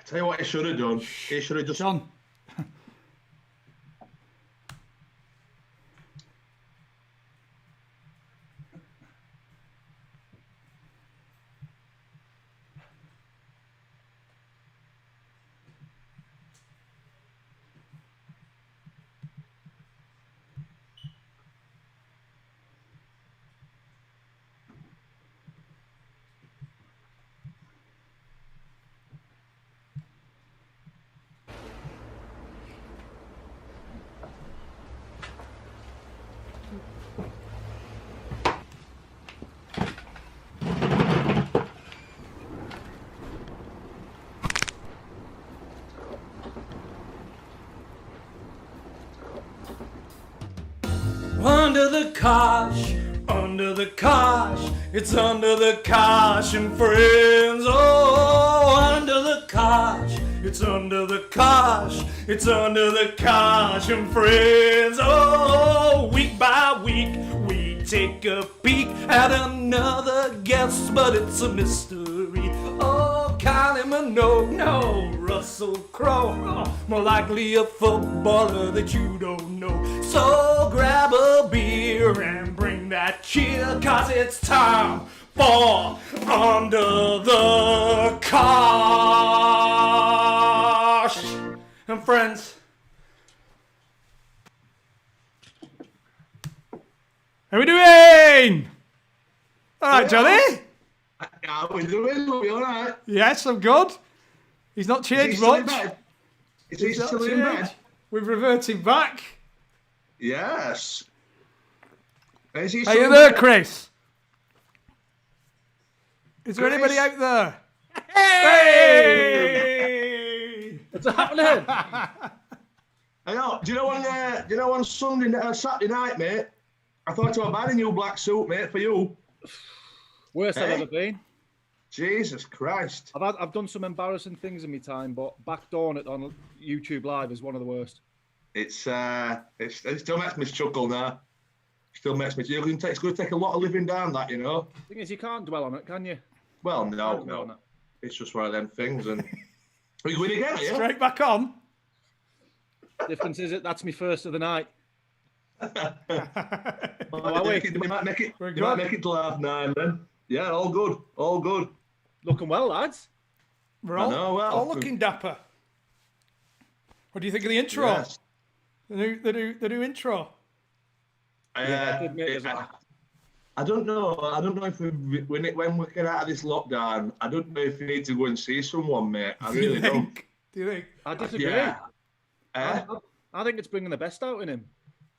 tell you what he should have done. He should have just... John. Under the cosh, under the cosh, it's under the cosh and friends. Oh, under the cosh, it's under the cosh, it's under the cosh and friends. Oh, week by week we take a peek at another guest, but it's a mystery. Oh, Kylie Minogue, no, Russell Crowe, oh, more likely a footballer that you don't know. So grab a beer and bring that cheer, 'cause it's time for Under the Cosh and Friends. How are we doing? All right, Johnny? How we doing? Are we all right? Yes, I'm good. He's not changed much. Is he still in bed? We've reverted back. Yes. Is he Are you there, Chris? Is there anybody out there? Hey! What's happening? I know. Do you know on Saturday night, mate? I thought I was buying a new black suit, mate, for you. Worst I've ever been. Jesus Christ. I've done some embarrassing things in my time, but backdooring it on YouTube Live is one of the worst. It still makes me chuckle now. Still makes me. It's going to take a lot of living down that, you know. The thing is, you can't dwell on it, can you? Well, no. It's just one of them things, and we win again, yeah. Straight back on. Difference is that's my first of the night. Make it till 9:30 then. Yeah, all good. Looking well, lads. We're all looking dapper. What do you think of the intro? Yes. The new intro. I don't know. I don't know if when we get out of this lockdown, I don't know if we need to go and see someone, mate. I really don't. Do you think? I disagree. Yeah. I think it's bringing the best out in him.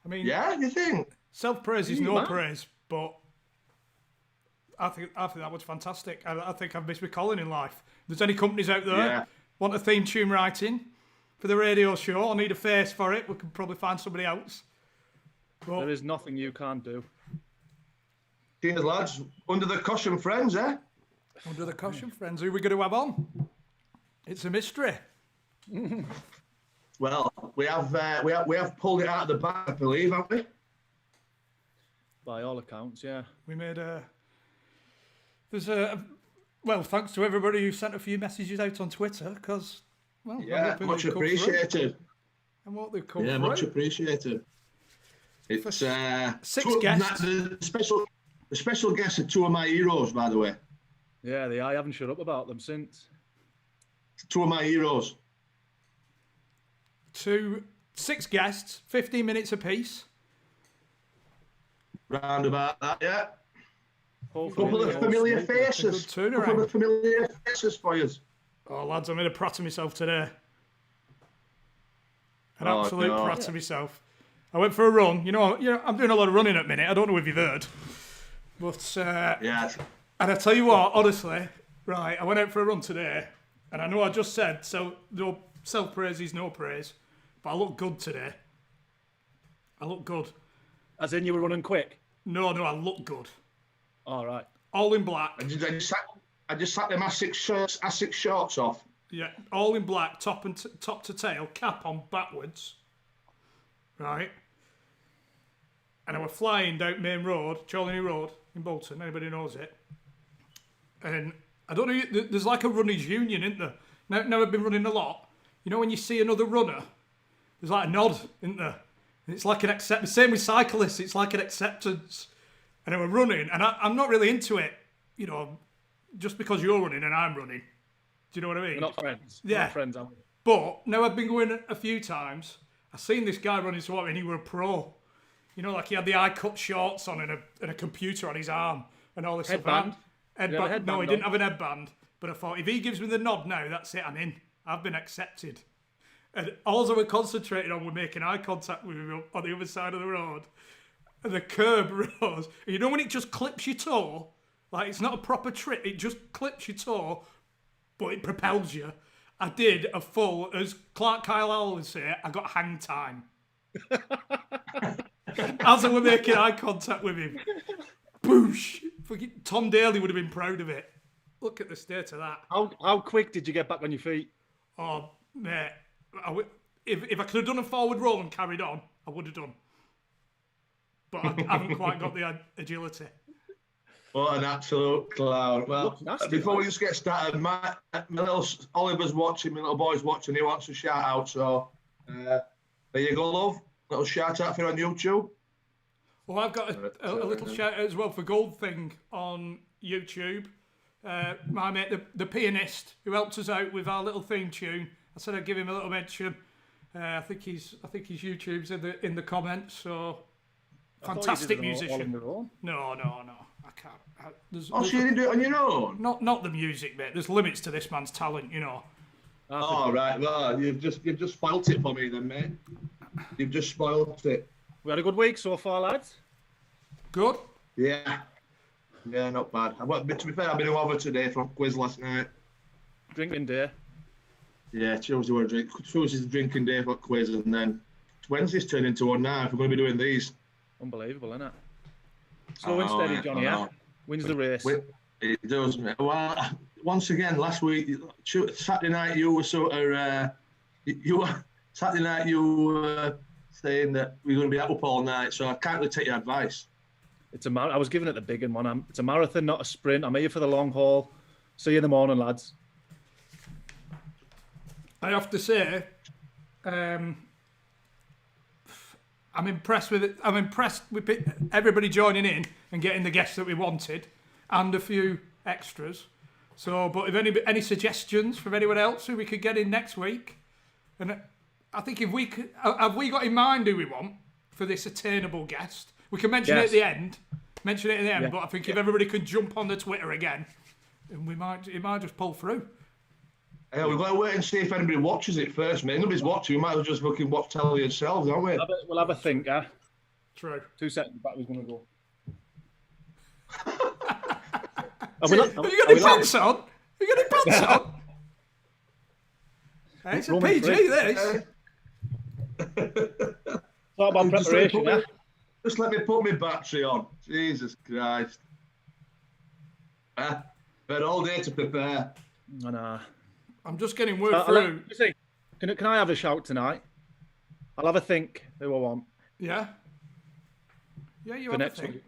I mean, yeah, you think? Self-praise is no praise, but I think that was fantastic. I think I've missed my calling in life. If there's any companies out there want a theme tune writing for the radio show, or need a face for it, we can probably find somebody else. But there is nothing you can't do. Cheers, lads. Under the Cosh Friends, eh? Under the Cosh Friends. Who are we going to have on? It's a mystery. Well, we have pulled it out of the bag, I believe, haven't we? By all accounts, yeah. We made well, thanks to everybody who sent a few messages out on Twitter, because, well, yeah, much appreciated. And what they've come yeah, through. Much appreciated. It's 6 guests. The special guests are 2 of my heroes, by the way. Yeah, I haven't shut up about them since. 2 of my heroes. 6 guests, 15 minutes apiece. Round about that, yeah. A couple of familiar faces. Couple of familiar faces for you. Oh, lads, I'm in a prat of myself today. An absolute prat of myself. I went for a run. You know, I'm doing a lot of running at the minute. I don't know if you've heard. But, yeah. And I tell you what, honestly, right, I went out for a run today, and I know I just said, so no self-praise is no praise, but I look good today. I look good. As in you were running quick? No, I look good. All right. All in black. I just sat them Asics shorts off. Yeah, all in black, top to tail, cap on backwards. Right. And I were flying down Main Road, Chorley Road in Bolton. Anybody knows it? And I don't know. There's like a runners union, isn't there? now I've been running a lot. You know when you see another runner, there's like a nod, isn't there? And it's like an acceptance. Same with cyclists, it's like an acceptance. And we're running, and I'm not really into it, you know, just because you're running and I'm running. Do you know what I mean? We're not friends. Yeah. We're not friends, are we? But now I've been going a few times. I've seen this guy running somewhere and he were a pro. You know, like he had the high-cut shorts on and a computer on his arm and all this Headband? stuff. No, he didn't have an headband. But I thought, if he gives me the nod now, that's it, I'm in. I've been accepted. And all I were concentrating on was making eye contact with him on the other side of the road. And the curb rose. And you know when it just clips your toe? Like, it's not a proper trip. It just clips your toe, but it propels you. I did a full, as Clark Kyle always say, I got hang time. As I were making eye contact with him. Boosh! Tom Daly would have been proud of it. Look at the state of that. How quick did you get back on your feet? Oh, mate. If I could have done a forward roll and carried on, I would have done. But I haven't quite got the agility. What an absolute clown. Well, before we just get started, my little Oliver's watching, my little boy's watching, he wants a shout out. So there you go, love. Little shout out for you on YouTube. Well, I've got a little shout out as well for Goldthing on YouTube. My mate, the pianist who helped us out with our little theme tune. I said I'd give him a little mention. I think his YouTube's in the comments. So fantastic musician. No, I can't. So you didn't do it on your own? Not the music, mate. There's limits to this man's talent, you know. Oh right, well you've just spoilt it for me then, mate. You've just spoilt it. We had a good week so far, lads. Good. Yeah, not bad. To be fair, I've been over today for a quiz last night. Drinking day. Yeah, Tuesday's a drinking day for a quiz, and then Wednesday's turned into one now. If we're going to be doing these. Unbelievable, isn't it? Slow and steady, Johnny. Wins the race. It does, mate. Well, once again, last week, Saturday night, you were sort of, Saturday night, you were saying that we're going to be up all night, so I can't really take your advice. I was giving it the big one. It's a marathon, not a sprint. I'm here for the long haul. See you in the morning, lads. I have to say, I'm impressed with it. I'm impressed with everybody joining in and getting the guests that we wanted, and a few extras. So, but if any suggestions from anyone else who we could get in next week, and I think if we could, have we got in mind who we want for this attainable guest? We can mention it at the end. Yeah. But I think if everybody could jump on the Twitter again, and it might just pull through. Yeah, we've got to wait and see if anybody watches it first, mate. Nobody's watching. We might as well just fucking watch telly yourselves, aren't we? We'll have a think, yeah? True. 2 seconds, battery's going to go. Have you got any pants on? Have you got any pants on? Hey, it's a PG, this. Talk about preparation, yeah? Just let me put my battery on. Jesus Christ. But all day to prepare. I know. I'm just getting word through. Can I have a shout tonight? I'll have a think who I want. Yeah? Yeah, you for have next a think. week.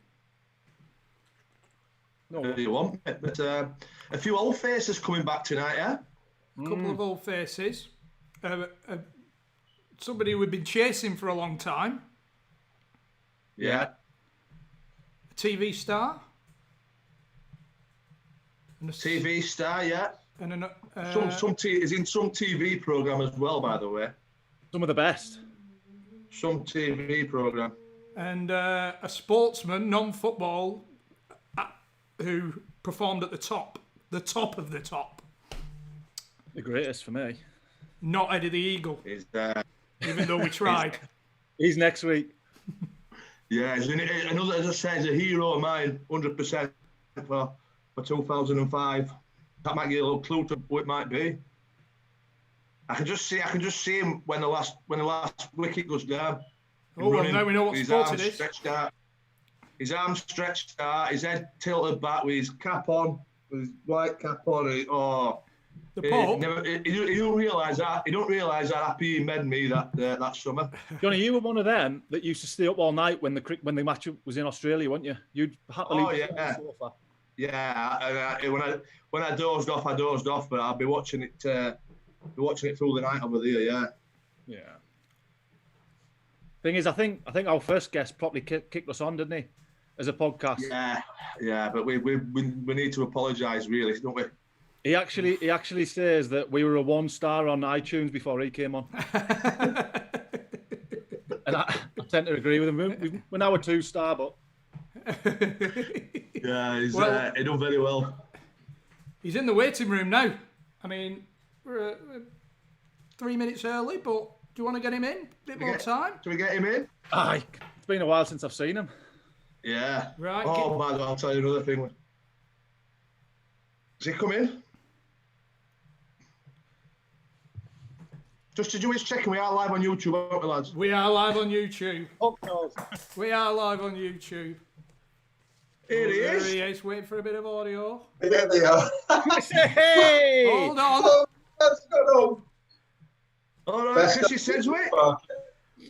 Who you want? But a few old faces coming back tonight, yeah? A couple of old faces. Somebody we've been chasing for a long time. Yeah. A TV star. And TV star, yeah. And is in some TV program as well, by the way. Some of the best. Some TV program. And a sportsman, non-football, who performed at the top of the top. The greatest for me. Not Eddie the Eagle. Even though we tried. He's next week. Yeah, another, as I said, he's a hero of mine, 100% for 2005. That might give you a little clue to what it might be. I can just see him when the last wicket goes down. Oh, well, now we know what sport it is. His arms stretched out, his head tilted back with his cap on, with his white cap on. The Pope. He don't realise that. He don't realise how happy he made me that summer. Johnny, you were one of them that used to stay up all night when the match was in Australia, weren't you? You'd happily yeah. on the sofa. Yeah, when I dozed off, but I'll be watching it We're watching it through the night over there, yeah. Yeah. Thing is, I think our first guest probably kicked us on, didn't he? As a podcast. Yeah, but we need to apologise, really, don't we? He actually says that we were a 1-star on iTunes before he came on. And I tend to agree with him. We're now a 2-star, but yeah, he done very well. He's in the waiting room now. I mean, we're 3 minutes early, but do you want to get him in? Bit more time? Do we get him in? Aye, it's been a while since I've seen him. Yeah. Right. Oh, man, I'll tell you another thing. Does he come in? Just to do his checking, we are live on YouTube, aren't we, lads? We are live on YouTube. Oh, no. We are live on YouTube. Here he is. There he is, waiting for a bit of audio. There they are. Hey! Hold on. Let's go. All right, Chris Sedgwick.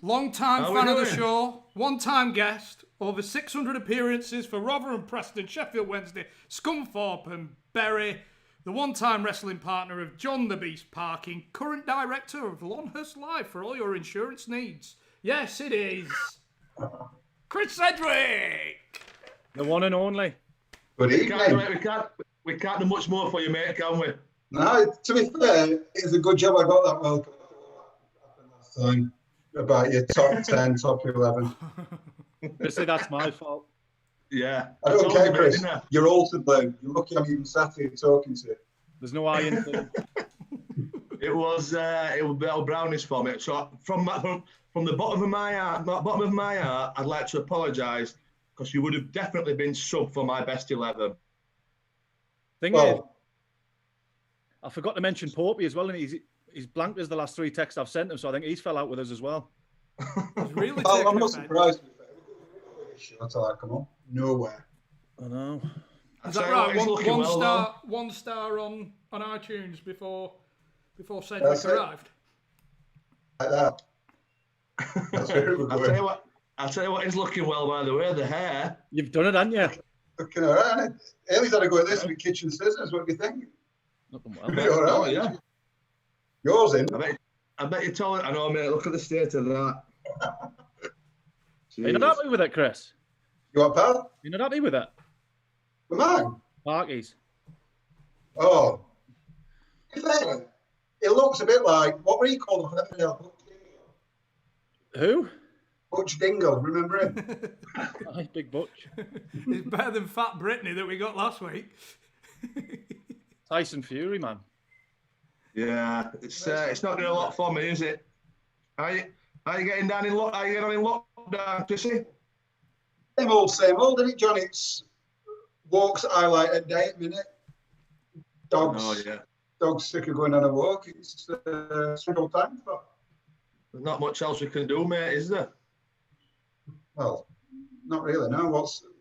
Long-time How we fan of the doing? show, one-time guest, over 600 appearances for Rotherham, Preston, Sheffield Wednesday, Scunthorpe and Bury, the one-time wrestling partner of John the Beast Parking, current director of Longhurst Live for all your insurance needs. Yes, it is Chris Sedgwick. The one and only. Good We evening. can't do much more for you, mate, can we? No, to be fair, it's a good job I got that welcome last time about your top 10, top 11. Obviously, that's my fault. Yeah. I don't told you, care, mate, Chris. didn't I? You're all to blame. You're lucky I'm even sat here talking to you. There's no iron thing. It was Bell Brownie's for me. So from the bottom of my heart, I'd like to apologise because you would have definitely been sub for my best 11. Thing is, Well, I forgot to mention Popey as well, and he's blanked us the last 3 texts I've sent him, so I think he's fell out with us as well. He's really I'm taking not offence. surprised. Until I come on. Nowhere. I know. Is that right? One star on iTunes before Sedgwick That's it. arrived. Like that. That's very good. I'll tell you what is looking well, by the way, the hair. You've done it, haven't you? Looking all right. Haley's had a go at this with kitchen scissors. What do you think? Looking Pretty well. all Oh, right. yeah. Yours in. I bet you told it. I know, mate. Look at the state of that. Are you not happy with it, Chris? You want pal? You're not happy with it? With mine? Parkies. Oh. To be fair, it looks a bit like, what were he called? Who? Butch Dingle, remember him? Aye, Big Butch. It's better than Fat Brittany that we got last week. Tyson Fury, man. Yeah, it's not doing a lot for me, is it? Are you getting down in lockdown, Chrissy? Same old, isn't it, John? It's walks I like at day at minute. Dogs, Oh yeah. dogs sick of going on a walk. It's single time. But, There's not much else we can do, mate, is there? well, not really. No.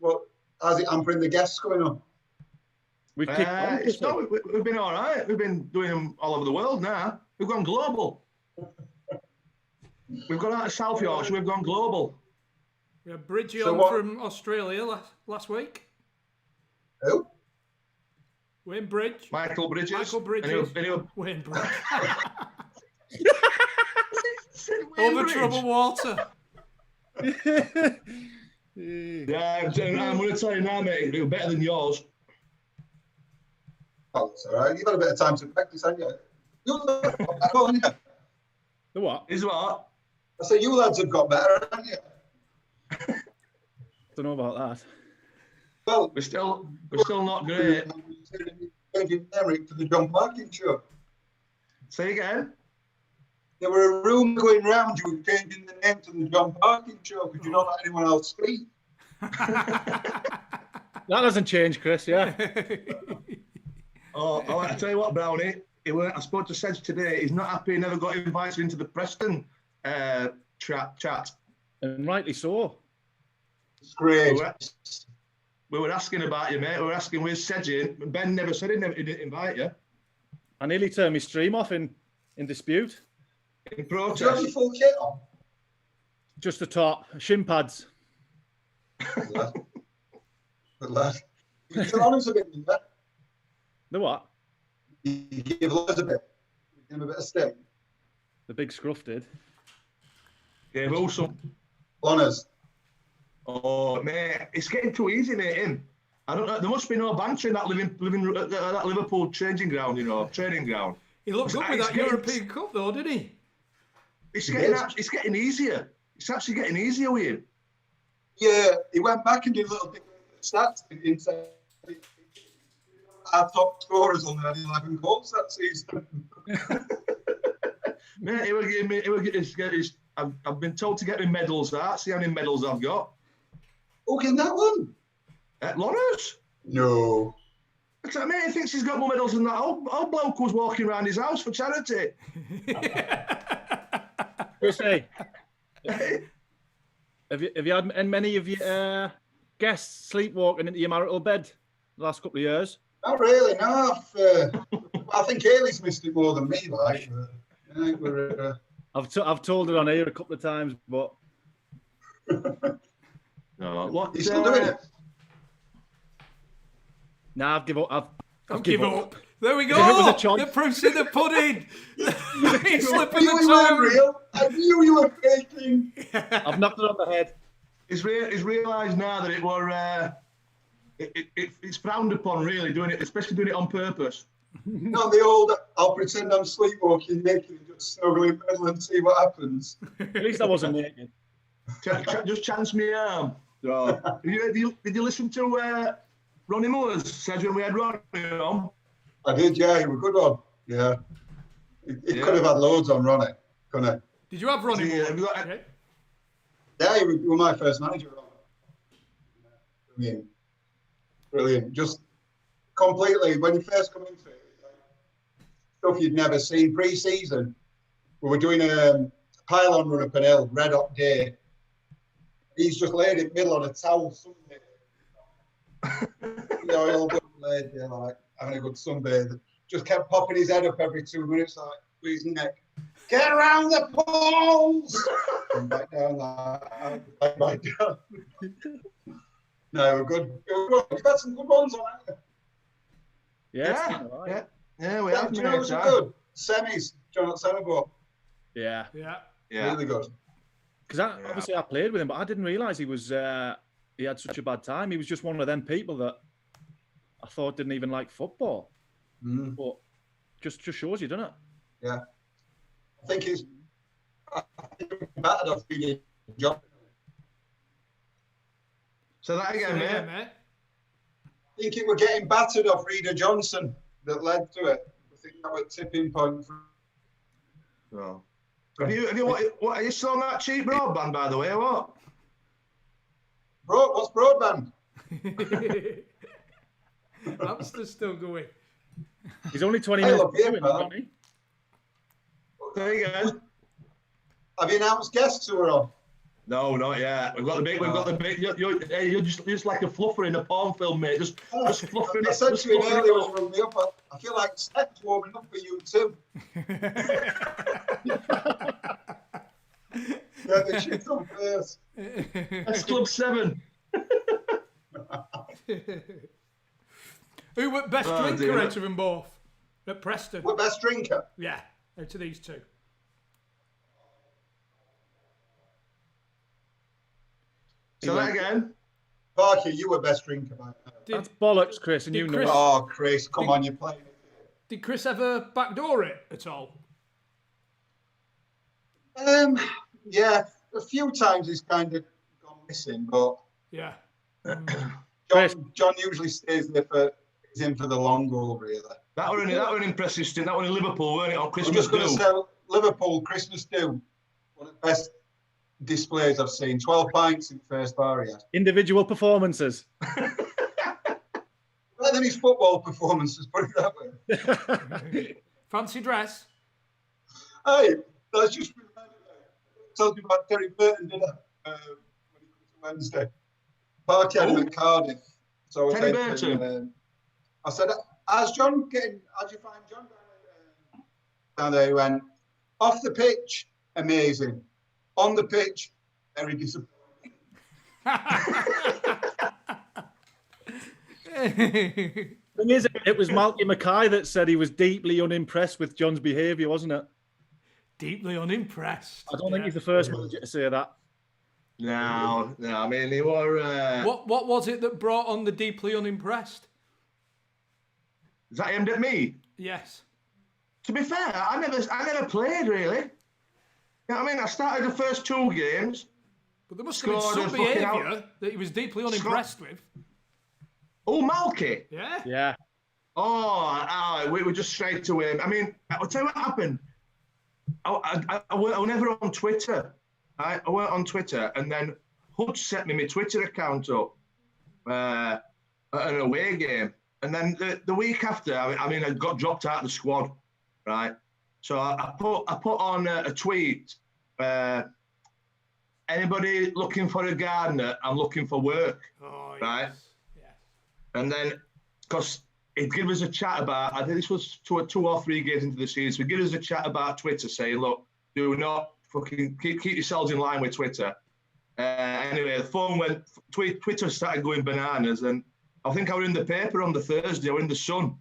What? How's it hampering the guests going on? We've kicked on. It's not, we've been all right. We've been doing them all over the world now. We've gone global. We've gone out of South Yorkshire. We've gone global. We had Bridgie So on what- from Australia last week. Who? Wayne Bridge. Michael Bridges. Michael Bridges. Anyway, Wayne Bridge. Wayne Over Bridge. troubled water. Yeah, I'm going to tell you now, mate. It'll be better than yours. Oh, it's all right. You've had a bit of time to practice, haven't you? You lads have got better, haven't you? The what? Is what? I say you lads have got better, haven't you? Don't know about that. Well, We're still not great. Changing Eric to the John Parkin show. Say again. There were a rumour going round you were changing the name to the John Parkin show because you don't let anyone else speak. That doesn't change, Chris, yeah? Oh, I tell you what, Brownie. I spoke to Sedge today. He's not happy. He never got invited into the Preston chat. And rightly so. It's great. We were asking about you, mate. We were asking where's Sedge in. Ben never said he didn't invite you. I nearly turned my stream off in dispute. In Do you have protest. your full kit on? Just the top. Shin pads. Good lad. Good lad. You tell us a bit, didn't you? The what? You give us a bit. him a bit of steak. The big scruff did. Yeah, but also, Honors. oh mate, it's getting too easy, mate. Him. I don't know. There must be no banter in that that Liverpool changing ground, training ground. He looked good with that European Cup, though, didn't he? It's getting easier. It's actually getting easier with him. Yeah, he went back and did a little bit of stats and said our top scorers only had 11 goals that season. Mate, I've been told to get me medals. See how many medals I've got. Oh, can that one? Lawrence? No. Mate, he thinks he's got more medals than that old bloke who's walking around his house for charity. Chrissy, have you had many of your guests sleepwalking into your marital bed the last couple of years? Not really, no. I think Haley's missed it more than me, like. I think we're... I've told it on here a couple of times, but... No, what? You still doing it? Nah, I've given up. I've given up. There we go. If it was a choice. The proof's in the pudding. He's slipping You the were tongue. real. I knew you were faking. I've knocked it on the head. He's realised now that it were it's frowned upon, really, doing it, especially doing it on purpose. Not the old, I'll pretend I'm sleepwalking naked and just snuggle in bed and see what happens. At least I wasn't naked. Just chance me arm. So, did you listen to Ronnie Moore's said when we had Ronnie on? I did, yeah, he was a good one. Yeah. He could have had loads on Ronnie, couldn't Did you have Ronnie Moore? Have you got, Okay. he? Yeah, he was my first manager. Brilliant. Brilliant. Just completely, when you first come into it, stuff you'd never seen. Pre-season, we were doing a pylon run up an hill, red hot day. He's just laid in the middle on a towel Sunday. All laid there, like having a good sunbathe. Just kept popping his head up every 2 minutes, like with his neck. Get around the poles! And back down, back down. No, we're good. You've had some good ones on it. Yeah, we have. Do you know what's good? Semis, John at Centre. Yeah. Really good. Because obviously I played with him, but I didn't realise he was he had such a bad time. He was just one of them people that I thought didn't even like football. But just shows you, doesn't it? Yeah. I think he's battered off Reader Johnson. So that again, mate. mate. I think it were getting battered off Reader Johnson that led to it. I think that was tipping point. So, have you what are you still on that cheap broadband, by the way, or what? What's broadband? Hamster's still going. He's only 20 minutes into it, isn't he? There you go. Have you announced guests who are on? No, not yet. We've got the big. You're just like a fluffer in a porn film, mate. Just fluffing it. I said to you earlier when you rung me up, I feel like Steph's warming up for you too. Yeah, they should come first. That's Club 7. Who were best drinker out of them both? At Preston. What best drinker? Yeah, out of these two. So that again. Parker, you were best drinker, mate. That's bollocks, Chris, and you know Chris- it. Oh, Chris, come on, you're playing. Did Chris ever backdoor it at all? Yeah, a few times he's kind of gone missing, but Yeah. John usually stays there he's in for the long goal, really. That were an impressive stint. That one in Liverpool, weren't it, on I'm Christmas just going to do? say Liverpool Christmas do. One of the best displays I've seen. 12 pints in first bar he had. Individual performances. Better than his football performances, put it that way. Fancy dress? Hey, that's just reminded me. I told you about Terry Burton, did I? When he comes to Wednesday. Party had him at Cardiff. So I Terry said to him, Burton? I said, how'd you find John down there? He went, off the pitch, amazing. On the pitch, very disappointing. thing is, it was Malky Mackay that said he was deeply unimpressed with John's behaviour, wasn't it? Deeply unimpressed. I don't think he's the first manager to say that. No. I mean, he were. What was it that brought on the deeply unimpressed? Is that aimed at me? Yes. To be fair, I never played really. You know what I mean? I started the first 2 games. But there must have been some behaviour that he was deeply unimpressed with. Oh, Malky? Yeah. Yeah. Oh, we were just straight to him. I mean, I'll tell you what happened. I was never on Twitter. I went on Twitter, and then Hutch set me my Twitter account up at an away game. And then the week after, I mean, I got dropped out of the squad, right? So I put on a tweet, anybody looking for a gardener, I'm looking for work, right? Yes. And then, because he'd give us a chat about, I think this was 2 or 3 games into the season, so he'd give us a chat about Twitter, saying, look, do not fucking keep yourselves in line with Twitter. Anyway, the phone went, Twitter started going bananas, and I think I was in the paper on the Thursday, I was in the Sun,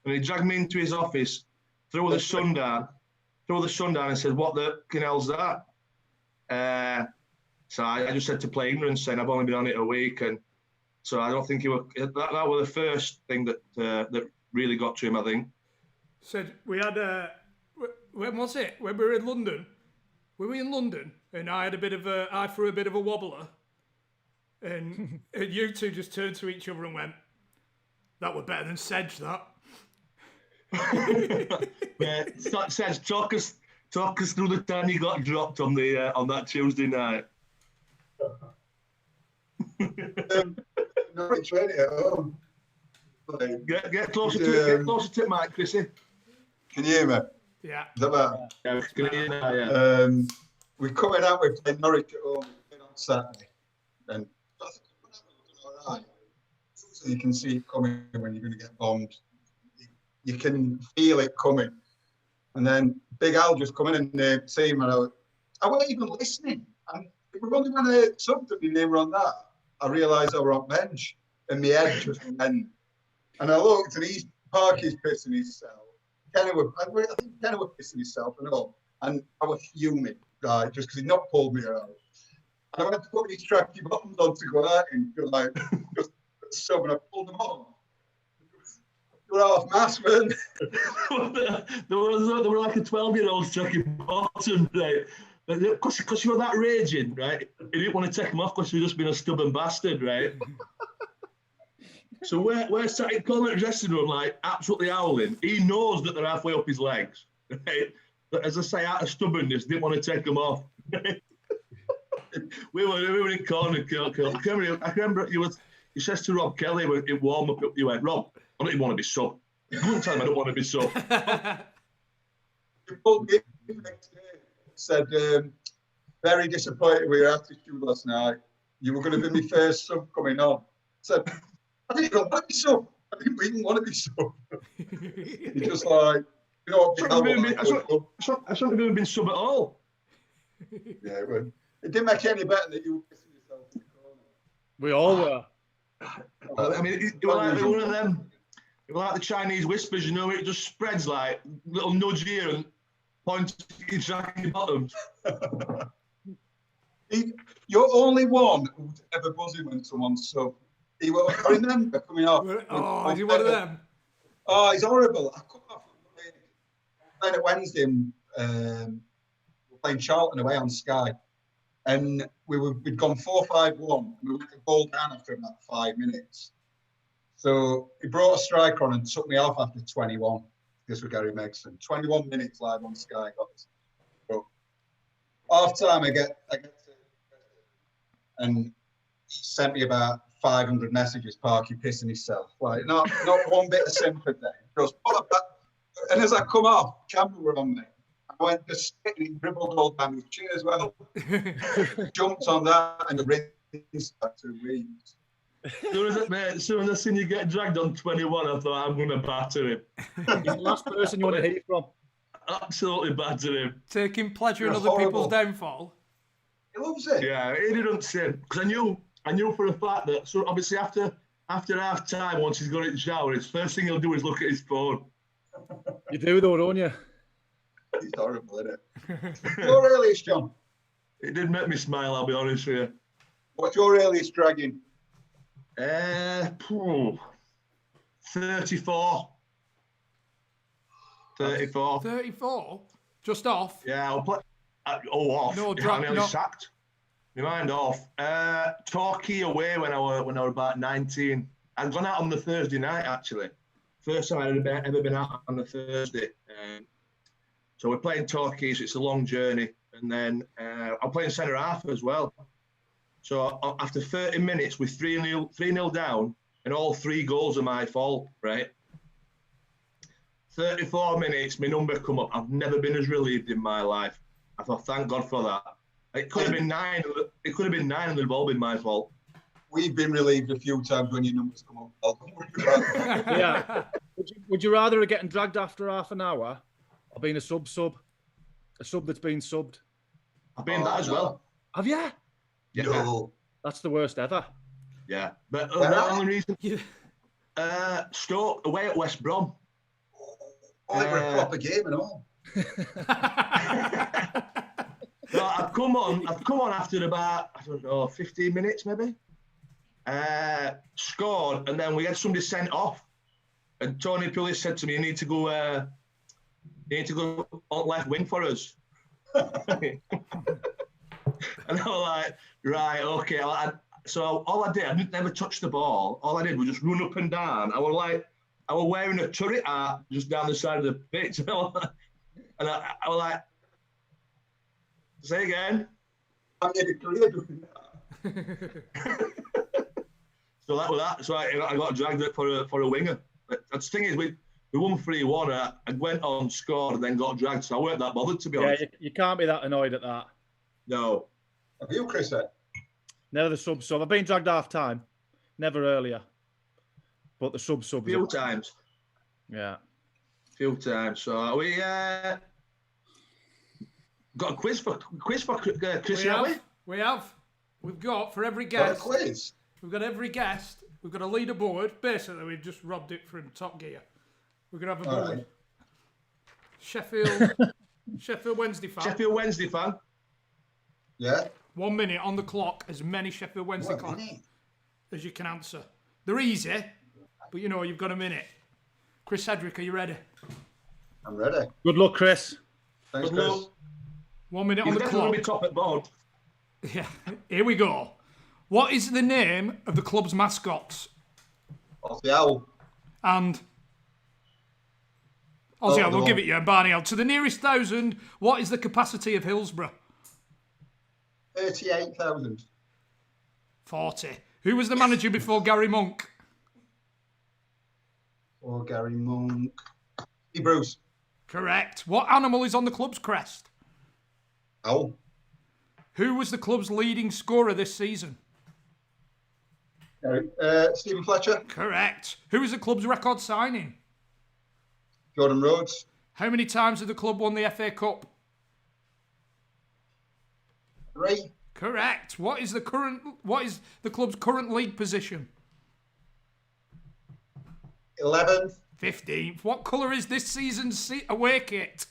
and he dragged me into his office, threw the sun down and said, what the hell's that? So I just said to play ignorance, saying I've only been on it a week, and so I don't think that was the first thing that really got to him, I think. Said we had when was it? When we were in London. We were in London, and I threw a bit of a wobbler, and you two just turned to each other and went, "That were better than Sedge, that." Yeah, Sedge, talk us through the time you got dropped on that Tuesday night. Norwich ready at home. Get closer to the mic, Chrissy. Can you hear me? Yeah. Is that better? Yeah, we can hear you now, yeah. We're coming out with playing Norwich at home on Saturday, and that's all right. So you can see it coming when you're going to get bombed. You can feel it coming, and then Big Al just coming in the team, and I wasn't even listening. And it was only when I heard something and they were on that, I realised I were on bench, and my head just went. And I looked, and Parky's pissing himself. I think Kenny was pissing himself and all, and I was fuming, right, just because he'd not pulled me out. And I went to put these tracky buttons on to go out and like just sub, and I pulled them on. They were half mass, man. They were like a 12-year-old tracky bottom, right? Because you were that raging, right? He didn't want to take them off because you'd just been a stubborn bastard, right? So we're sat in Coronation dressing room, like absolutely howling. He knows that they're halfway up his legs, right? But as I say, out of stubbornness, didn't want to take them off. we were in corner. I remember you says to Rob Kelly in warm up. You went, Rob, I don't even want to be sub. You couldn't tell him I don't want to be sub. He pulled me in the next day. Said, very disappointed with your attitude last night. You were going to be my first sub coming on. Said, I didn't even want to be sub. I didn't even want to be sub. He's just like, you know what? I shouldn't have even been sub at all. Yeah, well, it didn't make any better that you were pissing yourself in the corner. We all were. I mean, it was like one of them. It was like the Chinese whispers, you know, it just spreads like little nudge here and points to your tracky bottoms. You're only one who's ever buzzing when someone's sub. I remember coming off. Oh, is he one of them? Oh, he's horrible. I come off playing at Wednesday. We're playing Charlton away on Sky, and we'd gone 4-5-1. We went to goal down after about 5 minutes. So he brought a striker on and took me off after 21. This was Gary Megson. 21 minutes live on Sky. Got this. So half time, I get to, and he sent me about 500 messages, Parky pissing himself. Like, not one bit of sympathy. Just, and as I come off, camera were on me. I went to sit and he dribbled all down his chair as well. Jumped on that and the ring started to read. As soon as I seen you get dragged on 21, I thought, I'm going to batter him. He's the last person you want to hear from. Absolutely batter him. Taking pleasure in other people's downfall. He loves it. Yeah, he didn't sin. Because I knew for a fact that, so obviously after after half time, once he's got in the shower, his first thing he'll do is look at his phone. You do though, don't you? It's horrible, isn't it? Your earliest, John? It did make me smile, I'll be honest with you. What's your earliest dragging? 34. 34. 34? Just off? Yeah, I'll play. Off. No, I'm nearly sacked. My mind off. Torquay away when I was about 19. I'd gone out on the Thursday night, actually. First time I'd ever been out on a Thursday. So we're playing Torquay, so it's a long journey. And then I'm playing centre half as well. So after 30 minutes, we're 3-0 down, and all 3 goals are my fault, right? 34 minutes, my number come up. I've never been as relieved in my life. I thought, thank God for that. It could have been 9. It could have been 9, and they've all been my fault. We've been relieved a few times when your numbers come up. I'll don't worry about that. Yeah. Would you rather getting dragged after half an hour or being a sub? A sub that's been subbed? I've been that as well. Have you? Yeah. No. That's the worst ever. Yeah. But the only reason... Stoke away at West Brom. Oh, it was a proper game and all. So I've come on after about, I don't know, 15 minutes maybe. Scored, and then we had somebody sent off. And Tony Pulis said to me, you need to go on left wing for us. And I was like, right, okay. So all I did, I didn't never touch the ball. All I did was just run up and down. I was wearing a turret hat just down the side of the pitch. And I was like, say again. I made a career doing that. So that was that. So I got dragged up for a winger. But the thing is, we won 3-1. I went on, scored, and then got dragged. So I weren't that bothered, to be honest. Yeah, you can't be that annoyed at that. No. Have you, Chris? Never the sub. I've been dragged half time, never earlier. But the sub. A few times. Yeah. A few times. So we got a quiz for Chris, have we? We have. We've got for every guest. Got a quiz. We've got every guest. We've got a leaderboard. Basically, we've just robbed it from Top Gear. We're gonna have a board. Right. Sheffield Wednesday fan. Sheffield Wednesday fan. Yeah. 1 minute on the clock. As many Sheffield Wednesday as you can answer. They're easy, but you've got a minute. Chris Sedgwick, are you ready? I'm ready. Good luck, Chris. Thanks, Good Chris. luck. 1 minute on He's the definitely clock. going to be top at board. Yeah, here we go. What is the name of the club's mascots? Off the owl. And Ozzy, we'll give it you. And Barney L. To the nearest 1,000, what is the capacity of Hillsborough? 38,000. 40. Who was the manager before Gary Monk? Or Gary Monk. Steve Bruce. Correct. What animal is on the club's crest? Owl. Who was the club's leading scorer this season? Stephen Fletcher. Correct. Who was the club's record signing? Jordan Rhodes. How many times has the club won the FA Cup? 3. Correct. What is the club's current league position? 11th. 15th. What colour is this season's away kit?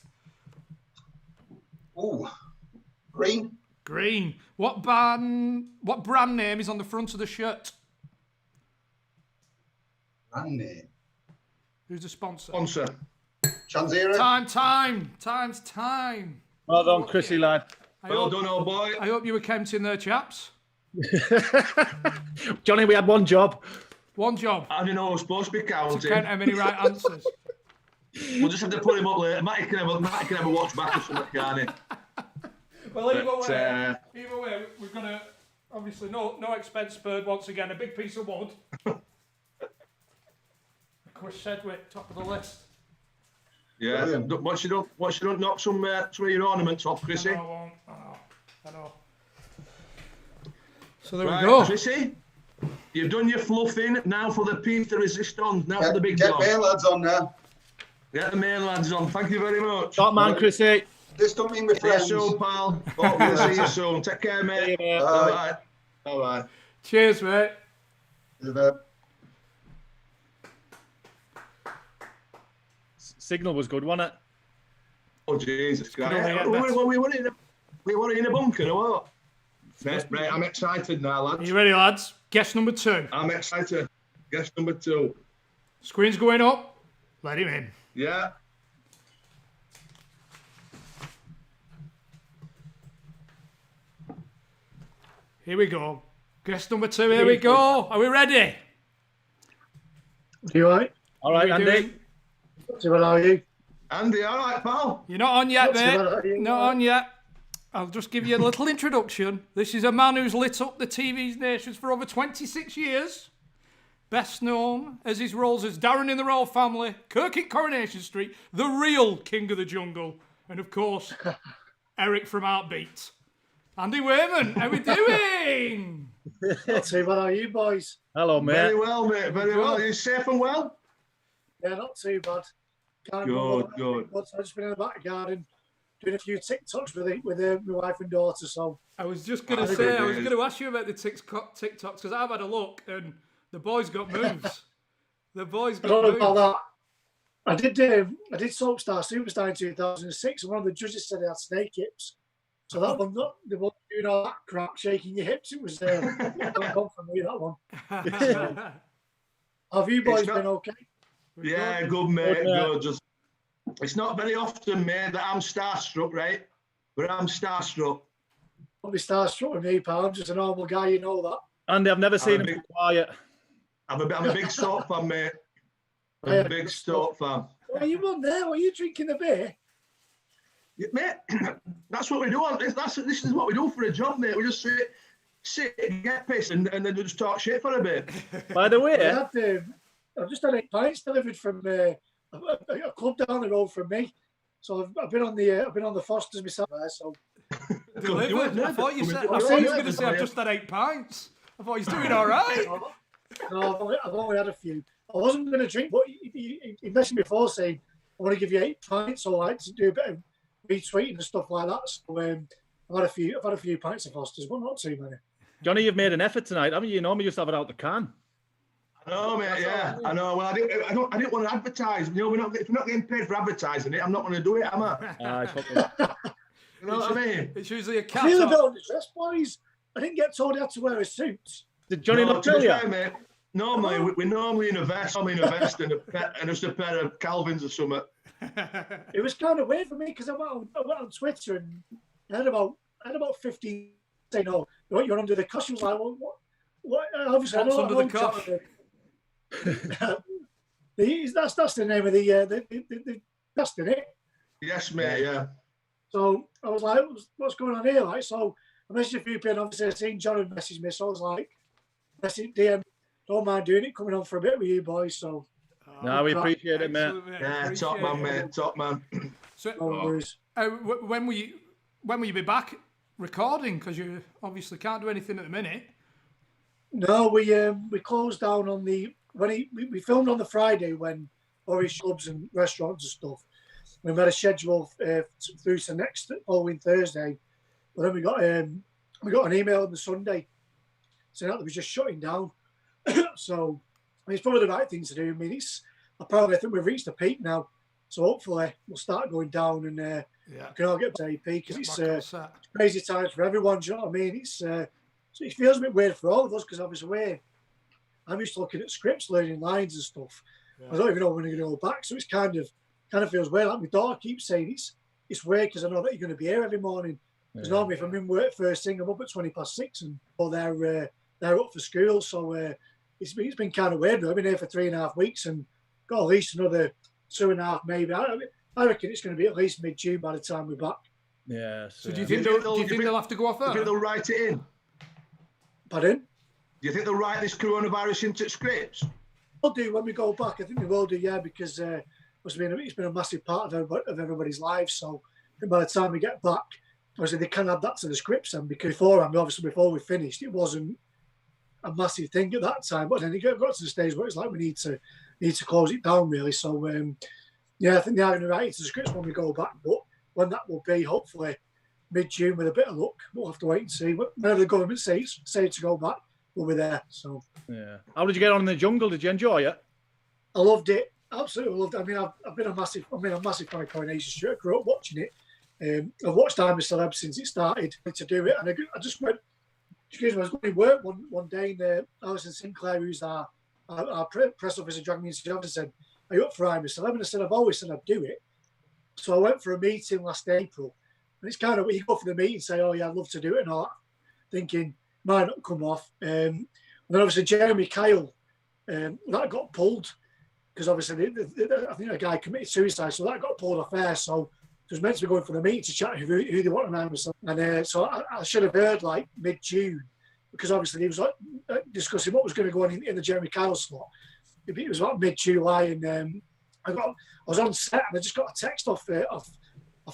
Ooh. Green. Green. What brand name is on the front of the shirt? Brand name. Who's the sponsor? Sponsor. Chanzera. Time. Well done, Chrissy lad. Well done, old boy. I hope you were counting there, chaps. Johnny, we had one job. One job. I didn't know I was supposed to be counting. Count how many right answers. We'll just have to put him up later. Matty can have a watch back or something, can't he? Well, either way, we're going to, obviously, no expense spared once again. A big piece of wood. Chris Sedgwick, top of the list. Yeah. Brilliant. Once you don't knock some of your ornaments off, Chrissy. I know. So there Right, we go. Chrissy, you've done your fluffing. Now for the piece de resistance. Now for the big Get job. main lads on now. Get the main lads on. Thank you very much. Top man, Chrissy. This don't mean we're See you friends. soon, pal. We'll see you soon. Take care, mate. See you, mate. Bye. Bye. Cheers, mate. Bye. Signal was good, wasn't it? Oh, Jesus Christ. We were in a bunker or what? Right, I'm excited now, lads. Are you ready, lads? Guess number 2. I'm excited. Guess number 2. Screen's going up. Let him in. Yeah. Here we go. Guess number 2. Here we go. Are we ready? You all right? All right, How we Andy. doing? So what are you? Andy, all right, pal? You're not on yet, Not too mate. bad, are you? Not on yet. I'll just give you a little introduction. This is a man who's lit up the TV's nations for over 26 years. Best known as his roles as Darren in the Royal Family, Kirk in Coronation Street, the real King of the Jungle, and of course, Eric from Heartbeat. Andy Whyment, how we doing? Not too bad, are you boys? Hello, mate. Very well, mate. Very well. Are you safe and well? Yeah, not too bad. Can't Good. But I've just been in the back garden doing a few TikToks with my wife and daughter. So I was just going to say, I was going to ask you about the TikToks because I've had a look and the boys got moves. The boys I got don't know moves. about that. I did Soapstar Superstar in 2006, and one of the judges said they had snake hips. So that one, they weren't doing all that crap, shaking your hips. It was not gone for me, that one. Have you boys been okay? Yeah, good, mate. Good. Just, it's not very often, mate, that I'm starstruck, right? But I'm starstruck. Don't be starstruck with me, pal. I'm just a normal guy, you know that. Andy, I've never seen him quiet. I'm a big soap fan, mate. I'm a big soap fan. What are you on there? Are you drinking the beer? Yeah, mate, that's what we do. This is what we do for a job, mate. We just sit, get pissed, and then just talk shit for a bit. By the way, I've just had 8 pints delivered from a club down the road from me. So I've been on the Fosters myself there. So Delivered. I thought you said. I thought you were going to say I've just had 8 pints. I thought he's doing all right. No, I've only had a few. I wasn't going to drink, but he messaged me before saying I want to give you 8 pints, so I like to do a bit of retweeting and stuff like that. So I've had a few pints of Fosters, but not too many. Johnny, you've made an effort tonight, haven't you? You normally just have it out the can. I know, mate. Yeah, I know. Well, I didn't want to advertise. You know, if we're not getting paid for advertising it, I'm not going to do it, am I? You know what I mean? It's usually a cat. I feel a bit underdressed, boys. I didn't get told I had to wear a suit. Did Johnny not tell you? Mate, normally, we normally in a vest. I'm in a vest and just a pair of Calvins or something. It was kind of weird for me because I went on Twitter and I had about 15 saying, "Oh, you're under the cosh." I was like, "Well, what?" Obviously, What's I know under the cosh? That's the name of the that's in it. Yes, mate. Yeah. So I was like, "What's going on here?" Like, so I messaged a few people. Obviously, I seen John had messaged me, so I was like, "Message DM, don't mind doing it, coming on for a bit with you boys." So. No, we appreciate it, mate. Yeah, top man, mate. Top man. So, when will you be back recording? Because you obviously can't do anything at the minute. No, we closed down on we filmed on the Friday when Irish clubs and restaurants and stuff. We had a schedule through to next following Thursday, but then we got an email on the Sunday saying that they were just shutting down. So I mean, it's probably the right thing to do. I mean, I think we've reached a peak now, so hopefully we'll start going down and we can all get to AP because it's crazy times for everyone. Do you know what I mean? It feels a bit weird for all of us because obviously I'm used to looking at scripts, learning lines and stuff. Yeah. I don't even know when we're going to go back, so it's kind of feels weird. Like my daughter keeps saying it's weird because I know that you're going to be here every morning. Because normally if I'm in work first thing, I'm up at 6:20 and they're up for school, so. It's been kind of weird. I've been here for 3.5 weeks and got at least another 2.5 maybe. I reckon it's going to be at least mid-June by the time we're back. Yeah. So do you think they'll have to go off there? Do you think they'll write it in? Pardon? Do you think they'll write this coronavirus into scripts? They'll do when we go back. I think they will do, yeah, because it's been a massive part of everybody's lives. So I think by the time we get back, obviously they can add that to the scripts. And because before we finished, it wasn't a massive thing at that time, but then it got to the stage where it's like we need to close it down really. So I think they are going to write into the scripts when we go back, but when that will be, hopefully mid-June with a bit of luck. We'll have to wait and see. Whenever the government say to go back, we'll be there. So yeah. How did you get on in the jungle? Did you enjoy it? I loved it. absolutely loved it. I mean, I've been a massive fan of Coronation Street. I grew up watching it. I've watched I'm a Celeb since it started to do it, and I just went. Excuse me, I was going to work one day, and Alison Sinclair, who's our press officer, dragged me into the office and said, "Are you up for I'm a Celeb?" And I said, "I've always said I'd do it." So I went for a meeting last April, and it's kind of you go for the meeting and say, "Oh yeah, I'd love to do it," and all that, thinking might not come off. And then obviously Jeremy Kyle, that got pulled because obviously I think a guy committed suicide, so that got pulled off air. So it was meant to be going for the meeting to chat who they want to name. And so I should have heard like mid-June, because obviously he was like discussing what was going to go on in the Jeremy Kyle slot. It was about mid-July, and I was on set and I just got a text off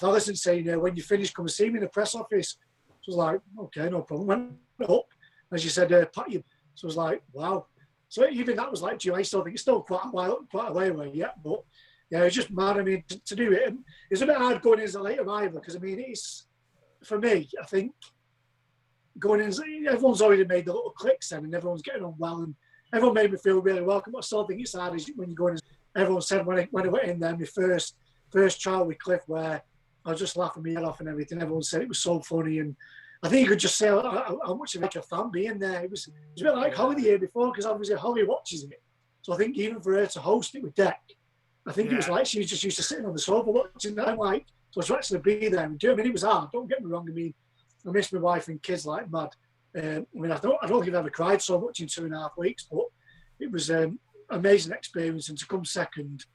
Alison saying, "When you finish, come and see me in the press office." So I was like, "Okay, no problem." Went up and she said, "Pat you." So I was like, "Wow." So even that was like July. I still think it's still quite a way away yet, but yeah, it's just mad. I mean, to do it, and it's a bit hard going in as a late arrival because I mean, it's for me. I think going in, everyone's already made the little clicks then, and everyone's getting on well, and everyone made me feel really welcome. But I still think it's hard when you go in. Everyone said when I went in there, my first trial with Cliff, where I was just laughing my head off and everything. Everyone said it was so funny, and I think you could just say how much of a fan being there. It was a bit like Holly the year before, because obviously Holly watches it. So I think even for her to host it with Deck, I think it was like she was just used to sitting on the sofa watching that. I'm like, so to actually be there and do it, I mean, it was hard. Don't get me wrong. I mean, I miss my wife and kids like mad. I mean, I don't think I've ever cried so much in 2.5 weeks, but it was an amazing experience. And to come second,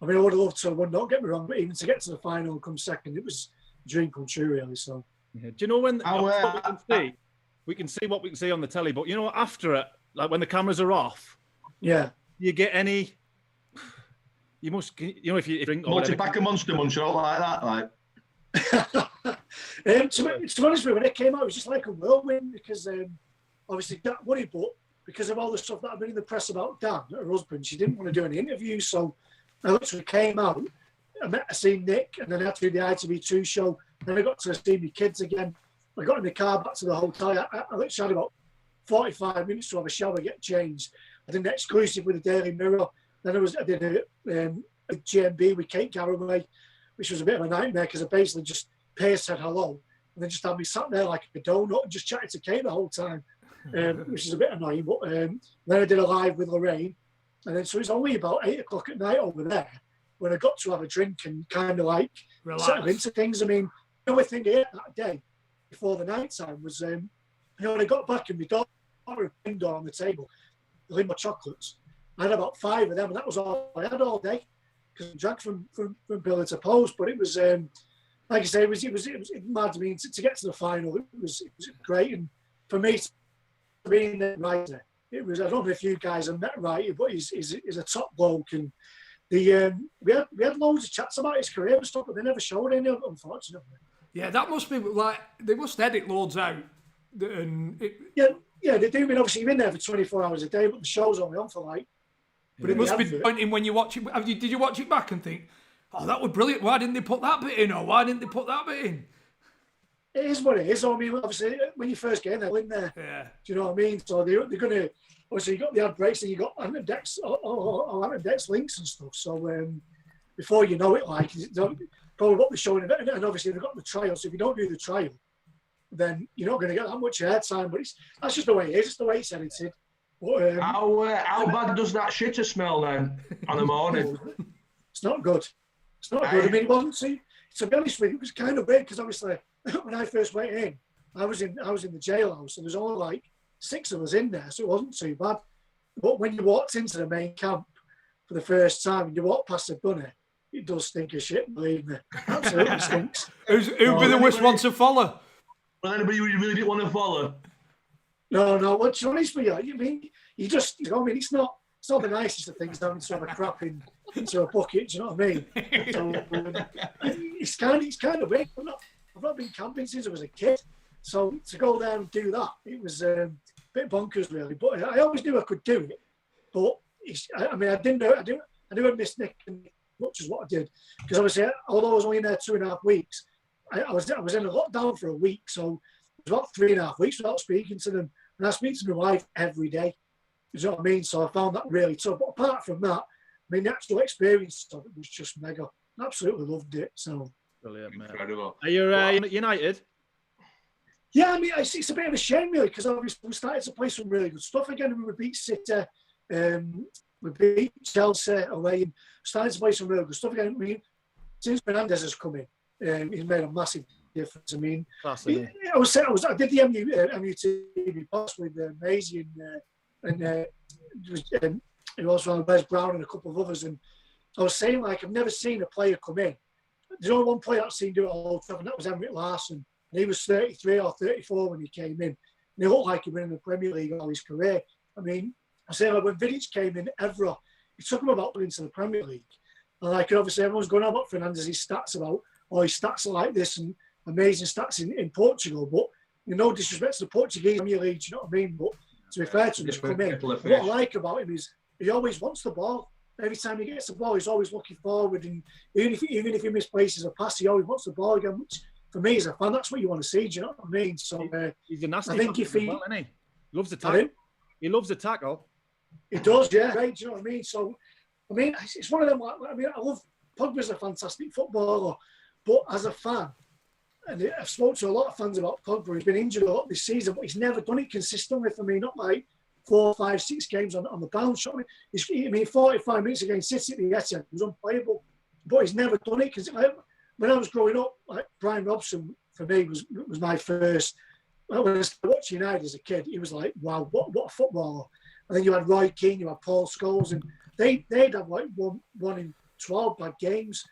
I mean, I would have loved to have won, don't get me wrong, but even to get to the final and come second, it was a dream come true, really. So, yeah. Do you know when we can see what we can see on the telly, but you know, after it, like when the cameras are off, yeah, you get any. You must, you know, if you drink multi-pack of Monster Munch or like that, like. To be honest with you, when it came out, it was just like a whirlwind because obviously Dan worried, but because of all the stuff that I've been in the press about Dan, her husband, she didn't want to do any interviews. So I literally came out, I seen Nick, and then I had to do the ITV2 show. Then I got to see my kids again. I got in the car back to the hotel. I literally had about 45 minutes to have a shower, get changed. I did an exclusive with the Daily Mirror. Then I did a GMB with Kate Garraway, which was a bit of a nightmare because I basically just said hello and then just had me sat there like a donut and just chatting to Kate the whole time, which is a bit annoying. But then I did a live with Lorraine, and then so it's only about 8 o'clock at night over there when I got to have a drink and kind of like settle into things. I mean, the only thing I ate that day before the night time was, when I got back and my daughter had a door on the table, the Limbo chocolates. I had about 5 of them, and that was all I had all day because I drank from pillar to post. But it was, like I say, it was mad. I mean, to get to the final, it was great. And for me, to be in the writer, it was. I don't know if you guys have met Wrighty, but he's a top bloke. And we had loads of chats about his career and stuff, but they never showed any of it, unfortunately. Yeah, that must be like they must edit loads out. And yeah, they do. I mean, obviously you're in there for 24 hours a day, but the show's only on for like. But it must be disappointing when you watch it. Did you watch it back and think, "Oh, that was brilliant. Why didn't they put that bit in? Or why didn't they put that bit in?" It is what it is. I mean, obviously, when you first get in, they're in there. Yeah. Do you know what I mean? So they're going to. Obviously, you got the ad breaks and you got Dex links and stuff. So before you know it, like probably what they're showing, and obviously they've got the trial. So if you don't do the trial, then you're not going to get that much airtime. But that's just the way it is. It's the way it's edited. But, how bad does that shitter smell then on the morning? It's not good. It's not good. I mean, it wasn't. See, to be honest with you, it was kind of weird because obviously when I first went in, I was in the jailhouse and there's only like 6 of us in there, so it wasn't too bad. But when you walked into the main camp for the first time and you walk past the gunner, it does stink of shit. Believe me, absolutely stinks. Who'd be the worst one to follow? Well, anybody you really didn't want to follow? No. What's honest with you? I mean, you just, you know, I mean, it's not the nicest of things having to have a crap into a bucket. Do you know what I mean? So, it's kind of weird. I've not been camping since I was a kid, so to go there and do that, it was a bit bonkers, really. But I always knew I could do it. But I mean, I knew I'd miss Nick as much as what I did because obviously, although I was only in there 2.5 weeks, I was in a lockdown for a week, so it was about 3.5 weeks without speaking to them. And I speak to my wife every day. You know what I mean? So I found that really tough. But apart from that, I mean, the actual experience of it was just mega. Absolutely loved it. So Brilliant, mate. Incredible. Are you United? yeah, I mean, it's a bit of a shame really, because obviously we started to play some really good stuff again. I mean, we beat City, we beat Chelsea away, and started to play some really good stuff again. I mean, since Fernandes has come in, he's made a massive difference. I mean, I did the MUTV post with Maisie and it was from Wes Brown and a couple of others, and I was saying, like, I've never seen a player come in. There's only one player I've seen do it at Old Trafford, and that was Henrik Larsson. And he was 33 or 34 when he came in. And he looked like he'd been in the Premier League all his career. I mean, I say, like, when Vidic came in, Evra, it took him about into the Premier League. And like, obviously, everyone's going on about Fernandes, his stats about, his stats are like this and amazing stats in Portugal. But, no disrespect to the Portuguese Premier League, do you know what I mean? But to be fair to him, he's come in. What I like about him is he always wants the ball. Every time he gets the ball, he's always looking forward. And even if he misplaces a pass, he always wants the ball again, which for me as a fan, that's what you want to see. Do you know what I mean? So he's a nasty. I think if he, well, isn't he? Loves the tackle. He loves the tackle. He does, yeah. Right, do you know what I mean? So, I mean, it's one of them. I mean, I love Pogba's a fantastic footballer, but as a fan, and I've spoken to a lot of fans about Pogba. He's been injured a lot this season, but he's never done it consistently for me. Not like 4, 5, 6 games on the bounce. I mean, 45 minutes against City at the Etihad was unplayable, but he's never done it because when I was growing up, like Brian Robson for me was my first. When I started watching United as a kid, he was like, wow, what a footballer. And then you had Roy Keane, you had Paul Scholes, and they'd have like one in 12 bad games.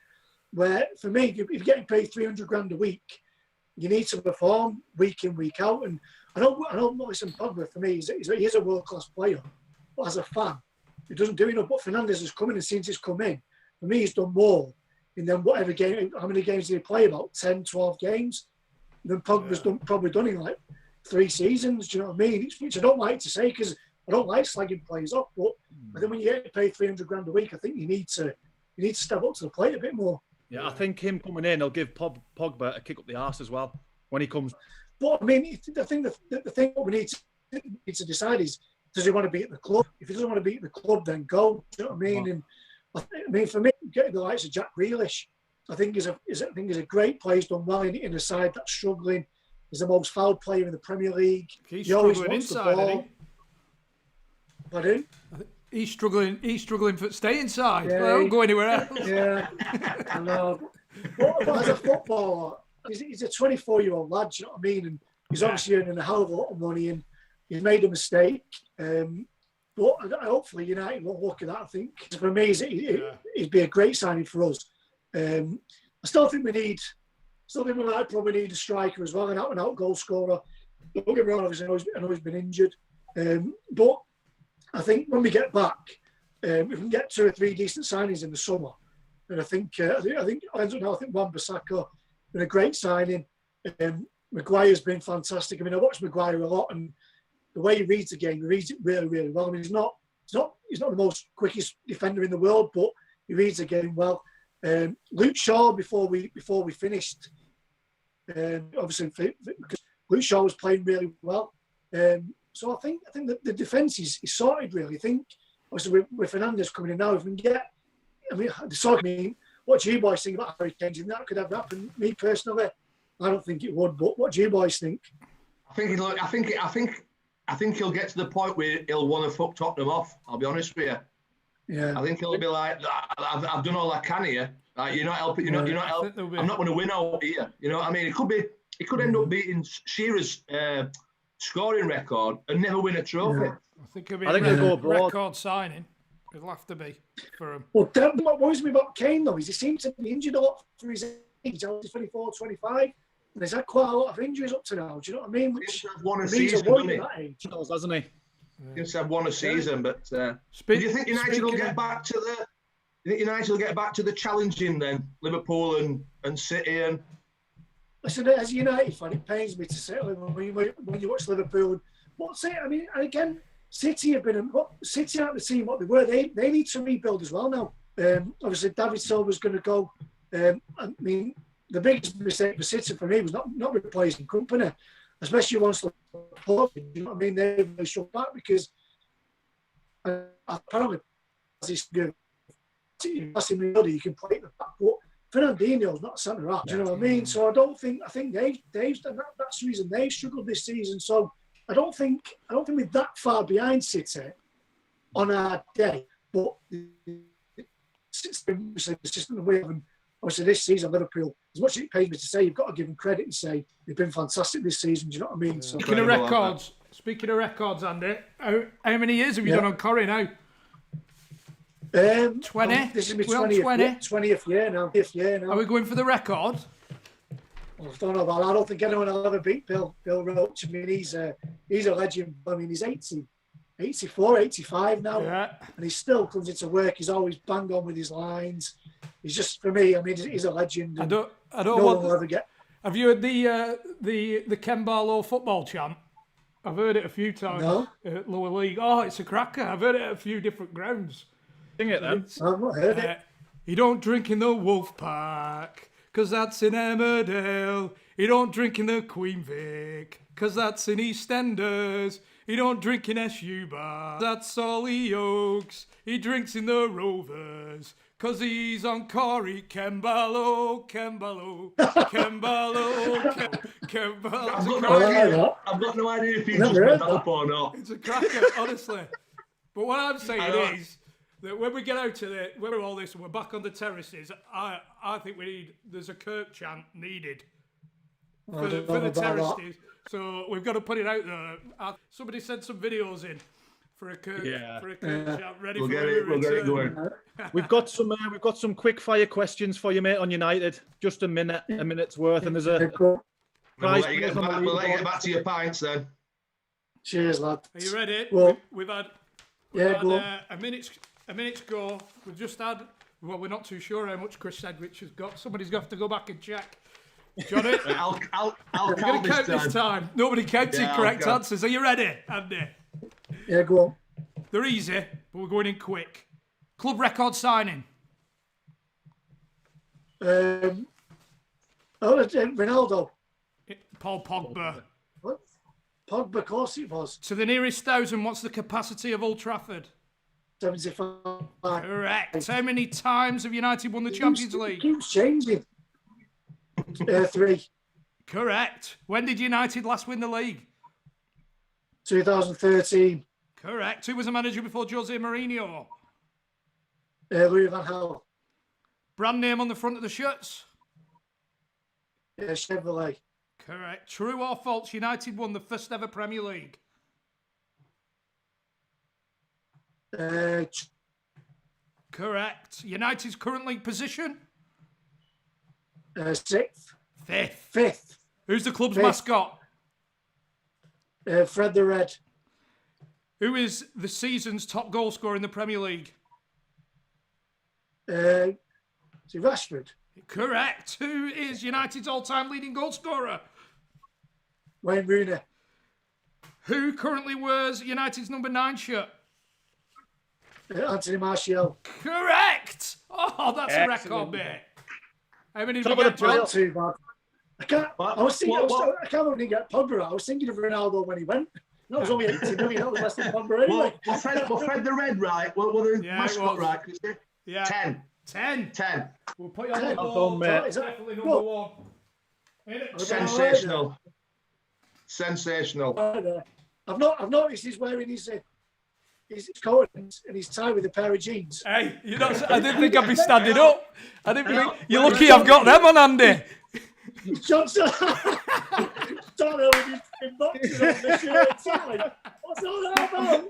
Where for me, if you're getting paid 300 grand a week, you need to perform week in, week out. And I don't listen, Pogba for me, he is a world-class player. But as a fan, he doesn't do enough. But Fernandes has come in, and since he's come in, for me, he's done more. And then whatever game, how many games did he play? About 10, 12 games. And then Pogba's probably done in like 3 seasons. Do you know what I mean? Which I don't like to say because I don't like slagging players off. But I think when you get paid 300 grand a week, I think you need to step up to the plate a bit more. Yeah, I think him coming in, he'll give Pogba a kick up the arse as well when he comes. But I mean, the thing what we need to decide is, does he want to be at the club? If he doesn't want to be at the club, then go. Do you know what I mean? And I mean, for me, getting the likes of Jack Grealish, I think is a great player. He's done well in a side that's struggling. He's the most fouled player in the Premier League. He's struggling inside, isn't he? Pardon? He's struggling for stay inside. Yeah, Don't go anywhere else. Yeah, I know. But as a footballer, he's a 24-year-old lad. Do you know what I mean? And he's obviously earning a hell of a lot of money, and he's made a mistake. But hopefully United won't look at that. I think for me, it'd be a great signing for us. I still think we might probably need a striker as well, an out-and-out goal scorer. Don't get me wrong, obviously I know he's been injured, but I think when we get back, if we can get 2 or 3 decent signings in the summer, and I think Wan-Bissaka been a great signing. Maguire's been fantastic. I mean, I watched Maguire a lot, and the way he reads the game, he reads it really, really well. I mean, he's not the most quickest defender in the world, but he reads the game well. Luke Shaw, before we finished, obviously because Luke Shaw was playing really well. So I think that the defence is sorted really. I think obviously with Fernandes coming in now, if we can get, what do you boys think about Harry Kane? That could have happened. Me personally, I don't think it would. But what do you boys think? I think he'll get to the point where he'll want to fuck Tottenham off. I'll be honest with you. Yeah. I think he'll be like, I've done all I can here. Like, you're not helping. You're not helping. I'm not going to win out here. You know what I mean? It could end up beating Shearer's scoring record and never win a trophy. I think it'll be a record signing. It'll have to be for him. Well, what worries me about Kane though is he seems to be injured a lot for his age. He's 24, 25. And he's had quite a lot of injuries up to now. Do you know what I mean? Which won a season, doesn't he? That age. Hasn't he? He's had one a season, but do you think United will get back to the? You think United will get back to the challenging then? Liverpool and City and. Listen, as a United fan, it pains me to say when you watch Liverpool. What's it? I mean, again, City aren't the team what they were. They need to rebuild as well now. Obviously, David Silva's going to go. I mean, the biggest mistake for City for me was not replacing Company, especially once the support. You know what I mean? They shut back because apparently passing midfielder, you can play at the back. But Fernandinho's not a centre half. Do you know what I mean? So I think Dave's done that. That's the reason they've struggled this season. So I don't think we're that far behind City on our day. But it's been consistent the way of them. Obviously, this season, Liverpool, as much as it pains me to say, you've got to give them credit and say they've been fantastic this season. Do you know what I mean? So, Speaking of records, Andy, how many years have you done on Corrie now? 20? This is my 20th year now. Are we going for the record? I don't know about that. I don't think anyone will ever beat Bill Roach. I mean, he's a legend. I mean, he's 84, 85 now. Yeah. And he still comes into work. He's always bang on with his lines. He's just, for me, I mean, he's a legend. I don't no one will ever get. Have you heard the Ken Barlow football chant? I've heard it a few times at lower league. Oh, it's a cracker. I've heard it at a few different grounds. Sing it then. I've not heard it. He don't drink in the Wolf Park, 'cause that's in Emmerdale. He don't drink in the Queen Vic, 'cause that's in EastEnders. He don't drink in SU Bar, that's Solly Oaks. He drinks in the Rovers, 'cause he's on Corrie. Ken Barlow. I've got no idea if he's just made that up or not. It's a cracker, honestly. But what I'm saying is that when we get out of it, when we're all this and we're back on the terraces, I think there's a Kirk chant needed for the terraces. So we've got to put it out there. Somebody sent some videos in for a Kirk chant ready we'll for get it. We'll get it going. We've got some quick fire questions for you, mate, on United. Just a minute's worth, and there's a prize. We'll let you get back to your pints then. Cheers, lad. Are you ready? Well, we've had a minute's go. We've just had. Well, we're not too sure how much Chris Sedgwick has got. Somebody's got to go back and check. Johnny, I'll we're going to count this time. Nobody counted correct answers. Are you ready, Andy? Yeah, go on. They're easy, but we're going in quick. Club record signing. Ronaldo. Paul Pogba. What? Pogba, of course it was. To the nearest 1,000, what's the capacity of Old Trafford? 75. Correct. How many times have United won the Champions League? It keeps changing. 3. Correct. When did United last win the league? 2013. Correct. Who was the manager before Jose Mourinho? Louis van Gaal. Brand name on the front of the shirts? Chevrolet. Correct. True or false, United won the first ever Premier League? Correct. United's current league position? 6th. 5th. 5th. Who's the club's mascot? Fred the Red. Who is the season's top goal scorer in the Premier League? Is it Rashford? Correct. Who is United's all-time leading goal scorer? Wayne Rooney. Who currently wears United's number 9 shirt? Anthony Martial. Correct. Oh, that's a record, mate. How many did you get, Not too bad. I can't remember get Pogba. I was thinking of Ronaldo when he went. That was only 80 million. That was less than Pogba anyway. Well, Fred the Red, right? Well, the mascot, right? Yeah. 10. We'll put you on the Well board. done, mate. Is definitely number 1. Sensational. I've noticed he's wearing his coat and his tie with a pair of jeans. Hey, I didn't think I'd be standing up. You're lucky I've got them on, Andy. Johnson. Don't know with his boxes on the shirt. What's all that about?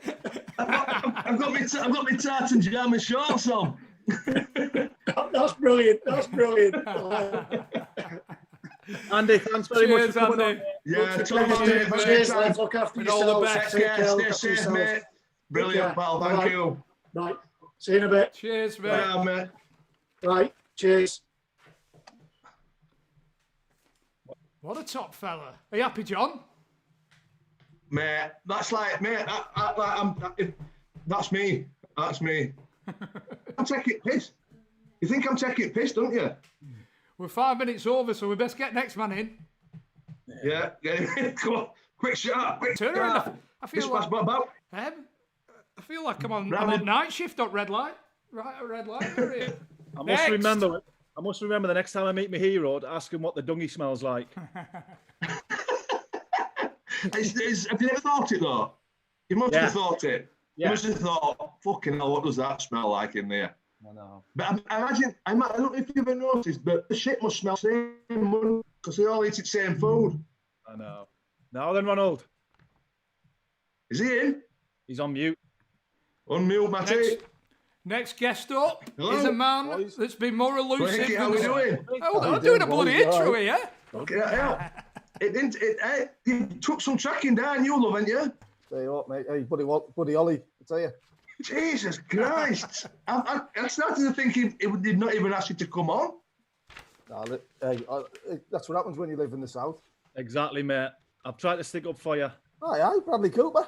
I've got my tartan jam and shorts on. That's brilliant. Andy, thanks very much for coming on. Yeah, cheers, lads. Look after yourself. All the best. Stay safe, mate. Brilliant, pal. Thank you. Right. See you in a bit. Cheers, mate. Yeah, mate. Right. Cheers. What a top fella. Are you happy, John? Mate, that's like, mate, that's me. That's me. I'm taking piss. You think I'm taking piss, don't you? We're 5 minutes over, so we best get next man in. Yeah, get him. Come on, quick shot. Turn around. I feel like I'm on night shift on red light. Right, a red light for you. I must remember the next time I meet my hero to ask him what the dungy smells like. Have you ever thought it though? You must have thought it. Yeah. You must have thought, fucking hell, what does that smell like in there? I know. But I imagine, I don't know if you've ever noticed, but the shit must smell the same because they all eat the same food. I know. Now then, Ronald. Is he in? He's on mute. Unmute, Matty. Next guest up Hello, is a man boys. that's been more elusive. Blakey, how we doing? Hold on, I'm doing a bloody intro here. Okay, yeah. You took some tracking down, you love, haven't you? Tell you what, mate. Hey, buddy Ollie, I tell you. Jesus Christ. I started to think he did not even ask you to come on. Nah, hey, that's what happens when you live in the south. Exactly, mate. I've tried to stick up for you. Aye, Bradley Cooper.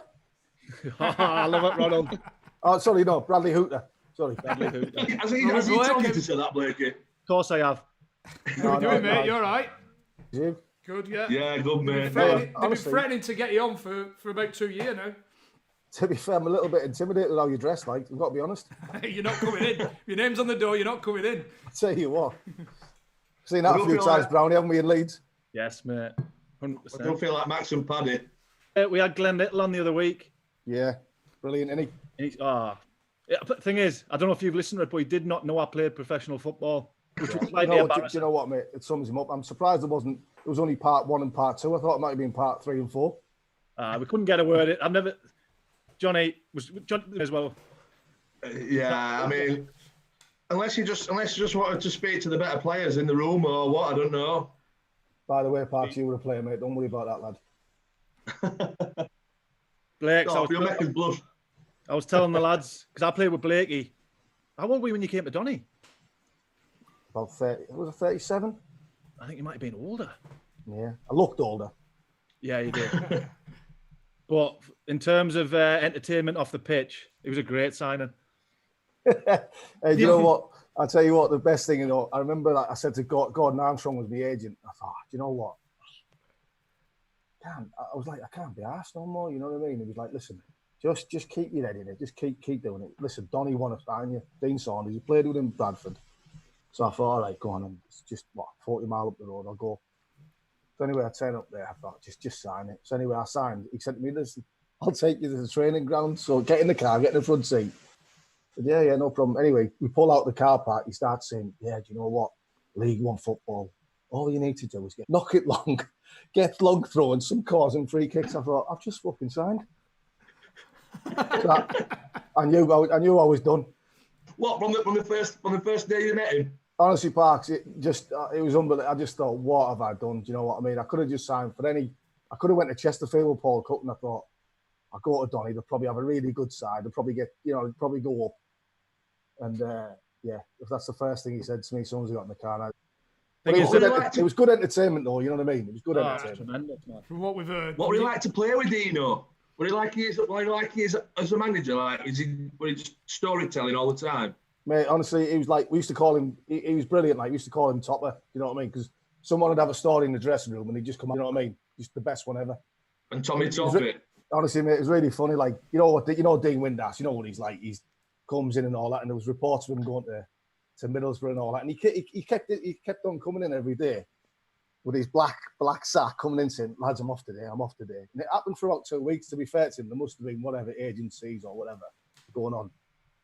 I love it, Ronald. Oh, sorry, no, Bradley Hooter. Sorry. Bradley Hooter. Has he told you to say that, Blakey? Of course I have. How you doing, mate? You all right? You? Good, yeah. Yeah, good, mate. They've been honestly, threatening to get you on for about 2 years now. To be fair, I'm a little bit intimidated with how you dress, like. I've got to be honest. You're not coming in. Your name's on the door. You're not coming in. I tell you what. Seen that a few times, Brownie, haven't we, in Leeds? Yes, mate. 100%. I don't feel like Max and Paddy. We had Glenn Little on the other week. Yeah, brilliant, isn't he? But thing is, I don't know if you've listened to it, but he did not know I played professional football. Which was Do slightly embarrassing. you know what, mate? It sums him up. I'm surprised it was only part 1 and part 2. I thought it might have been part 3 and 4. We couldn't get a word in. I've never. Johnny as well. Yeah, I mean, unless you just wanted to speak to the better players in the room or what, I don't know. By the way, Parks, you were a player, mate. Don't worry about that, lad. Blake, You're making blush. I was telling the lads, because I played with Blakey. How old were you when you came to Donny? About 30. Was it 37? I think you might have been older. Yeah, I looked older. Yeah, you did. But in terms of entertainment off the pitch, it was a great signing. Hey, do you know what? I'll tell you what, the best thing, I remember that I said to Gordon Armstrong was my agent. I thought, do you know what? I was like, I can't be arsed no more, you know what I mean? He was like, listen, just keep your head in it. Just keep doing it. Listen, Donny want to sign you. Dean Saunders, he played with him in Bradford. So I thought, all right, go on. It's just, 40 mile up the road, I'll go. So anyway, I turned up there. I thought, just sign it. So anyway, I signed. He said to me, listen, I'll take you to the training ground. So get in the car, get in the front seat. I said, yeah, no problem. Anyway, we pull out the car park. He starts saying, yeah, do you know what? League One football. All you need to do is knock it long, get long throwing, some cars and free kicks. I thought, I've just fucking signed. So I knew I was done. What, from the first day you met him? Honestly, Parks, it was unbelievable. I just thought, what have I done? Do you know what I mean? I could have just signed for any. I could have went to Chesterfield with Paul Cook, and I thought, I'll go to Donny. They'll probably have a really good side. They'll probably get, probably go up. And yeah, if that's the first thing he said to me as soon as I got in the car. But it was good entertainment, though. You know what I mean? It was good entertainment. Tremendous, man. From what we've heard. What would he like to play with, Dino? What do you like as a manager? Like, was he just storytelling all the time? Mate, honestly, he was like, we used to call him, he was brilliant. Like, we used to call him Topper, you know what I mean? Because someone would have a story in the dressing room and he'd just come out, you know what I mean? Just the best one ever. And Tommy Toppett. Honestly, mate, it was really funny. Like, Dean Windass, you know what he's like? He comes in and all that. And there was reports of him going to Middlesbrough and all that. And he kept on coming in every day with his black sack coming in saying, lads, I'm off today. And it happened for about 2 weeks, to be fair to him. There must have been whatever agencies or whatever going on.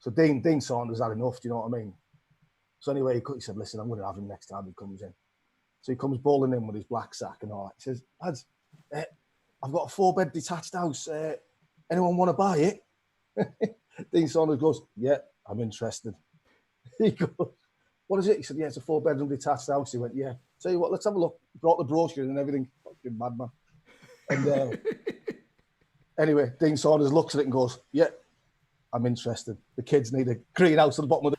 So Dean Saunders had enough, do you know what I mean? So anyway, he said, listen, I'm going to have him next time he comes in. So he comes bowling in with his black sack and all that. He says, lads, I've got a 4-bed detached house. Anyone want to buy it? Dean Saunders goes, yeah, I'm interested. He goes, what is it? He said, yeah, it's a 4-bedroom detached house. He went, yeah. Tell you what, let's have a look. Brought the brochure and everything. Fucking madman. And anyway, Dean Saunders looks at it and goes, yeah, I'm interested. The kids need a greenhouse at the bottom of the...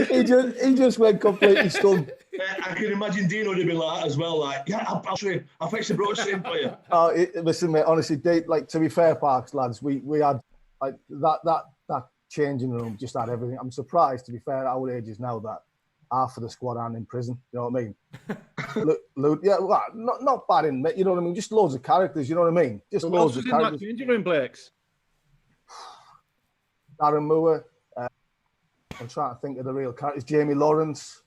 he just went completely stunned. I can imagine Dino would have been like that as well. Like, yeah, I'll fix the brochure for you. Listen, mate, honestly, like, to be fair, Parks, lads, we had like that changing room just had everything. I'm surprised, to be fair, at our ages now that half of the squad aren't in prison. You know what I mean? Yeah, well, not bad in, you know what I mean? Just loads of characters. You know what I mean? Just loads of characters. Changing room, Blakes? Darren Moore. I'm trying to think of the real characters. Jamie Lawrence.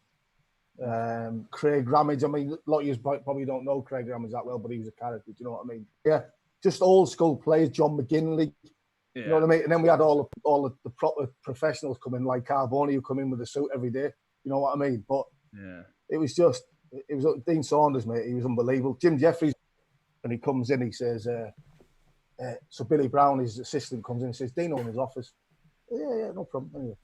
Craig Ramage. I mean, a lot of you probably don't know Craig Ramage that well, but he was a character. Do you know what I mean? Yeah, just old school players. John McGinley. Yeah. You know what I mean? And then we had all the proper professionals come in, like Carboni, who come in with a suit every day. You know what I mean? But it was Dean Saunders, mate. He was unbelievable. Jim Jeffries, when he comes in, he says, so Billy Brown, his assistant, comes in and says, Dino in his office. Yeah, no problem. Anyway,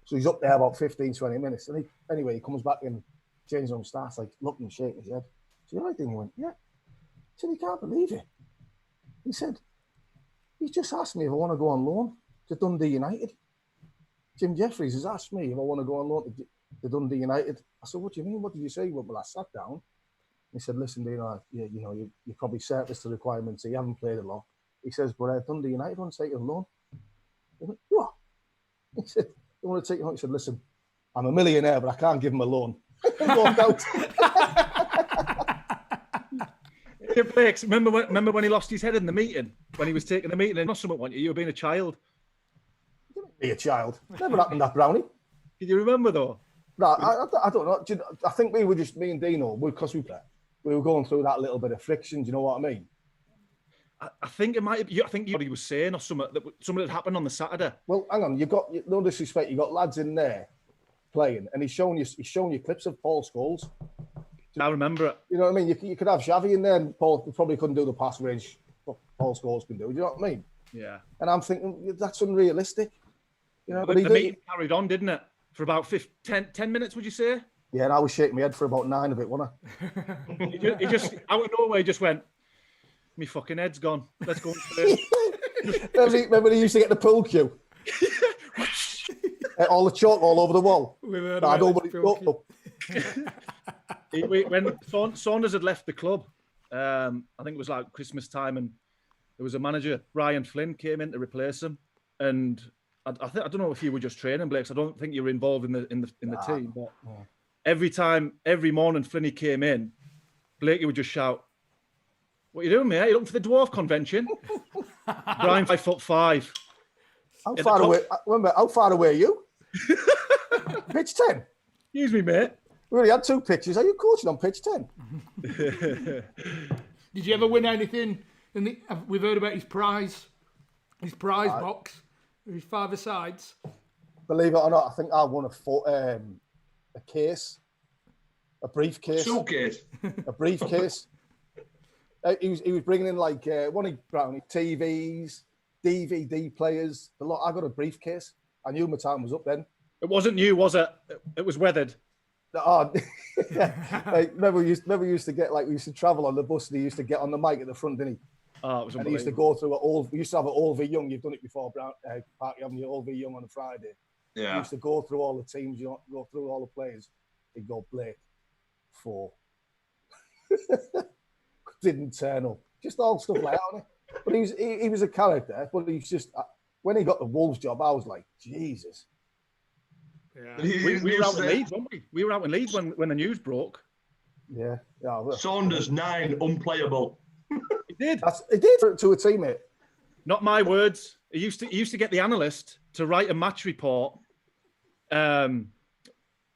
so he's up there about 15, 20 minutes. And he comes back and changes on starts, like looking and shaking his head. So you're right, Dino? He went, yeah. He said, he can't believe it. He said, he's just asked me if I want to go on loan to Dundee United. Jim Jeffries has asked me if I want to go on loan to Dundee United. I said, what do you mean? What did you say? Well, I sat down. He said, listen, Dino, you probably surfaced the requirements. So you haven't played a lot. He says, but Dundee United want to take you on loan. I went, what? He said, they want to take you on. He said, listen, I'm a millionaire, but I can't give him a loan. And walked out. Hey, Blake, remember when he lost his head in the meeting? When he was taking the meeting and not someone you were being a child. Be a child. Never happened that, Brownie. Can you remember though? No, I don't know. I think we were just, me and Dino, because we were going through that little bit of friction. Do you know what I mean? I think it might have, I think what he was saying or something that happened on the Saturday. Well, hang on, no disrespect, you got lads in there playing, and he's showing you clips of Paul Scholes. I remember it. You know what I mean? You could have Xavi in there, and Paul probably couldn't do the pass range what Paul Scholes can do. Do you know what I mean? Yeah. And I'm thinking that's unrealistic. You know, but the meeting carried on, didn't it? For about 10 minutes, would you say? Yeah, and I was shaking my head for about 9 of it, wasn't I? He just out of nowhere, just went, "Me fucking head's gone. Let's go." Remember he used to get the pool cue? All the chalk all over the wall. When Saunders had left the club, I think it was like Christmas time, and there was a manager, Ryan Flynn, came in to replace him. And I don't know if you were just training, Blake. I don't think you were involved in the team. But every morning Flinney came in, Blakey would just shout, "What are you doing, mate? You looking for the dwarf convention?" Brian, 5'5". How far away? Remember, how far away are you? Pitch 10. Excuse me, mate. We only had 2 pitches. Are you coaching on pitch 10? Did you ever win anything? We've heard about his prize box, his 5-a-sides. Believe it or not, I think I won a case, a briefcase. Suitcase. A briefcase. He was bringing in like brownie TVs, DVD players. I got a briefcase. I knew my time was up then. It wasn't new, was it? It was weathered. Oh, like, remember we used to get, like, we used to travel on the bus, and he used to get on the mic at the front, didn't he? Oh, it was. And he used to go through we used to have an All V Young. You've done it before, Parky, haven't you? All V Young on a Friday. Yeah. He used to go through all the teams, go through all the players. He'd go, Blake, 4. Didn't turn up. Just all stuff like that. But he was a character. But he's just, when he got the Wolves job, I was like, Jesus. Yeah. We were out in Leeds, weren't we? We were out in Leeds when the news broke. Yeah. Saunders 9, unplayable. He did. He did to a teammate. Not my words. He used to get the analyst to write a match report, and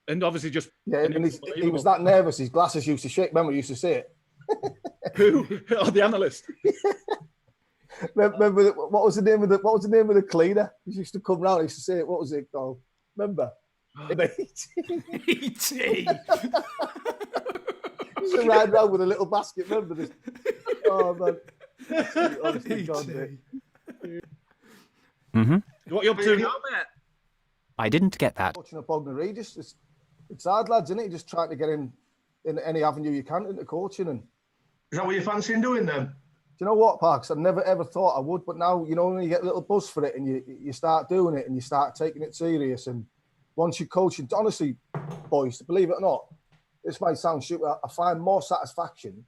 obviously just and he was that nervous. His glasses used to shake. Remember, he used to say it. Who? Oh, the analyst. Remember what was the name of the cleaner? He used to come round. He used to say it. What was it called? Remember? E.T. He used to ride around with a little basket. Remember this? Oh man. Honestly, God, Mm-hmm. What are you up to now, mate? I didn't get that. Watching a Bognor Regis, it's hard, lads, isn't it? Just trying to get in any avenue you can into coaching. And is that what you're fancying doing then? Do you know what, Parks? I never ever thought I would, but now, you know, when you get a little buzz for it and you start doing it and you start taking it serious, and once you're coaching, honestly, boys, believe it or not, this might sound stupid, I find more satisfaction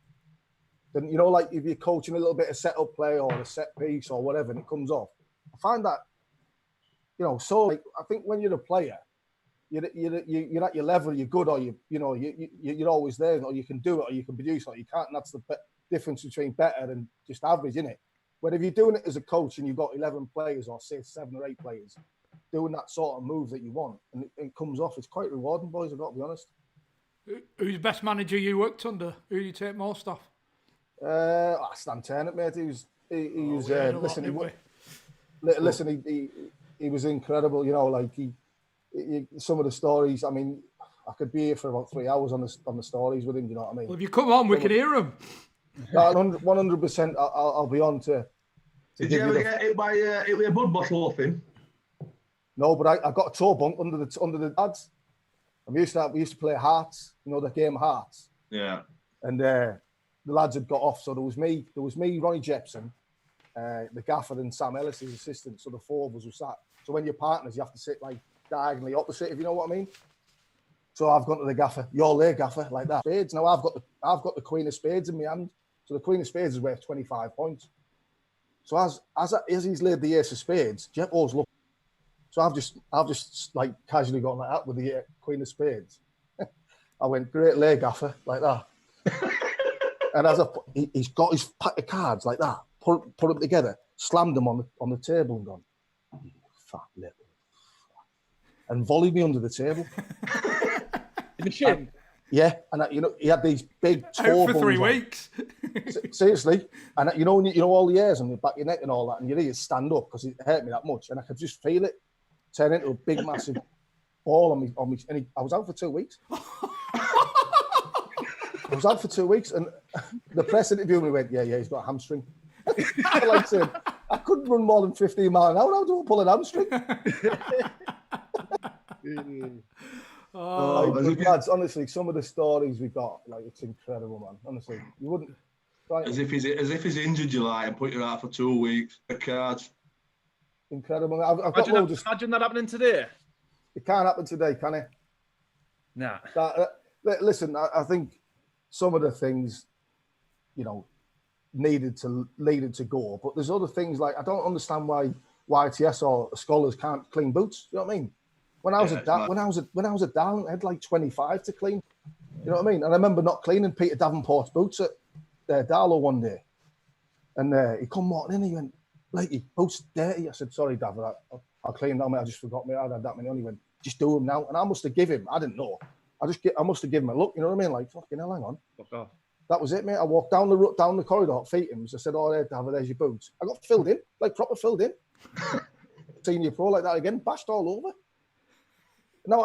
than, you know, like if you're coaching a little bit of set-up play or a set piece or whatever and it comes off. I find that, you know, so like, I think when you're a player, you're at your level, you're good, or you're always there, or you can do it, or you can produce, or you can't. And that's the difference between better and just average, isn't it? But if you're doing it as a coach and you've got 11 players, or say 7 or 8 players, doing that sort of move that you want, and it comes off. It's quite rewarding, boys. I've got to be honest. Who's the best manager you worked under? Who do you take most off? Stan Turnip, mate. He was. He was incredible. You know, like he some of the stories. I mean, I could be here for about 3 hours on the stories with him. You know what I mean? Well, if you come on, we can hear them. 100%. I'll be on to Did you ever get hit by a blood bottle off him? No, but I got a toe bump under the lads. We used to play Hearts, you know, the game Hearts. Yeah. And the lads had got off, so there was me, Ronnie Jepson, the gaffer, and Sam Ellis, his assistant. So the four of us were sat. So when you're partners, you have to sit like diagonally opposite, if you know what I mean. So I've gone to the gaffer. You're there, gaffer, like that. Spades. Now I've got the Queen of Spades in my hand. So the Queen of Spades is worth 25 points. So as he's laid the Ace of Spades, Jeff always look. So I've just like casually gone like that with the Queen of Spades. I went, great lay, gaffer, like that. And he's got his pack of cards like that, put them together, slammed them on the table and gone, you fat little fuck, and volleyed me under the table. In the shin? Yeah, and he had these big toe out for 3 weeks. Seriously, and you know all the hairs on the back of your neck and all that, and your ears stand up because it hurt me that much, and I could just feel it turn into a big massive ball on me, and I was out for 2 weeks. I was out for 2 weeks, and the press interviewed me. Went, yeah, he's got a hamstring. Like saying, I couldn't run more than 15 miles an hour. How do I pull a hamstring? Lads, honestly, some of the stories we got, like, it's incredible, man. Honestly, you wouldn't. Right, as if he's injured you, like, and put you out for 2 weeks. The cards. Incredible. I've got loads of. Imagine that happening today. It can't happen today, can it? Nah. Listen, I think some of the things, you know, needed to go, but there's other things like I don't understand why YTS or scholars can't clean boots. You know what I mean? When I was at Darling, I had like 25 to clean. You know what I mean? And I remember not cleaning Peter Davenport's boots at Darlow one day, and he come walking in. He went, "Blakey, boots dirty." I said, "Sorry, Dav, I'll clean them. I just forgot me. I had that many on." He went, "Just do them now." And I must have given him. I didn't know. I must have given him a look. You know what I mean? Like, fucking hell, hang on. Fuck off. That was it, mate. I walked down the corridor, feet him. I said, "Oh, there, Dav, there's your boots." I got filled in, like proper filled in. Senior pro like that again, bashed all over. No,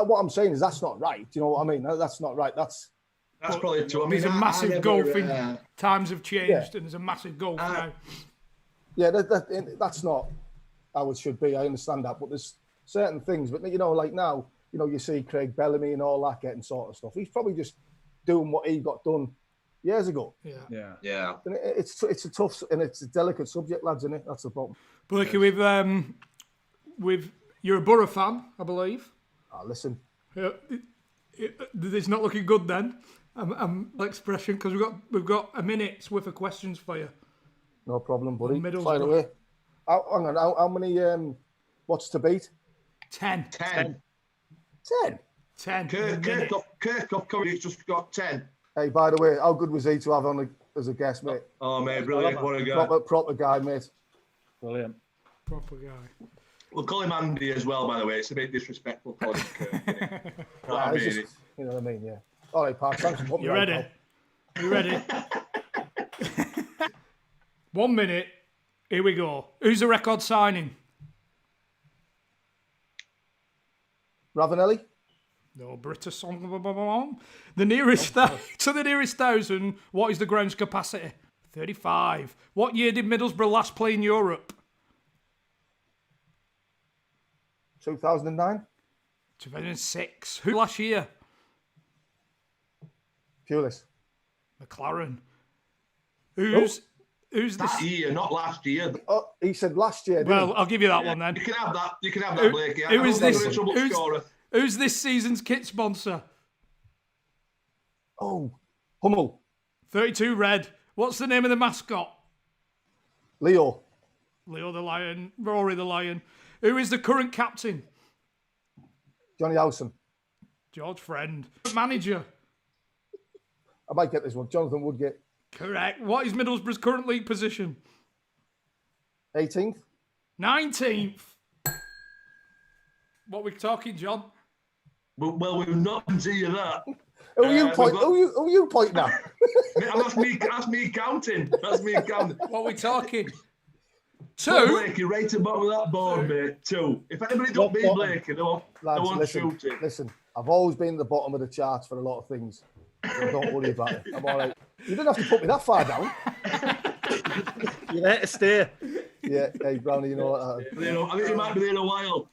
what I'm saying is that's not right. You know what I mean? That's not right. That's probably true. I mean, there's a massive gulf in times have changed, and there's a massive gulf now. Yeah, that's not how it should be. I understand that, but there's certain things. But you know, like now, you know, you see Craig Bellamy and all that getting sort of stuff. He's probably just doing what he got done years ago. Yeah. And it's a tough and it's a delicate subject, lads, isn't it? That's the problem. Blakey, with you're a Borough fan, I believe. Listen. It's not looking good then. Expression because we've got a minute's worth of questions for you. No problem, buddy. Fire away. Hang on. How many? What's to beat? 10. 10. 10. Kirkhoff Curry's just got 10. Hey, by the way, how good was he to have on as a guest, mate? Oh, mate, brilliant. What a guy. Proper guy, mate. Brilliant. Proper guy. We'll call him Andy as well, by the way. It's a bit disrespectful calling him Kirk. You know what I mean, yeah. All right, Park. Thanks for putting You ready? You ready? 1 minute. Here we go. Who's the record signing? Ravanelli? No, British song. The nearest to the nearest 1,000. What is the ground's capacity? 35. What year did Middlesbrough last play in Europe? 2009. 2006. Who last year? Pulis. McLaren. Who's this year, not last year? Oh, he said last year. Well, I'll give you that one then. You can have that. You can have that, Blakey. Who is this? Who's this season's kit sponsor? Oh, Hummel. 32 red. What's the name of the mascot? Leo the Lion. Rory the Lion. Who is the current captain? Johnny Howson. George Friend. Manager. I might get this one. Jonathan Woodgate. Correct. What is Middlesbrough's current league position? 18th. 19th. What we talking, John? Well, we've not been to you that. Who are you pointing at? That's me counting. That's me counting. What we talking? 2. Blakey, right to the bottom of that board, mate. 2. If anybody don't beat Blakey, they won't shoot it. Listen, I've always been at the bottom of the charts for a lot of things. So don't worry about it. I'm all right. You didn't have to put me that far down. You're there to stay. Yeah, hey, Brownie, you know what? I think you might be there in a while.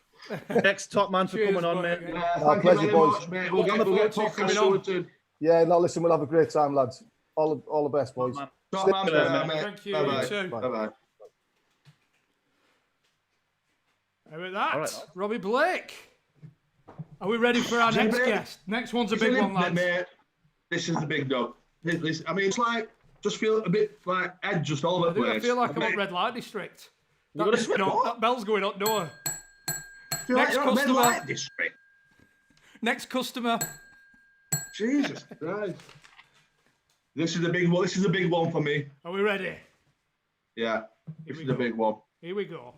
Next top man for coming on, mate. Thank you very much, mate. We'll get podcast sorted. Yeah, no, listen, we'll have a great time, lads. All the best, boys. Top man, mate. Thank you. Bye-bye. Bye-bye. And with that, Robbie Blake. Are we ready for our next guest? Next one's a big one, lads. Mate. This is the big dog. I mean, it's like, just feel a bit like Ed just all over the place. I feel like I'm at Red Light District. That bell's going up, door. Next customer. Red Light District. Next customer. Jesus Christ. This is the big one. This is the big one for me. Are we ready? Yeah. This is the big one. Here we go.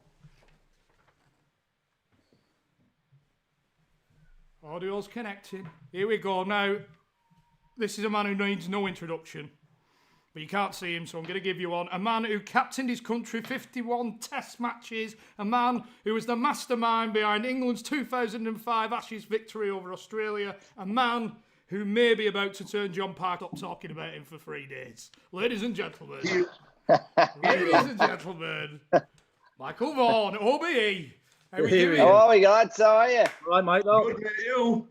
Audio's connecting. Here we go. Now, this is a man who needs no introduction, but you can't see him, so I'm going to give you one. A man who captained his country 51 test matches. A man who was the mastermind behind England's 2005 Ashes victory over Australia. A man who may be about to turn John Park up talking about him for 3 days. Ladies and gentlemen. Michael Vaughan, OBE. How are we, lads? How are you? All right, Michael. Good, mate, you.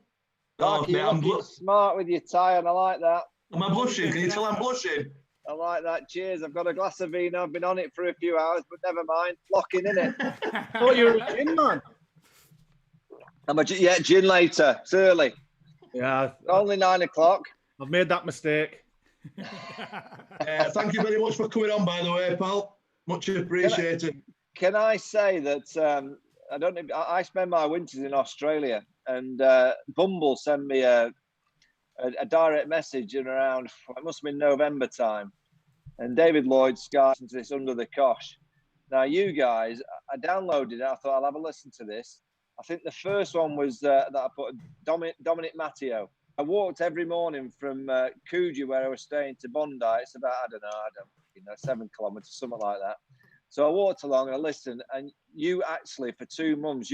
Mark, you're looking smart with your tie on. I like that. Am I blushing? Can you tell I'm blushing? I like that. Cheers. I've got a glass of vino. I've been on it for a few hours, but never mind. Locking in it. Oh, you're a gin man. Gin later. It's early. Yeah. Only 9 o'clock. I've made that mistake. Thank you very much for coming on, by the way, pal. Much appreciated. Can I say that I spend my winters in Australia, and Bumble sent me a direct message in around, it must have been November time, and David Lloyd scarred into this Undr The Cosh. Now, you guys, I downloaded it. I thought I'll have a listen to this. I think the first one was that I put Dominic Matteo. I walked every morning from Coogee, where I was staying, to Bondi. It's about, 7 kilometres, something like that. So I walked along and I listened, and you actually, for 2 months,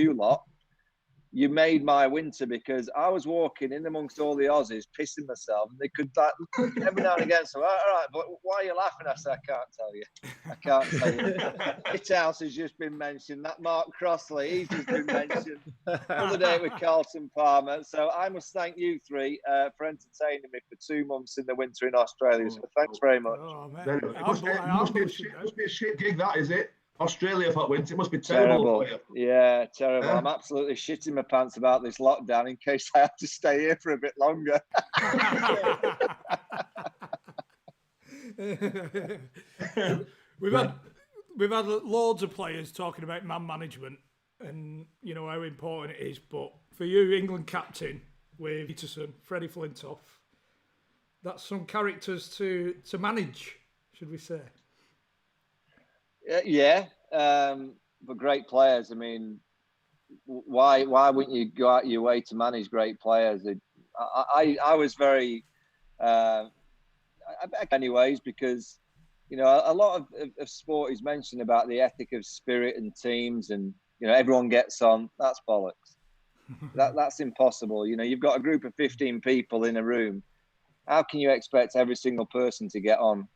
you made my winter, because I was walking in amongst all the Aussies, pissing myself, and they could, like, every now and again, so, all right, but why are you laughing? I said, I can't tell you. I can't tell you. Hithouse has just been mentioned. That Mark Crossley, he's just been mentioned. Another day with Carlton Palmer. So I must thank you three for entertaining me for 2 months in the winter in Australia. So thanks very much. Oh, man. It must be a shit gig, that, is it? Australia for winter. It must be terrible. Yeah, terrible. Yeah. I'm absolutely shitting my pants about this lockdown in case I have to stay here for a bit longer. We've had loads of players talking about man management and how important it is. But for you, England captain with Peterson, Freddie Flintoff, that's some characters to manage, should we say? Yeah, but great players. I mean, why wouldn't you go out your way to manage great players? I was very, anyways, because a lot of sport is mentioned about the ethic of spirit and teams, and everyone gets on. That's bollocks. That's impossible. You've got a group of 15 people in a room. How can you expect every single person to get on?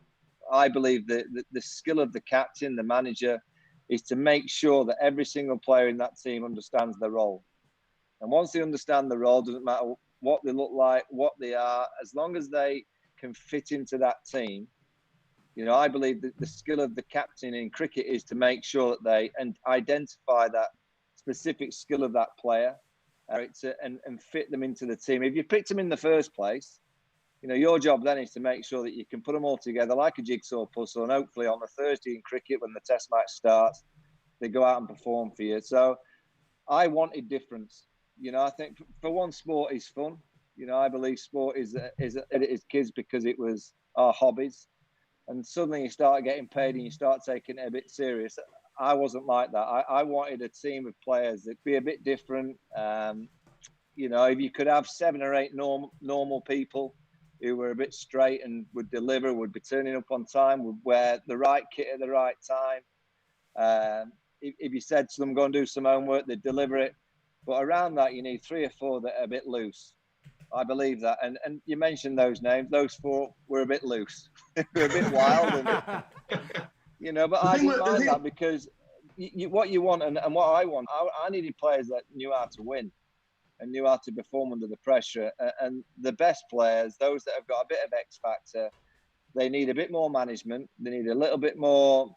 I believe that the skill of the captain, the manager, is to make sure that every single player in that team understands their role. And once they understand the role, doesn't matter what they look like, what they are, as long as they can fit into that team. I believe that the skill of the captain in cricket is to make sure that they identify that specific skill of that player and fit them into the team. If you picked them in the first place, your job then is to make sure that you can put them all together like a jigsaw puzzle, and hopefully on a Thursday in cricket, when the test match starts, they go out and perform for you. So I wanted difference. I think for one, sport is fun. I believe sport is kids because it was our hobbies. And suddenly you start getting paid and you start taking it a bit serious. I wasn't like that. I wanted a team of players that be a bit different. You know, if you could have 7 or 8 normal people who were a bit straight and would deliver, would be turning up on time, would wear the right kit at the right time. If you said to them, go and do some homework, they'd deliver it. But around that, you need 3 or 4 that are a bit loose. I believe that. And you mentioned those names. Those 4 were a bit loose. They were a bit wild. And, you know, but I didn't mind that because what you want and what I want, I needed players that knew how to win and knew how to perform under the pressure. And the best players, those that have got a bit of X factor, they need a bit more management. They need a little bit more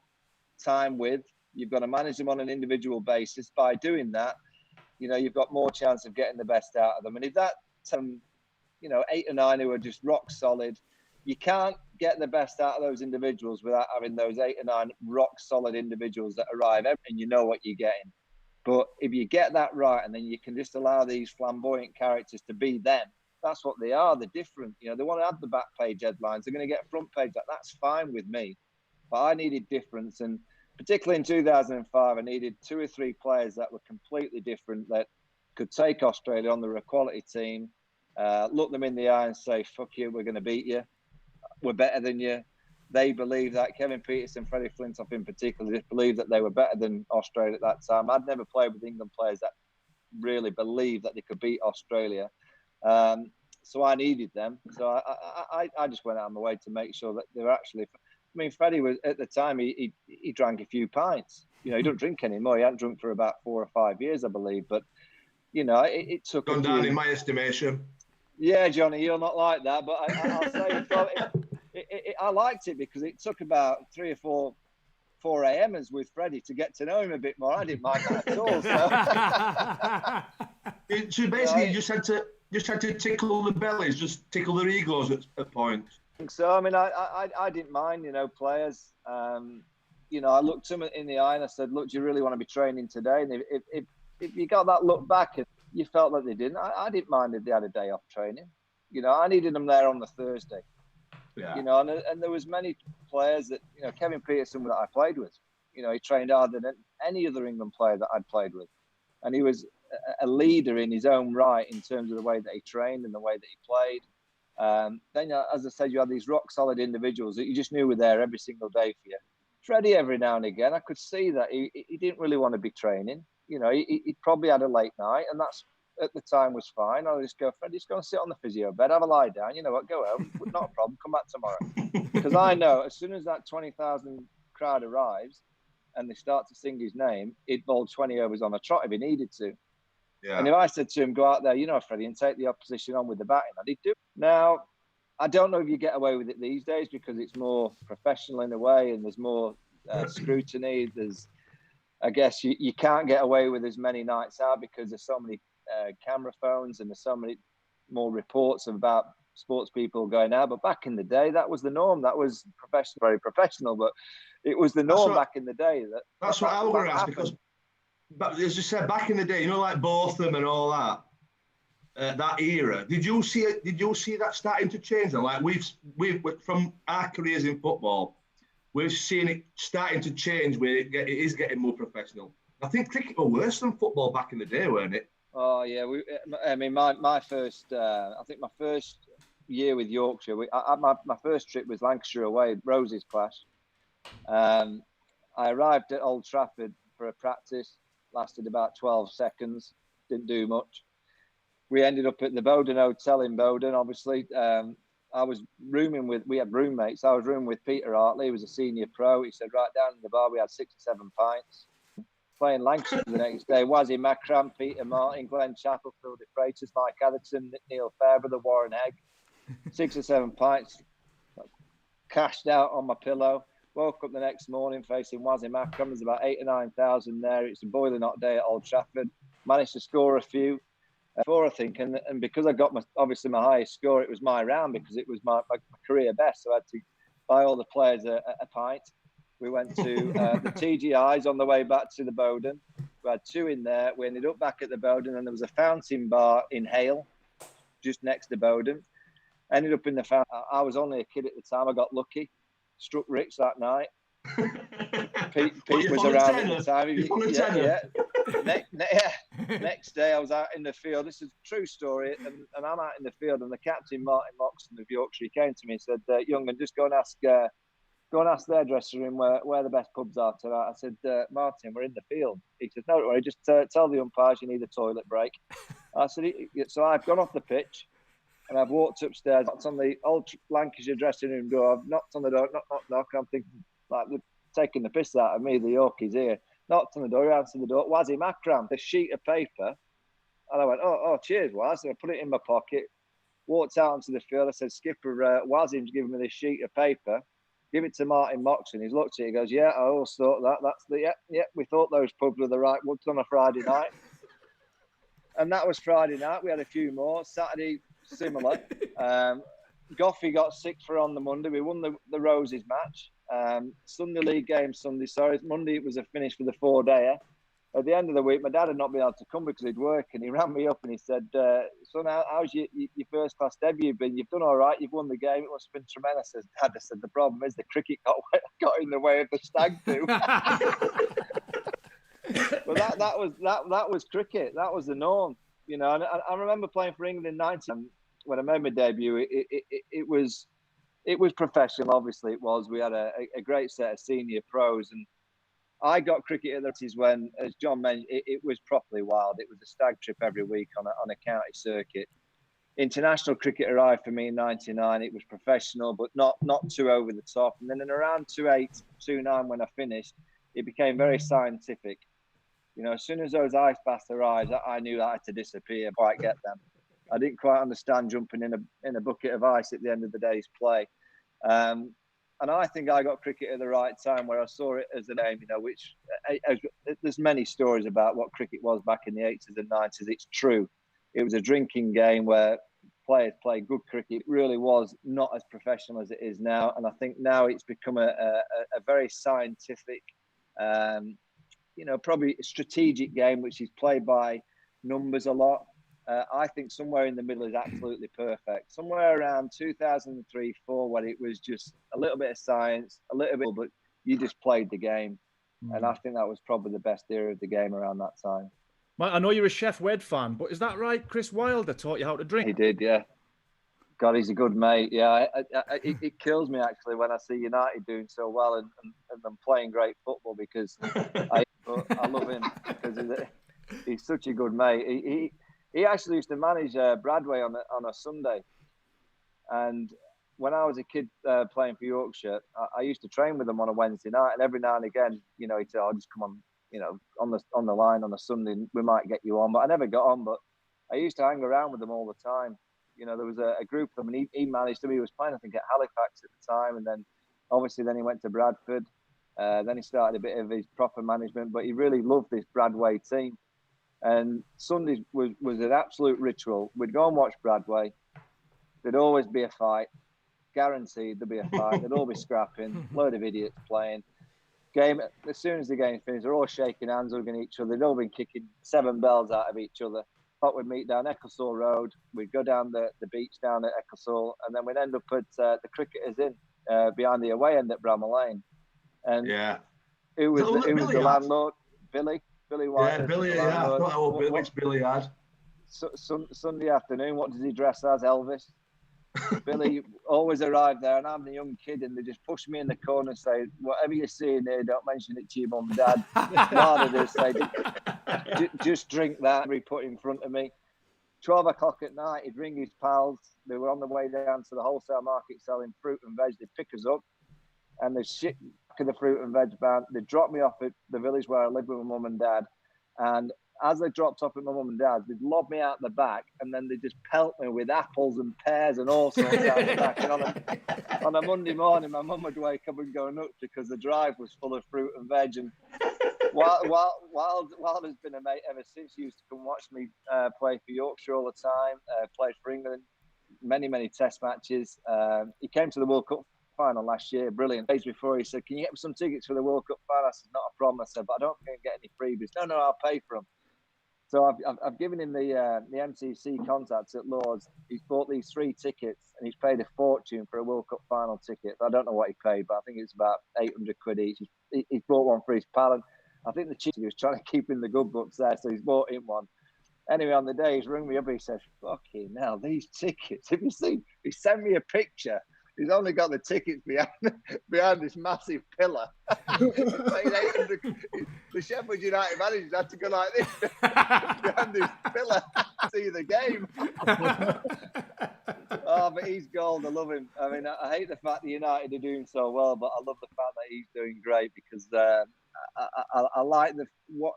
time with. You've got to manage them on an individual basis. By doing that, you know, you've got more chance of getting the best out of them. And if that, you know, 8 or 9 who are just rock solid, you can't get the best out of those individuals without having those 8 or 9 rock solid individuals that arrive and you know what you're getting. But if you get that right, and then you can just allow these flamboyant characters to be them, that's what they are. They're different. You know, they want to have the back page headlines. They're going to get front page. That's fine with me. But I needed difference. And particularly in 2005, I needed 2 or 3 players that were completely different, that could take Australia on. They're a quality team, look them in the eye and say, fuck you, we're going to beat you. We're better than you. They believe that. Kevin Peterson, Freddie Flintoff in particular, just believed that they were better than Australia at that time. I'd never played with England players that really believed that they could beat Australia. So I needed them. So I just went out of my way to make sure that they were actually... I mean, Freddie was, at the time, he drank a few pints. You know, he don't drink anymore. He hadn't drunk for about 4 or 5 years, I believe. But, you know, it took... Gone down in my estimation. Yeah, Johnny, you're not like that. But I'll say... I liked it because it took about 3 or 4 a.m.ers with Freddie to get to know him a bit more. I didn't mind that at all. So basically, you just had to tickle the bellies, just tickle their egos at points. So I mean, I didn't mind, you know, players. You know, I looked them in the eye and I said, "Look, do you really want to be training today?" And if you got that look back and you felt that they didn't, I didn't mind if they had a day off training. You know, I needed them there on the Thursday. Yeah. You know, and there was many players that, you know, Kevin Peterson that I played with, you know, he trained harder than any other England player that I'd played with. And he was a leader in his own right in terms of the way that he trained and the way that he played. Then, as I said, you had these rock solid individuals that you just knew were there every single day for you. Freddie, every now and again, I could see that he didn't really want to be training. You know, he probably had a late night, and that's, at the time, was fine. I'll just go, Freddie, just go and sit on the physio bed, have a lie down. You know what, go home. Not a problem. Come back tomorrow. Because I know as soon as that 20,000 crowd arrives and they start to sing his name, he'd bowl 20 overs on a trot if he needed to. Yeah. And if I said to him, go out there, you know, Freddie, and take the opposition on with the batting, and he'd do it. Now, I don't know if you get away with it these days because it's more professional in a way and there's more scrutiny. There's, I guess, you can't get away with as many nights out because there's so many camera phones and there's so many more reports about sports people going out. But back in the day, that was the norm. That was professional, very professional, but it was the norm back in the day. That's what I was going to ask because, as you said, back in the day, you know, like Botham and all that, that era. Did you see it? Did you see that starting to change? And like we've from our careers in football, we've seen it starting to change where it is getting more professional. I think cricket was worse than football back in the day, weren't it? Oh yeah, I mean, my first, I think my first year with Yorkshire, my first trip was Lancashire away, Roses Clash. I arrived at Old Trafford for a practice, lasted about 12 seconds, didn't do much. We ended up at the Bowden Hotel in Bowden, obviously. I was we had roommates. I was rooming with Peter Hartley, he was a senior pro. He said, right down in the bar, we had 6 or 7 pints. Playing Lancashire the next day, Wazzy Makram, Peter Martin, Glenn Chappell, Phil de Freitas, Mike Atherton, Neil Fairbrother, Warren Egg. 6 or 7 pints, cashed out on my pillow. Woke up the next morning facing Wazzy Makram. There's about 8,000 or 9,000 there. It's a boiling hot day at Old Trafford. Managed to score a few. 4, I think, and because I got obviously my highest score, it was my round because it was my career best. So I had to buy all the players a pint. We went to the TGI's on the way back to the Bowden. We had 2 in there. We ended up back at the Bowden, and there was a fountain bar in Hale, just next to Bowden. Ended up in the fountain. I was only a kid at the time. I got lucky. Struck rich that night. Pete was around at the time. You on a tenner? Next day, I was out in the field. This is a true story, and I'm out in the field, and the captain, Martin Moxon of Yorkshire, he came to me and said, "Young, and just go and ask their dressing room where the best pubs are tonight." I said, "Martin, we're in the field." He said, "No, don't worry, just tell the umpires you need a toilet break." I said, so I've gone off the pitch, and I've walked upstairs, knocked on the old Lancashire dressing room door. I've knocked on the door, knock. I'm thinking, like, they're taking the piss out of me, the Yorkies here. Knocked on the door, he answered the door. Wazzy Makram, the sheet of paper. And I went, oh, cheers, Waz. And I put it in my pocket, walked out onto the field. I said, "Skipper, Wazzy's giving me this sheet of paper. Give it to Martin Moxon." He's looked at it, he goes, "Yeah, I always thought that. That's the, we thought those pubs were the right ones on a Friday night." And that was Friday night. We had a few more. Saturday, similar. Goffey got 6 for on the Monday. We won the Roses match. Sunday league game Sunday. Sorry, Monday it was a finish for the 4-dayer. At the end of the week, my dad had not been able to come because he'd work, and he rang me up and he said, "Son, how's your first class debut been? You've done all right. You've won the game. It must have been tremendous." I said, "The problem is the cricket got in the way of the stag do." But that was cricket. That was the norm, you know. And I remember playing for England in '90 when I made my debut. It was professional. Obviously, it was. We had a great set of senior pros, and I got cricket at the 90s when, as John mentioned, it was properly wild. It was a stag trip every week on a county circuit. International cricket arrived for me in '99. It was professional, but not too over the top. And then in around 2008, 2009, when I finished, it became very scientific. You know, as soon as those ice baths arrived, I knew I had to disappear. Quite get them. I didn't quite understand jumping in a bucket of ice at the end of the day's play. And I think I got cricket at the right time, where I saw it as a game, you know, which there's many stories about what cricket was back in the 80s and 90s. It's true. It was a drinking game where players played good cricket. It really was not as professional as it is now. And I think now it's become a very scientific, you know, probably a strategic game, which is played by numbers a lot. I think somewhere in the middle is absolutely perfect. Somewhere around 2003-04, when it was just a little bit of science, a little bit, but you just played the game. And I think that was probably the best era of the game around that time. Mike, I know you're a Chef Wed fan, but is that right? Chris Wilder taught you how to drink? He did, yeah. God, he's a good mate. Yeah, it kills me actually when I see United doing so well and them playing great football, because I love him because he's such a good mate. He actually used to manage Bradway on a Sunday, and when I was a kid playing for Yorkshire, I used to train with him on a Wednesday night, and every now and again, you know, he'd say, "I'll just come on, you know, on the line on a Sunday, we might get you on." But I never got on. But I used to hang around with them all the time. You know, there was a group of them, and he managed them. He was playing, I think, at Halifax at the time, and then obviously then he went to Bradford. Then he started a bit of his proper management, but he really loved this Bradway team. And Sundays was an absolute ritual. We'd go and watch Bradway. There'd always be a fight. Guaranteed there'd be a fight. They'd all be scrapping. Load of idiots playing. Game, as soon as the game finished, they're all shaking hands, hugging each other. They'd all been kicking 7 bells out of each other. Thought we'd meet down Ecclesall Road. We'd go down the beach down at Ecclesall, and then we'd end up at the Cricketers Inn behind the away end at Bramall Lane. And it was the landlord, Billy White. Yeah, Billy. Yeah, I thought how much Billy had. Sunday afternoon, what does he dress as? Elvis. Billy always arrived there, and I'm the young kid, and they just push me in the corner and say, "Whatever you see in here, don't mention it to your mum and dad." Rather than say, "Just drink that," he put in front of me. 12 o'clock at night, he'd ring his pals. They were on the way down to the wholesale market selling fruit and veg. They'd pick us up, and they'd ship back of the fruit and veg van. They'd drop me off at the village where I lived with my mum and dad, and as they dropped off at my mum and dad's, they'd lob me out the back, and then they'd just pelt me with apples and pears and all sorts out the back. And on a Monday morning, my mum would wake up and go nuts because the drive was full of fruit and veg. And Wilder's been a mate ever since. He used to come watch me play for Yorkshire all the time, played for England, many Test matches. He came to the World Cup final last year, brilliant. Days before, he said, "Can you get me some tickets for the World Cup final?" I said, "Not a problem." I said, "But I don't think I can get any freebies." No, I'll pay for them. So I've given him the MCC contacts at Lord's. He's bought these 3 tickets and he's paid a fortune for a World Cup final ticket. I don't know what he paid, but I think it's about 800 quid each. He's bought one for his pal, and I think the chief was trying to keep in the good books there, so he's bought him one. Anyway, on the day, he's rung me up. He says, "Fucking hell, these tickets! Have you seen?" He sent me a picture. He's only got the tickets behind this massive pillar. The Sheffield United managers had to go like this behind this pillar to see the game. Oh, but he's gold. I love him. I mean, I hate the fact that United are doing so well, but I love the fact that he's doing great because I like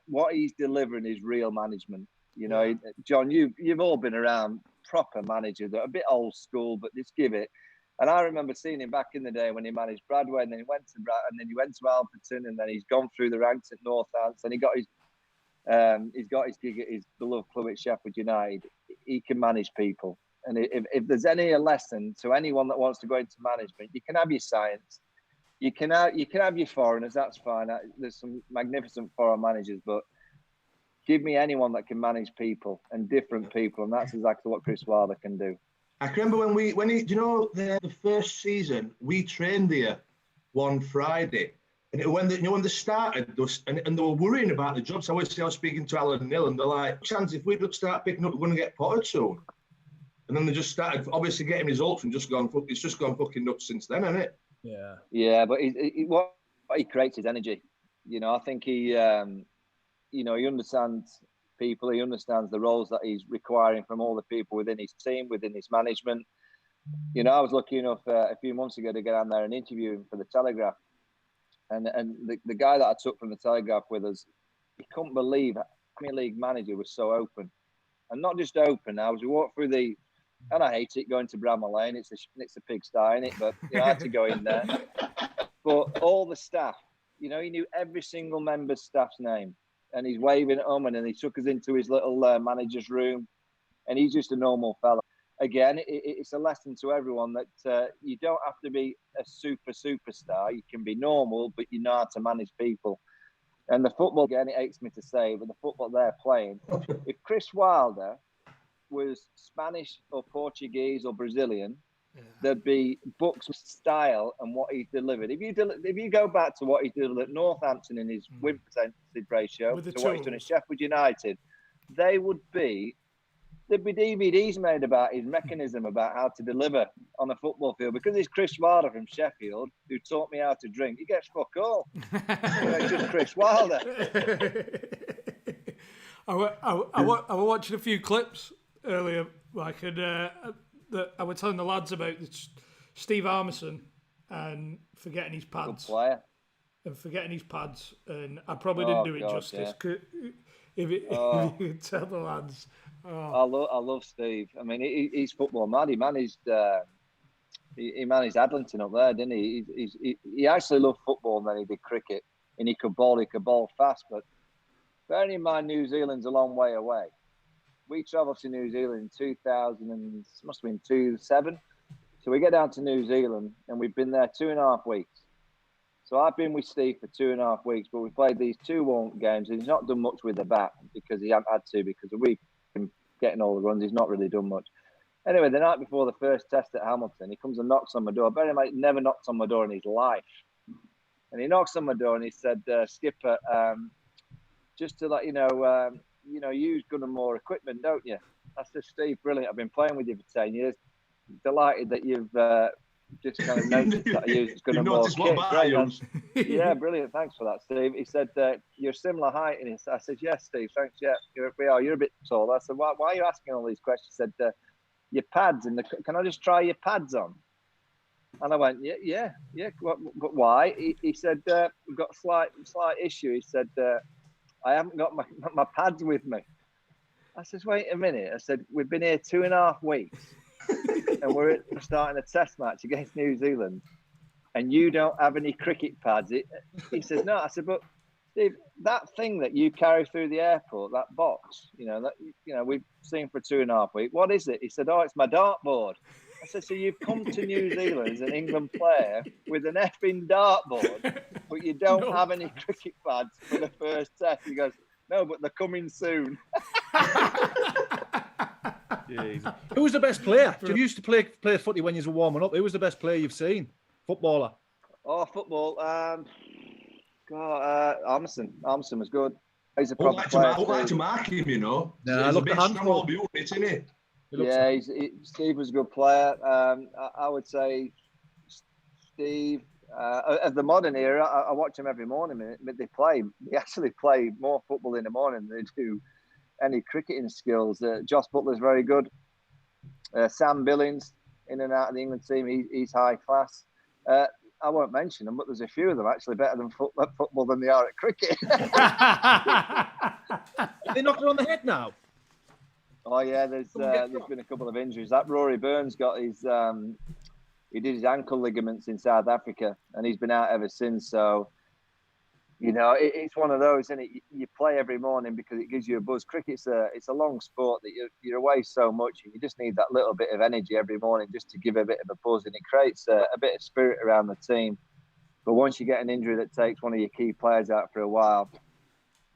what he's delivering is real management. You know, John, you've all been around proper managers that are a bit old school, but just give it. And I remember seeing him back in the day when he managed Bradway, and then he went to Alperton, and then he's gone through the ranks at Northants, and he's got his gig at his beloved club at Sheffield United. He can manage people, and if there's any lesson to anyone that wants to go into management, you can have your science, you can have your foreigners. That's fine. There's some magnificent foreign managers, but give me anyone that can manage people and different people, and that's exactly what Chris Wilder can do. I can remember when he, the first season we trained there one Friday, and when they started, and they were worrying about the jobs. I was speaking to Alan Neil, and they're like, "Chance if we don't start picking up, we're going to get potted soon." And then they just started obviously getting results and it's just gone fucking nuts since then, hasn't it? Yeah. Yeah, but what he creates is energy. You know, I think he understands people. He understands the roles that he's requiring from all the people within his team, within his management. You know, I was lucky enough a few months ago to get on there and interview him for the Telegraph. And the guy that I took from the Telegraph with us, he couldn't believe Premier League manager was so open. And not just open. Now, as we walked through and I hate it going to Bramall Lane, it's a pigsty, isn't it? But I had to go in there. But all the staff, you know, he knew every single member's staff's name. And he's waving at them, and then he took us into his little manager's room, and he's just a normal fella. Again, it's a lesson to everyone that you don't have to be a superstar. You can be normal, but you know how to manage people. And the football, again, it aches me to say, but the football they're playing, if Chris Wilder was Spanish or Portuguese or Brazilian, there'd be books of style and what he's delivered. If you go back to what he delivered at Northampton in his win percentage ratio to what he's done at Sheffield United, there'd be DVDs made about his mechanism, about how to deliver on a football field. Because it's Chris Wilder from Sheffield who taught me how to drink. He gets fuck all. It's just Chris Wilder. I was watching a few clips earlier, like, that I was telling the lads about Steve Armisen and forgetting his pads. Good player. And I probably didn't do it justice. Yeah. If you could tell the lads. Oh. I love Steve. I mean, he's football mad. He managed Adlington up there, didn't he? He actually loved football, and then he did cricket, and he could bowl fast. But bearing in mind, New Zealand's a long way away. We travelled to New Zealand in 2000 and must have been 2007. So we get down to New Zealand, and we've been there 2.5 weeks. So I've been with Steve for 2.5 weeks, but we played these 2 warm games, and he's not done much with the bat because he hasn't had to, because we've been getting all the runs. He's not really done much. Anyway, the night before the first test at Hamilton, he comes and knocks on my door. Bear in mind, he never knocked on my door in his life. And he knocks on my door and he said, "Skipper, just to let you know, you use Gunnar equipment, don't you?" I said, "Steve, brilliant. I've been playing with you for 10 years. Delighted that you've just kind of noticed that I use Gunnar kit." Great, yeah, brilliant. Thanks for that, Steve. He said, "You're similar height." And I said, "Yes, Steve, thanks. Yeah, we are. You're a bit tall." I said, why are you asking all these questions?" He said, "Your pads, can I just try your pads on?" And I went, yeah. But why? He said, "We've got a slight issue." He said, "I haven't got my pads with me." I said, "Wait a minute." I said, "We've been here 2.5 weeks and we're starting a test match against New Zealand and you don't have any cricket pads." He says, "No." I said, "But Steve, that thing that you carry through the airport, that box, we've seen for 2.5 weeks. What is it?" He said, "Oh, it's my dartboard." I said, "So you've come to New Zealand as an England player with an effing dartboard, but you don't have any cricket pads for the first test?" He goes, "No, but they're coming soon." Jeez. Who was the best player? You used to play footy when you were warming up. Who was the best player you've seen? Footballer. Oh, football. Armstrong. Armstrong was good. He's a I proper player. I would like to mark him, you know. No, He's a bit strong old unit, isn't he? Yeah, Steve was a good player. I would say Steve, of the modern era, I watch them every morning. They actually play more football in the morning than they do any cricketing skills. Josh Butler's very good. Sam Billings, in and out of the England team, he's high class. I won't mention them, but there's a few of them actually better than football than they are at cricket. They knocked it on the head now. Oh yeah, there's been a couple of injuries. That Rory Burns got his he did his ankle ligaments in South Africa, and he's been out ever since. So, you know, it's one of those, and you play every morning because it gives you a buzz. Cricket's it's a long sport that you're away so much, and you just need that little bit of energy every morning just to give a bit of a buzz, and it creates a bit of spirit around the team. But once you get an injury that takes one of your key players out for a while,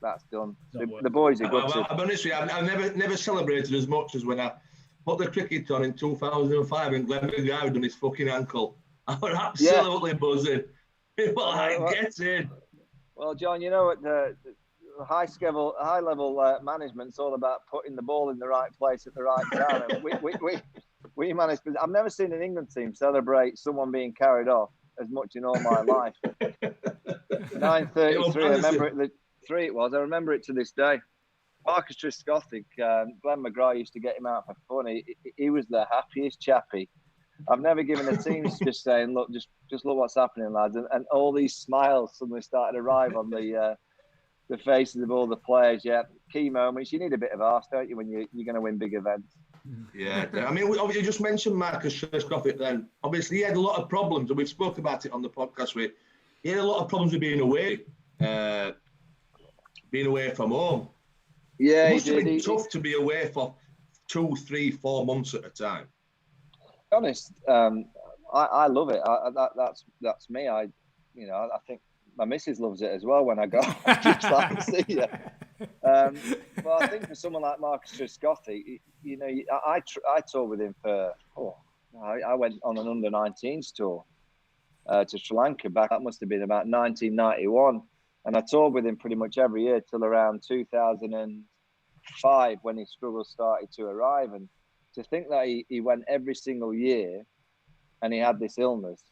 that's done. The boys are good. I'm honest with you, I've never celebrated as much as when I put the cricket on in 2005 and Glenn McGrath done his fucking ankle. I was absolutely buzzing. People get in. Well, John, you know what the high level management's all about putting the ball in the right place at the right time. And we managed. I've never seen an England team celebrate someone being carried off as much in all my life. 9:33. I remember it. The 3 it was. I remember it to this day. Marcus Trescothick, Glenn McGrath used to get him out for fun. He was the happiest chappie. I've never given a team just saying, look, just look what's happening, lads. And all these smiles suddenly started to arrive on the faces of all the players. Yeah, key moments. You need a bit of arse, don't you, when you're going to win big events? Yeah, I mean, we obviously just mentioned Marcus Trescothick then. Obviously, he had a lot of problems, and we've spoke about it on the podcast. He had a lot of problems with being away from home. Yeah, it must have been tough to be away for 2, 3, 4 months at a time. To be honest, I love it. That's me. I think my missus loves it as well when I go. Just like to see you. But I think for someone like Marcus Trescothick, you know, I toured with him for. I went on an under-19s tour to Sri Lanka back. That must have been about 1991. And I toured with him pretty much every year till around 2005 when his struggles started to arrive. And to think that he went every single year and he had this illness,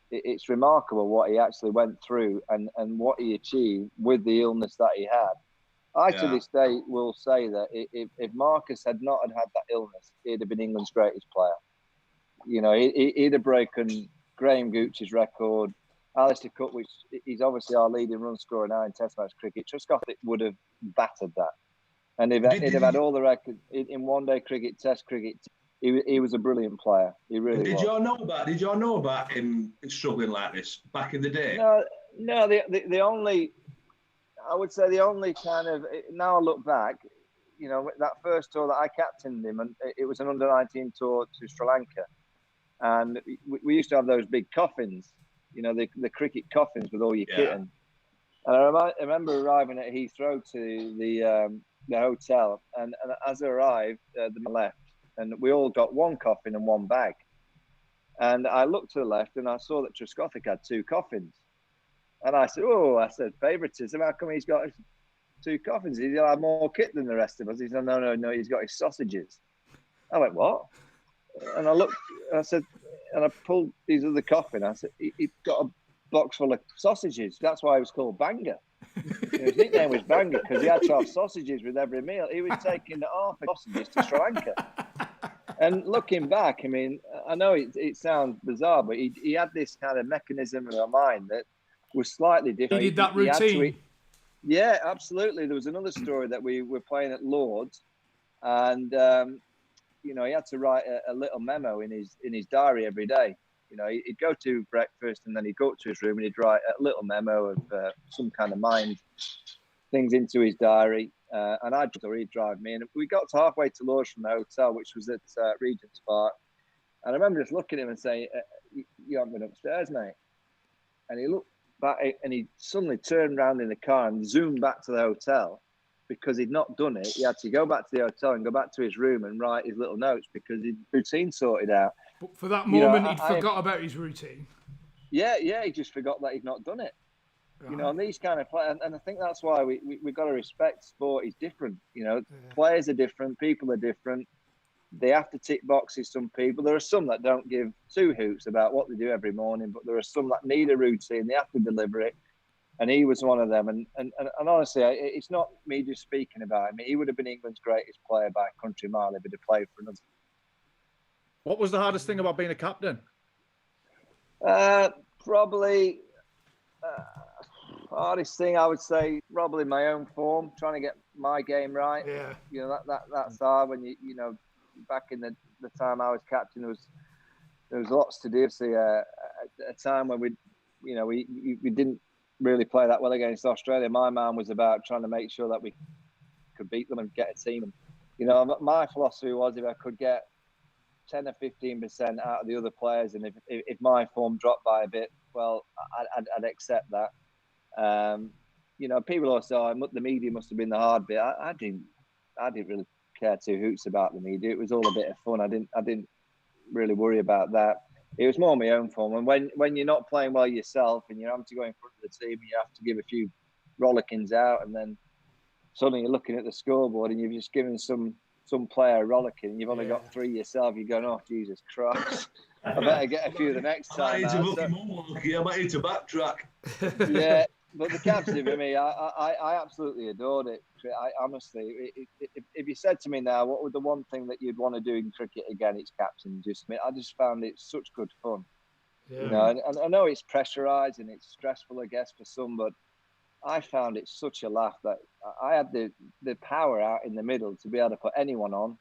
it's remarkable what he actually went through and what he achieved with the illness that he had. To this day, will say that if Marcus had not had that illness, he'd have been England's greatest player. You know, he'd have broken Graham Gooch's record. Alistair Cook, which he's obviously our leading run scorer now in Test match cricket, Trescothick would have battered that. And he'd have had all the records in one-day cricket, Test cricket. He was a brilliant player. He really was. Did you all know about him struggling like this back in the day? No. The only, I would say the only kind of, now I look back, you know, that first tour that I captained him, and it was an under-19 tour to Sri Lanka, and we used to have those big coffins. You know, the cricket coffins with all your kit in. And I remember arriving at Heathrow to the hotel, and as I arrived, the left, and we all got one coffin and one bag. And I looked to the left, and I saw that Trescothick had 2 coffins. And I said, favouritism, how come he's got 2 coffins? He'll have more kit than the rest of us. He said, no, he's got his sausages. I went, what? And I looked, and I said, and I pulled these other coffin. I said, he'd got a box full of sausages. That's why he was called Banger. His nickname was Banger because he had to have sausages with every meal. He was taking half of sausages to Sri Lanka. And looking back, I mean, I know it sounds bizarre, but he had this kind of mechanism in our mind that was slightly different. He did that routine. Yeah, absolutely. There was another story that we were playing at Lord's, and you know, he had to write a little memo in his diary every day. You know, he'd go to breakfast and then he'd go up to his room and he'd write a little memo of some kind of mind things into his diary. And he'd drive me. And we got to halfway to Lord's from the hotel, which was at Regent's Park. And I remember just looking at him and saying, you haven't been upstairs, mate. And he looked back and he suddenly turned around in the car and zoomed back to the hotel because he'd not done it, he had to go back to the hotel and go back to his room and write his little notes because his routine sorted out. But for that moment, he'd forgot about his routine. Yeah, he just forgot that he'd not done it. Right. You know, and these kind of players, and I think that's why we've got to respect sport is different. You know, players are different, people are different. They have to tick boxes, some people. There are some that don't give two hoots about what they do every morning, but there are some that need a routine. They have to deliver it. And he was one of them. And honestly, it's not me just speaking about him. He would have been England's greatest player by a country mile if he'd have played for us. What was the hardest thing about being a captain? Probably hardest thing I would say probably my own form, trying to get my game right. Yeah. You know that's hard when you know back in the time I was captain there was lots to do. See, a time when we didn't really play that well against Australia. My mind was about trying to make sure that we could beat them and get a team. And, you know, my philosophy was if I could get 10 or 15% out of the other players, and if my form dropped by a bit, well, I'd accept that. You know, people always say, the media must have been the hard bit. I didn't really care two hoots about the media. It was all a bit of fun. I didn't really worry about that. It was more my own form. And when you're not playing well yourself and you're having to go in front of the team, you have to give a few rollickings out, and then suddenly you're looking at the scoreboard and you've just given some player a rollicking and you've only got 3 yourself. You're going, oh, Jesus Christ. I better get a few the next time. I might need to backtrack. Yeah, but the captain for me, I absolutely adored it. I honestly, if you said to me now, what was the one thing that you'd want to do in cricket again? It's captain. I just found it such good fun. Yeah. You know, and I know it's pressurised and it's stressful, I guess, for some, but I found it such a laugh that I had the power out in the middle to be able to put anyone on.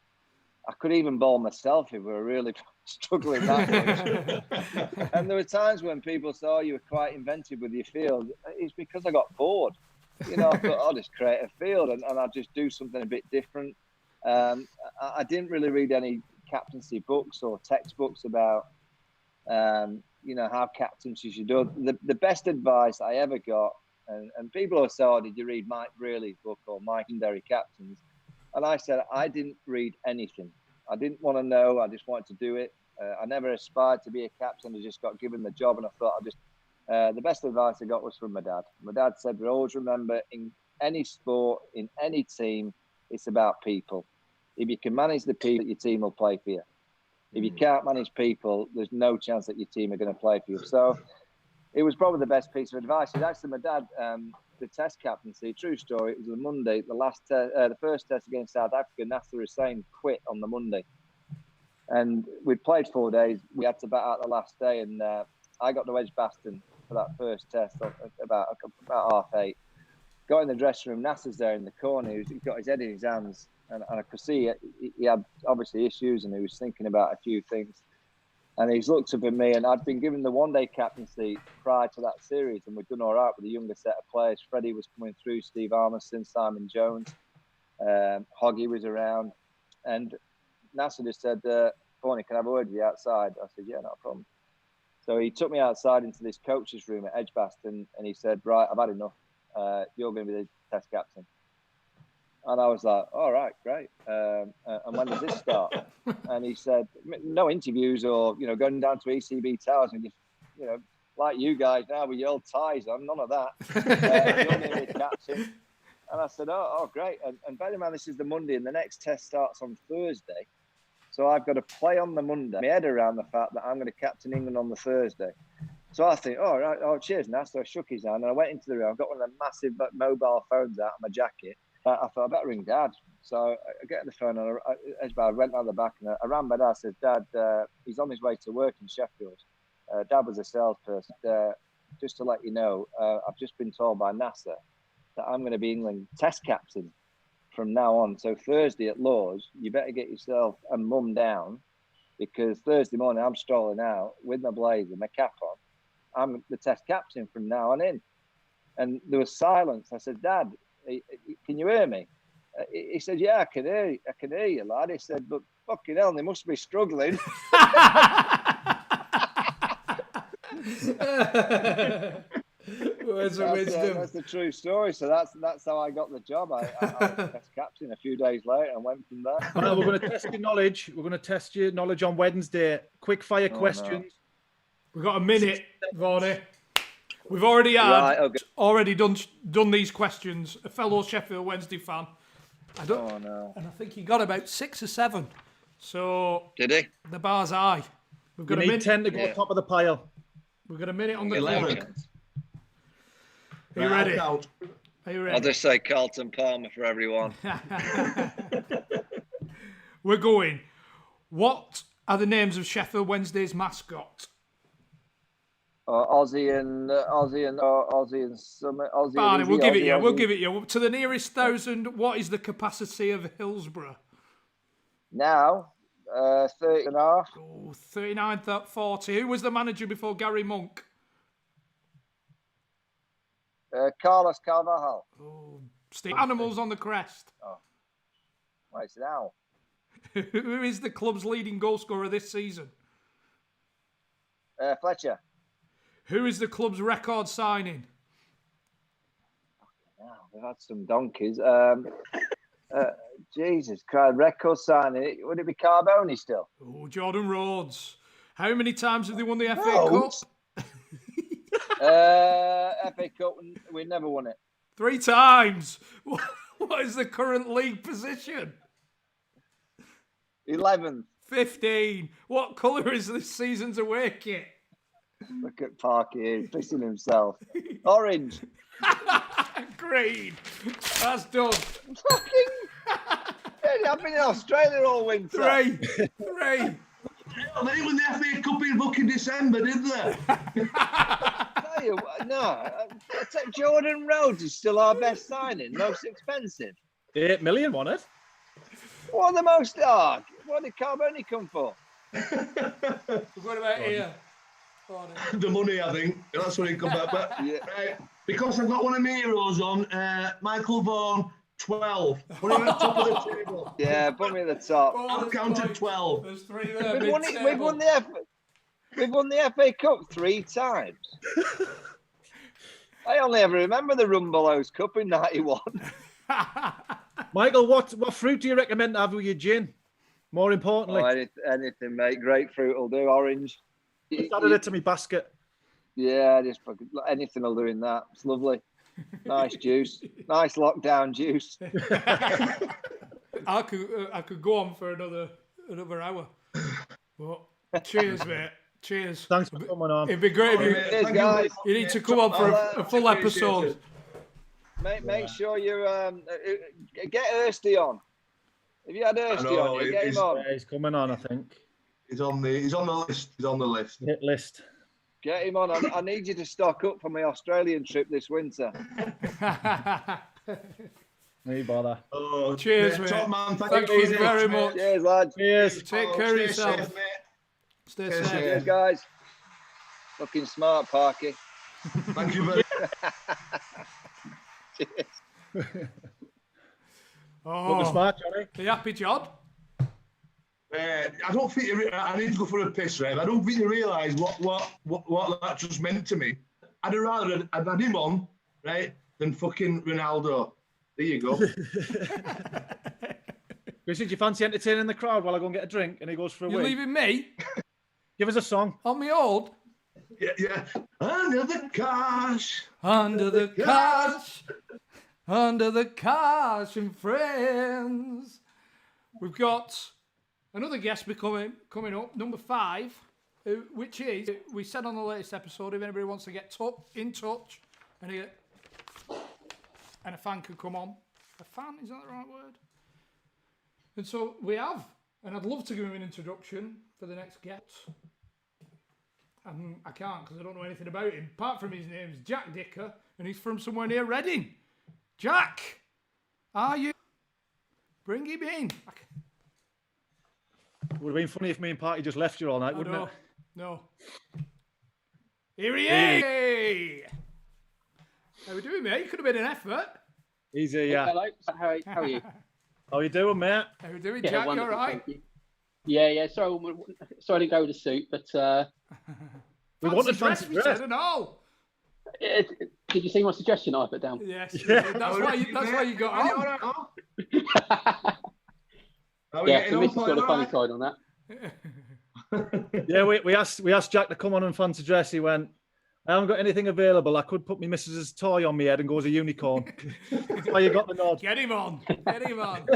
I could even bowl myself if we were really struggling that much. And there were times when people said, oh, you were quite inventive with your field. It's because I got bored. You know, I thought, I'll just create a field and I'll just do something a bit different. I didn't really read any captaincy books or textbooks about, you know, how captaincy should do. The best advice I ever got, and people always say, oh, did you read Mike Brearley's book or Mike and Derry Captains? And I said, I didn't read anything. I didn't want to know. I just wanted to do it. I never aspired to be a captain. I just got given the job. And I thought the best advice I got was from my dad. My dad said, we always remember in any sport, in any team, it's about people. If you can manage the people, your team will play for you. If you can't manage people, there's no chance that your team are going to play for you. So it was probably the best piece of advice. It's actually my dad, the test captaincy, true story. It was the Monday, the first test against South Africa. Nasser Hussain quit on the Monday, and we'd played 4 days. We had to bat out the last day, and I got to Edgbaston for that first test about 8:30. Got in the dressing room. Nasser's there in the corner. He's got his head in his hands, and I could see he had obviously issues, and he was thinking about a few things. And he's looked up at me, and I'd been given the one-day captaincy prior to that series, and we'd done all right with the younger set of players. Freddie was coming through, Steve Armstrong, Simon Jones, Hoggy was around, and Nasser just said, Bonnie, can I have a word with you outside? I said, yeah, no problem. So he took me outside into this coach's room at Edgbaston, and he said, right, I've had enough. You're going to be the test captain. And I was like, all right, great. And when does this start? And he said, no interviews or, you know, going down to ECB Towers and just, you know, like you guys now with your old ties on, none of that. You're going to be the captain. And I said, oh, great. And bear in mind, this is the Monday and the next test starts on Thursday. So I've got to play on the Monday. My head around the fact that I'm going to captain England on the Thursday. So I think, all right, cheers, Nas. So I shook his hand and I went into the room. I've got one of the massive mobile phones out of my jacket. I thought, I better ring Dad. So I get on the phone and I went out the back and I ran my dad. I said, Dad, he's on his way to work in Sheffield. Dad was a salesperson. Just to let you know, I've just been told by NASA that I'm going to be England test captain from now on. So Thursday at Lord's, you better get yourself and Mum down because Thursday morning I'm strolling out with my blazer, my cap on. I'm the test captain from now on in. And there was silence. I said, Dad, can you hear me? He said, yeah, I can hear you, lad. He said, but fucking hell, they must be struggling. Words of wisdom. That's the true story. So that's how I got the job. I was test captain a few days later and went from there. Well, we're going to test your knowledge. We're going to test your knowledge on Wednesday. Quick fire questions. No. We've got a minute, Vaughan. We've already already done these questions. A fellow Sheffield Wednesday fan. And I think he got about 6 or 7. So did he? The bar's high. We've got a minute. 10 to go top of the pile. We've got a minute on the clock. Are you ready? Are you ready? I'll just say Carlton Palmer for everyone. We're going. What are the names of Sheffield Wednesday's mascot? Aussie and Summit. Barney, we'll give it you. We'll give it you. To the nearest 1,000, what is the capacity of Hillsborough? Now, 30 and a half. Oh, 39-40. Who was the manager before Gary Monk? Carlos Carvajal. Oh, Steve. Animals on the crest. Oh, right, it's now. Who is the club's leading goal scorer this season? Fletcher. Who is the club's record signing? Wow, we've had some donkeys. Jesus Christ, record signing. Would it be Carboni still? Oh, Jordan Rhodes. How many times have they won the FA Cup? FA Cup, we never won it. 3 times. What is the current league position? 11th. 15. What colour is this season's away kit? Look at Parky here, pissing himself. Orange. Green. That's done. Fucking. I've been in Australia all winter. 3. They didn't win the FA Cup in fucking December, did they? Tell you, no. Jordan Rhodes is still our best signing, most expensive. 8 million, wasn't it? What the most? Oh, what did Carboni come for? What about here? The money, I think. That's what he come back. But because I've got one of my heroes on, Michael Vaughan, 12. Put him at the top of the table. Yeah, put me at the top. I've counted 12. There's 3 there. We've won the FA Cup 3 times. I only ever remember the Rumbelows Cup in '91. Michael, what fruit do you recommend to have with your gin? More importantly, anything, mate. Grapefruit will do. Orange. Just added it to my basket. Yeah, just anything will do in that. It's lovely. Nice juice. Nice lockdown juice. I could go on for another hour. But cheers, mate. Cheers. Thanks for coming on. It'd be great if guys. You need to come on for a full episode. Make sure you get Ersty on. If you had Ersty on, you get him on. Yeah, he's coming on, I think. He's on the list. He's on the list. Hit list. Get him on. I need you to stock up for my Australian trip this winter. No bother. Oh, cheers, mate. Top man. Thank you very much. Cheers, lads. Cheers. Take care of yourself. Safe, mate. Stay safe. Cheers, guys. Fucking smart, Parky. Thank you very much. Cheers. Oh, smart, Johnny. Are you happy, John? I don't think I need to go for a piss, Rev. I don't think you realise what that just meant to me. I'd rather have had him on, right, than fucking Ronaldo. There you go. Chris, do you fancy entertaining the crowd while I go and get a drink and he goes for a You wee? leaving me? Give us a song. On me old? Yeah. Under the cosh. Under the cosh. Under the Cosh and Friends. We've got another guest coming up, number 5, which is, we said on the latest episode, if anybody wants to get in touch, and a fan could come on. A fan, is that the right word? And so we have, and I'd love to give him an introduction for the next guest. I can't because I don't know anything about him. Apart from his name's Jack Dicker, and he's from somewhere near Reading. Jack, are you? Bring him in. It would have been funny if me and Party just left you all night, wouldn't it? No. Here he is. How we doing, mate? Could have been an effort. Easy, yeah. Hello. How are you? How you doing, mate? How we doing, Jack? You all right? Yeah. Sorry I didn't go with the suit, but we wanted fancy dress. And all. Did you see my suggestion I put down? Yes, that's why you got on. Yeah, the missus got a funny side on that. Yeah, we asked Jack to come on and fancy dress. He went, I haven't got anything available. I could put my missus's toy on my head and go as a unicorn. That's why you got the nod. Get him on. Get him on.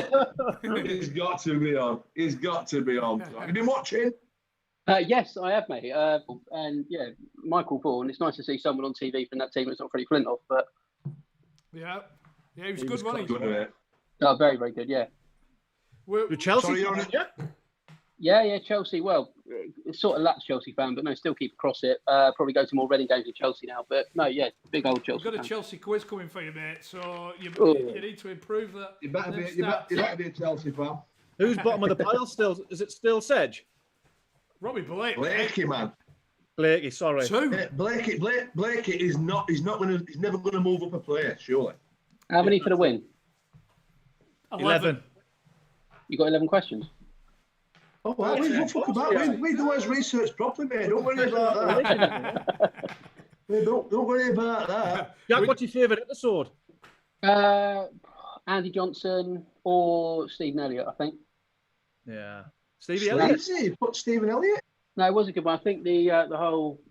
He's got to be on. He's got to be on. Have you been watching? Yes, I have, mate. And yeah, Michael Vaughan. It's nice to see someone on TV from that team that's not Freddie Flintoff, but yeah, he was good, wasn't he? Good, oh, very, very good. Yeah. With Chelsea, Yeah, Chelsea. Well, sort of lapsed Chelsea fan, but no, still keep across it. Probably go to more Reading games with Chelsea now, but no, yeah, big old Chelsea. We've got a fan. Chelsea quiz coming for you, mate. So you need to improve that. You better be a Chelsea fan. Who's bottom of the pile still? Is it still Sedge? Robbie Blake. Blakey, man. Blakey, sorry. Two. Blakey is not. He's never gonna move up a player, surely. How many for the win? 11. You got 11 questions. Oh, well, don't fuck about. We do his research properly, mate. Don't worry about that. Don't worry about that. Jack, what's your favourite episode? Andy Johnson or Stephen Elliott, I think. Yeah. Stevie Elliott? You put Stephen Elliott? No, it was a good one. I think the whole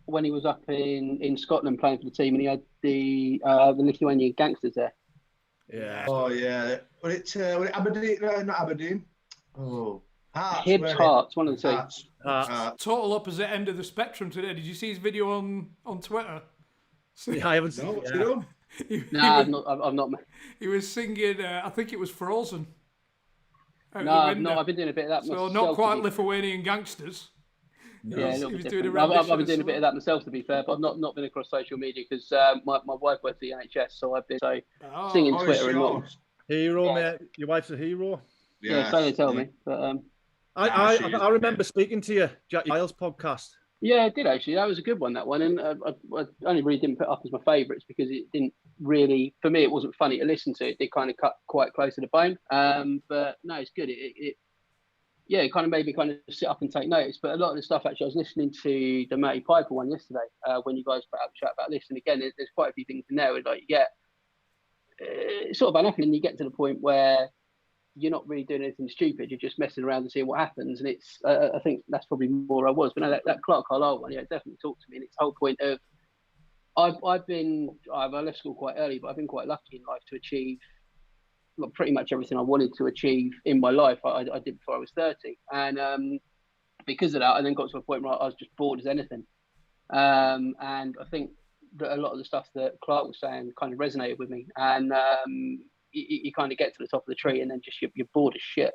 when he was up in Scotland playing for the team and he had the Lithuanian gangsters there. Yeah. Oh, yeah. But it's Aberdeen, not Aberdeen. Oh. Hearts, one of the two. Total opposite end of the spectrum today. Did you see his video on Twitter? Yeah, I haven't seen What's it. he done? I've not. He was singing, I think it was Frozen. No, I've been doing a bit of that myself. So not quite Lithuanian gangsters. Yeah, he was doing I've been doing a bit of that myself, to be fair, but I've not been across social media because my wife works for the NHS, so I've been singing Twitter and not. Hero, mate. Your wife's a hero. Yeah, so they tell me. But I remember speaking to you, Jack Giles podcast. Yeah, I did actually. That was a good one, that one. And I only really didn't put it up as my favourites because it didn't really, for me, it wasn't funny to listen to. It did kind of cut quite close to the bone. But no, it's good. It kind of made me kind of sit up and take notice. But a lot of the stuff, actually, I was listening to the Matty Piper one yesterday when you guys put out a chat about this. And again, there's quite a few things in there where like, you get sort of unhappy and you get to the point where you're not really doing anything stupid. You're just messing around and seeing what happens. And it's, I think that's probably more I was. But no, that Clark Carlisle one, yeah, it definitely talked to me. And it's the whole point of, I left school quite early, but I've been quite lucky in life to achieve pretty much everything I wanted to achieve in my life. I did before I was 30. And because of that, I then got to a point where I was just bored as anything. And I think that a lot of the stuff that Clark was saying kind of resonated with me. And you kind of get to the top of the tree and then just you're bored as shit.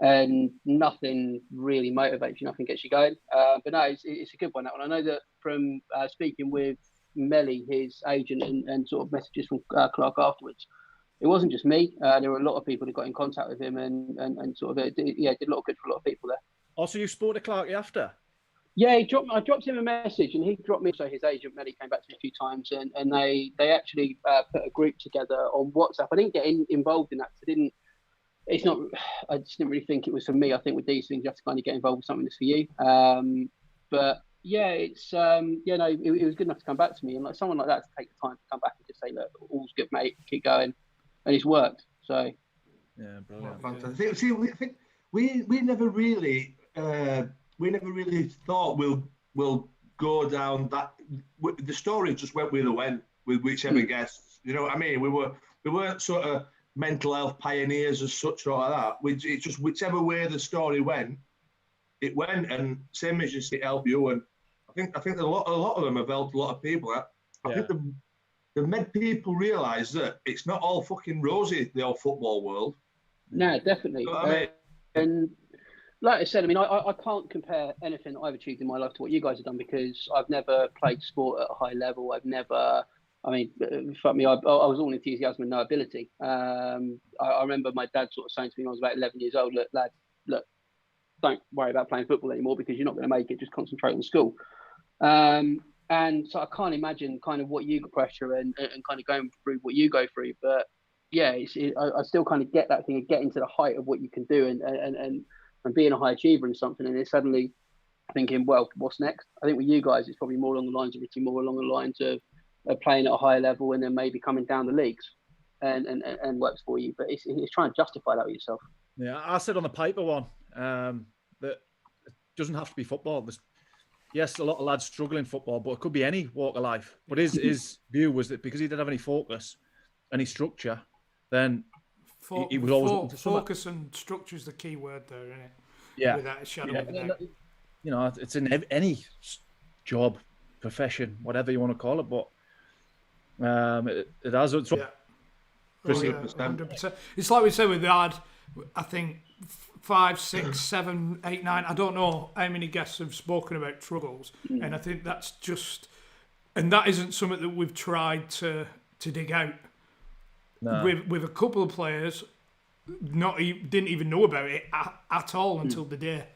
And nothing really motivates you, nothing gets you going. But no, it's a good one, that one. I know that from speaking with Melly, his agent, and sort of messages from Clark afterwards, it wasn't just me. There were a lot of people that got in contact with him and sort of, did a lot of good for a lot of people there. Also, you spoke to Clark after? Yeah, I dropped him a message and he dropped me. So his agent, Melly, came back to me a few times and they actually put a group together on WhatsApp. I didn't get involved in that because I just didn't really think it was for me. I think with these things, you have to kind of get involved with something that's for you. But yeah, it's, it was good enough to come back to me. And like someone like that to take the time to come back and just say, look, all's good, mate, keep going. And it's worked. So. Yeah, brilliant. Fantastic. See, I think we never really thought we'll go down that. The story just went where it went with whichever guests. You know what I mean? We weren't sort of mental health pioneers as such or like that. It just whichever way the story went, it went. And same as you say, it helped you. And I think a lot of them have helped a lot of people. I think they've made people realise that it's not all fucking rosy, the old football world. No, definitely. You know what I mean? And like I said, I mean, I can't compare anything that I've achieved in my life to what you guys have done because I've never played sport at a high level. I've never, I mean, fuck me, I was all enthusiasm and no ability. I remember my dad sort of saying to me when I was about 11 years old, look, don't worry about playing football anymore because you're not going to make it, just concentrate on school. And so I can't imagine kind of what you got pressure and kind of going through what you go through. But yeah, I still kind of get that thing of getting to the height of what you can do and being a high achiever in something. And then suddenly thinking, well, what's next? I think with you guys, it's probably more along the lines of Richie, more along the lines of playing at a higher level and then maybe coming down the leagues and works for you. But it's trying to justify that with yourself. Yeah, I said on the Piper one that it doesn't have to be football. Yes, a lot of lads struggle in football, but it could be any walk of life. But his view was that because he didn't have any focus, any structure, then he was always focus and structure is the key word there, isn't it? Yeah, without a shadow of a doubt. You know, it's in any job, profession, whatever you want to call it. But it has. It's 100%. It's like we said with Dad. I think 5, 6, 7, 8, 9. I don't know how many guests have spoken about struggles, and I think that's just, and that isn't something that we've tried to dig out. No. With a couple of players, didn't even know about it at all until the day.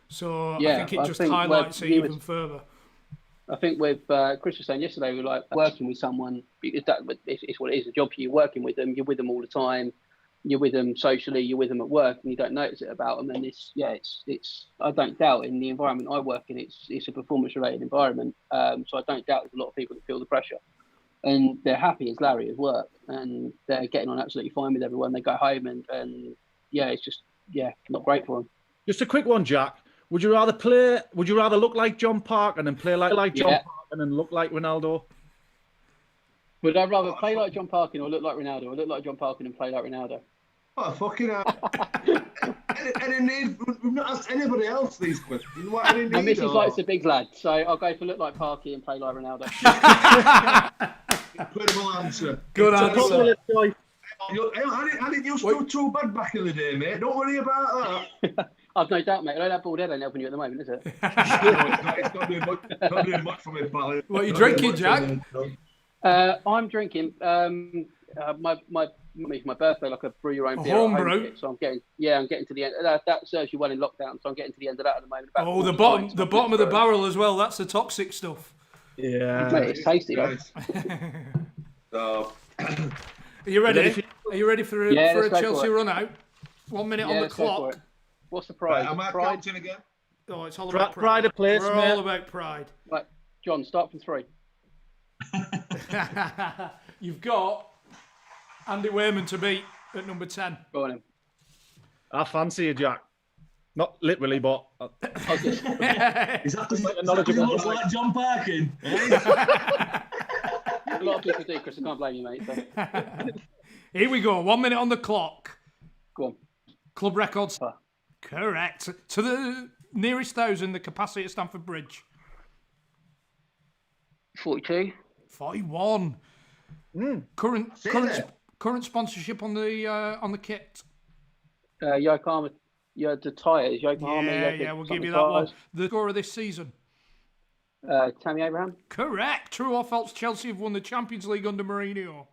So I think it just highlights it even further. I think with Chris was saying yesterday, we were like working with someone because it's what it is, a job for you. Working with them, you're with them all the time. You're with them socially, you're with them at work, and you don't notice it about them. And it's I don't doubt in the environment I work in, it's a performance-related environment. So I don't doubt there's a lot of people that feel the pressure, and they're happy as Larry at work, and they're getting on absolutely fine with everyone. They go home, and it's just not great for them. Just a quick one, Jack. Would you rather look like John Parker and play like John Parker and look like Ronaldo? Would I rather play like John Parkin or look like Ronaldo, or look like John Parkin and play like Ronaldo? Oh, fucking hell. We've not asked anybody else these questions. What any need? My missus likes the big lad, so I'll go for look like Parky and play like Ronaldo. Incredible answer. Good answer. How did you do too bad back in the day, mate? Don't worry about that. I've no doubt, mate. I know that bald head ain't helping you at the moment, is it? It's not doing much for me, pal. What are you drinking, Jack? I'm drinking my birthday, like a brew your own beer. Homebrew. So I'm getting to the end. That serves you well in lockdown, so I'm getting to the end of that at the moment. The bottom of the barrel as well. That's the toxic stuff. Yeah, mate, it's tasty, right? So, are you ready? Are you ready for a Chelsea run out? 1 minute on the clock. What's the prize? Am I counting again? Oh, it's all about pride of place, We're all about pride. Right, John, start from 3. You've got Andy Whyment to beat at number 10. Go on in. I fancy you, Jack. Not literally, but Is that because he looks like John Parkin? A lot of people do, Chris. I can't blame you, mate. So. Here we go. 1 minute on the clock. Go on. Club records. Correct. To the nearest thousand, the capacity at Stamford Bridge. 42. 41. Current sponsorship on the kit. Yokohama. The tyres. Yokohama. Yeah, we'll give you that one. The score of this season. Tammy Abraham. Correct. True or false? Chelsea have won the Champions League under Mourinho.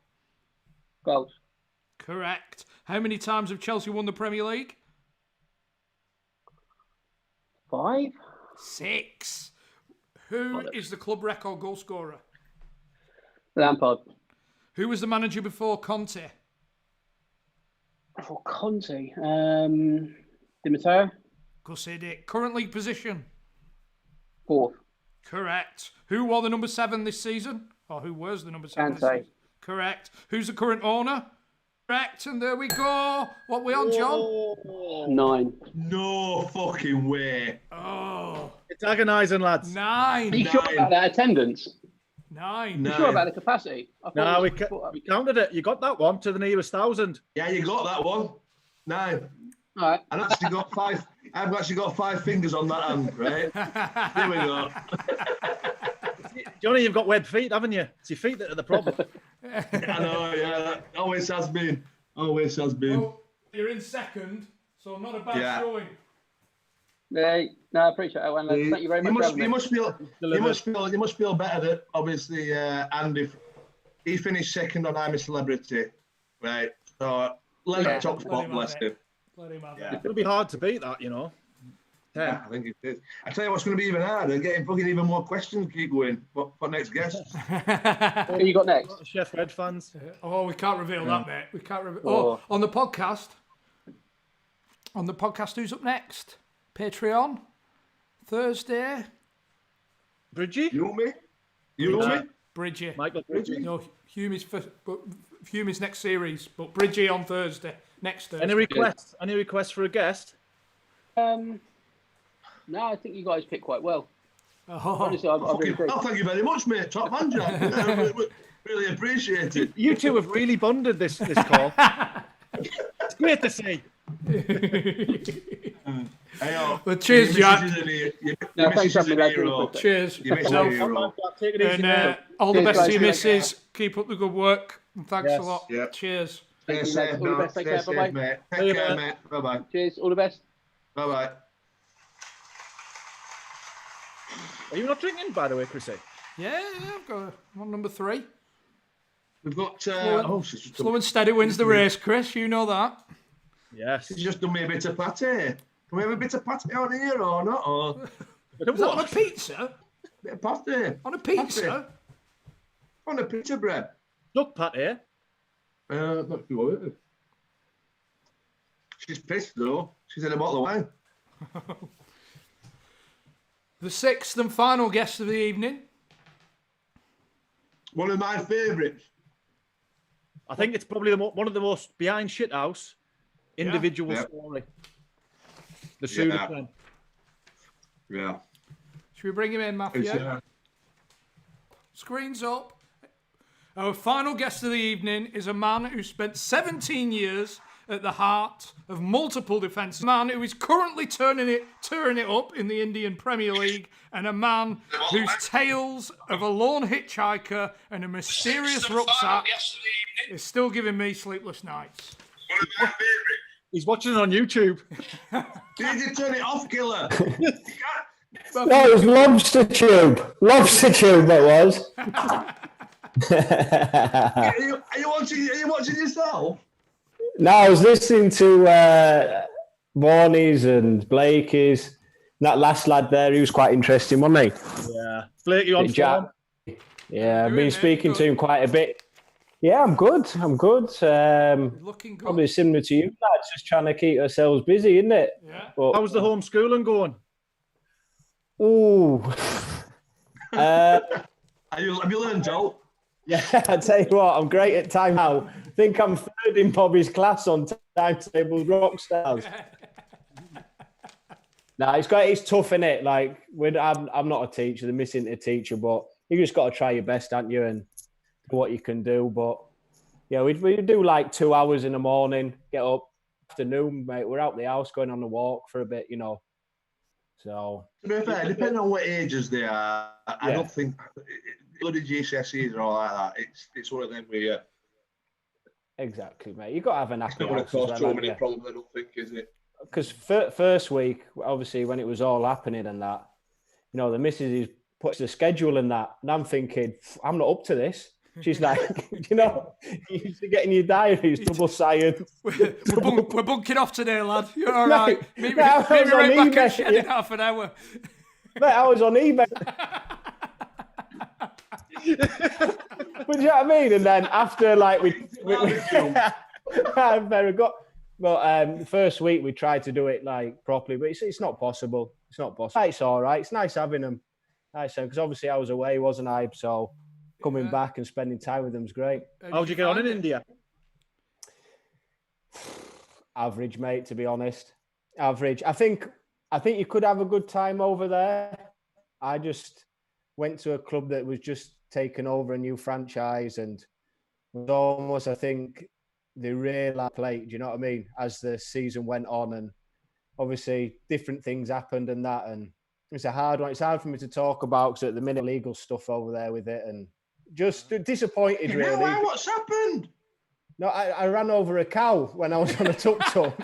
Goals. Correct. How many times have Chelsea won the Premier League? 5. 6. Who is the club record goal scorer? Lampard. Who was the manager before Conte? For Conte. Di Matteo. Current league position? 4th. Correct. Who wore the number 7 this season? Or who was the number 7 this Kante. season? Correct. Who's the current owner? Correct. And there we go. What we on, John? 9. No fucking way. Oh. It's agonising, lads. 9. Are you sure about that attendance? 9. Are you sure about the capacity? No, we counted it. You got that one to the nearest 1,000. Yeah, you got that one. 9. All right. I've actually got 5. I've actually got 5 fingers on that hand, right? There we go. Johnny, you've got web feet, haven't you? It's your feet that are the problem. I know, yeah. That always has been. Always has been. Well, you're in second, so not a bad showing. Yeah, no, I appreciate that one. Thank you very much. You must feel better that obviously Andy, he finished second on I'm a Celebrity, right? So let him top spot, bless him. It'll be hard to beat that, you know. Yeah, I think it is. I tell you what's going to be even harder, getting fucking even more questions keep going. What next guest? Who you got next? Chef Red fans. Oh, we can't reveal that, mate. We can't reveal. Oh, on the podcast. Who's up next? Patreon. Thursday. Bridgie? You? Bridgie. Michael Bridgie? No, Hume's next series, but Bridgie on Thursday. Next Thursday. Any requests for a guest? No, I think you guys picked quite well. Oh. Honestly, I really do. Oh, thank you very much, mate. Top man, Jack. Really appreciate it. You two have really bonded this call. It's great to see. Well, cheers, Jack. Thanks for having me, lad. Cheers. Take it easy, And all the best to your missus. Keep up the good work. And thanks a lot. Yeah. Cheers. Thank you, lads. All the best. Take care. Bye-bye. Mate. Take care, mate. Bye-bye. Cheers. All the best. Bye-bye. Are you not drinking, by the way, Chrissy? Yeah, I've got one number 3. We've got... Slow and steady wins the race, Chris. You know that. Yes. She's just done me a bit of patty. Can we have a bit of patty on here or not? Or is that on a pizza? bit of patty. On a pizza? Patty. On a pizza bread. Duck patty. Not sure. She's pissed though. She's had a bottle of wine. The 6th and final guest of the evening. One of my favourites. I think it's probably one of the most behind shithouse individual story. The Suda friend. Yeah. Should we bring him in, Matthew? Screens up. Our final guest of the evening is a man who spent 17 years at the heart of multiple defences. A man who is currently turning it up in the Indian Premier League, and a man whose tales of a lone hitchhiker and a mysterious rucksack is still giving me sleepless nights. One of my favourites. He's watching it on YouTube. Did you turn it off, killer? No, it was Lobster Tube. Lobster Tube, it was. Are you watching yourself? No, I was listening to Vaughan's and Blakey's. That last lad there, he was quite interesting, wasn't he? Yeah. Blakey on Jack. Yeah, I've been speaking to him quite a bit. Yeah, I'm good. Looking good. Probably similar to you lads, just trying to keep ourselves busy, isn't it? Yeah. But, how's the homeschooling going? Ooh. Have you learned, Joe? Yeah, I tell you what, I'm great at time out. I think I'm 3rd in Bobby's class on timetable rock stars. Nah, it's tough, innit? Like, I'm not a teacher, they're missing a teacher, but you just got to try your best, haven't you, and do what you can do. But yeah, we do like 2 hours in the morning, get up, afternoon, mate. We're out the house going on a walk for a bit, you know. So to be fair, depending on what ages they are, I don't think bloody GCSEs and all like that. It's one of them where exactly, mate. You got to have an happy house. It's not going to cause too many problems, I don't think, is it? Because first week, obviously, when it was all happening and that, you know, the missus puts the schedule and that, and I'm thinking, I'm not up to this. She's like, you know, you used to get in your diaries, double science. We're bunking off today, lad. You're all right. Maybe right back and shed in half an hour. Mate, I was on eBay. But you know what I mean? And then after, like, we very good. But the first week we tried to do it like properly, but it's not possible. It's not possible. It's all right. It's nice having them. Nice, because obviously I was away, wasn't I? So coming back and spending time with them is great. How'd you get on in India? Average, mate. To be honest, average. I think you could have a good time over there. I just went to a club that was just taking over a new franchise, and was almost, I think, they really played. Do you know what I mean? As the season went on, and obviously different things happened and that, and it's a hard one. It's hard for me to talk about because at the minute legal stuff over there with it, and just disappointed really. Why? What's happened? No, I ran over a cow when I was on a tuk-tuk.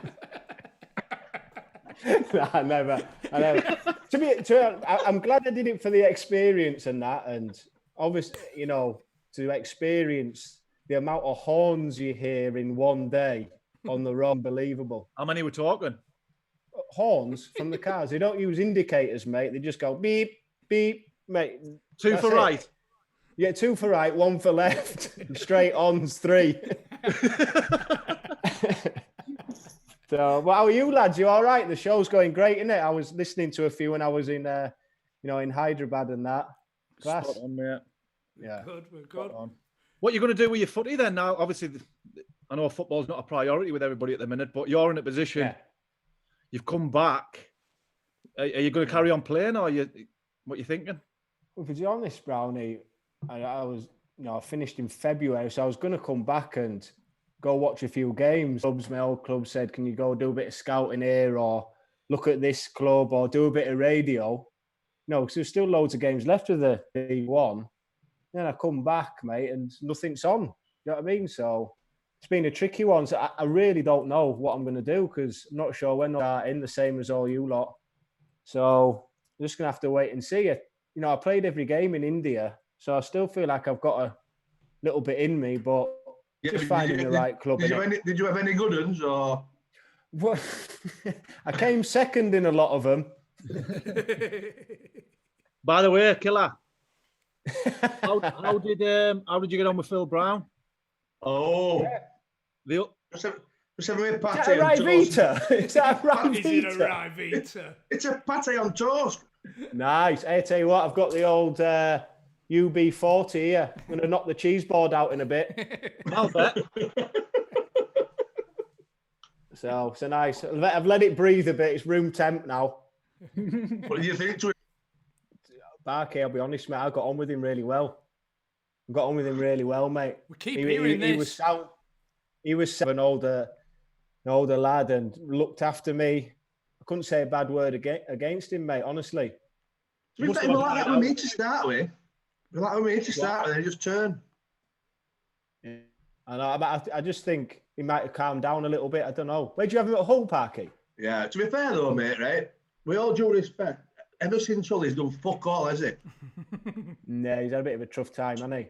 No, I never. I'm glad I did it for the experience and that, and obviously, you know, to experience the amount of horns you hear in one day on the road, unbelievable. How many were talking? Horns from the cars. They don't use indicators, mate. They just go beep, beep, mate. Two for right. Yeah, 2 for right, 1 for left. Straight ons, 3. So, well, how are you lads? You all right? The show's going great, isn't it? I was listening to a few when I was in, in Hyderabad and that. Class. Spot on, mate. Yeah. We're good. What are you going to do with your footy then? Now, obviously, I know football's not a priority with everybody at the minute, but you're in a position. Yeah. You've come back. Are you going to carry on playing, or what are you thinking? Well, to be honest, Brownie, I was, I finished in February, so I was going to come back and go watch a few games. My old club said, can you go do a bit of scouting here or look at this club or do a bit of radio? No, because there's still loads of games left of the League One. Then I come back, mate, and nothing's on. You know what I mean? So it's been a tricky one. So I really don't know what I'm going to do because I'm not sure when I'm starting, the same as all you lot. So I'm just going to have to wait and see. I played every game in India, so I still feel like I've got a little bit in me, but just finding the right club. Did you have any good ones, or? Well, I came second in a lot of them. By the way, Killer, how did you get on with Phil Brown? Oh, yeah. Just have a pate on toast. Is that a Rivita? It's a pate on toast. Nice. I tell you what, I've got the old UB40 here. I'm going to knock the cheese board out in a bit. I'll bet. So nice. I've let it breathe a bit. It's room temp now. What do you think to it? Barkey, I'll be honest, mate. I got on with him really well. Mate. We keep hearing this. He was an older lad and looked after me. I couldn't say a bad word against him, mate, honestly. We're like that with me to start with. We're like with me to start with, and just turn. Yeah. And I just think he might have calmed down a little bit. I don't know. Where'd you have him at Hull, Parky? Yeah, to be fair though, mate, right? We all due respect. Ever since Hull, he's done fuck all, has he? Yeah, he's had a bit of a tough time, hasn't he?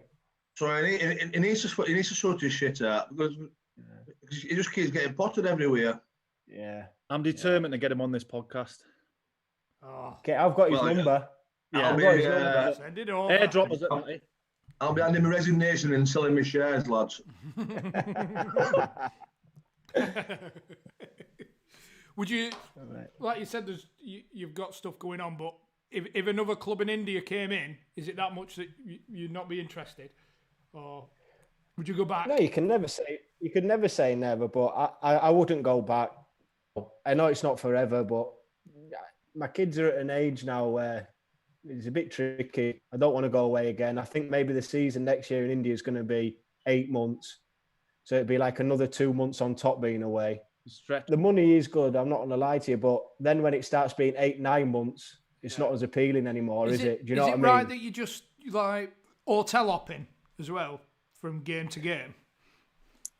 So he needs to sort his shit out because he just keeps getting potted everywhere. Yeah. I'm determined to get him on this podcast. Oh. Okay, I've got his number. Yeah, send it over. Airdrop us at night. I'll be handing my resignation and selling my shares, lads. Would you, like you said, you've got stuff going on, but if another club in India came in, is it that much that you'd not be interested, or would you go back? No, you can never say never, but I wouldn't go back. I know it's not forever, but my kids are at an age now where it's a bit tricky. I don't want to go away again. I think maybe the season next year in India is going to be 8 months. So it'd be like another 2 months on top being away. The money is good, I'm not going to lie to you, but then when it starts being 8-9 months, it's not as appealing anymore, is it? Do you know what I mean? Is it right that you just like hotel hopping as well from game to game?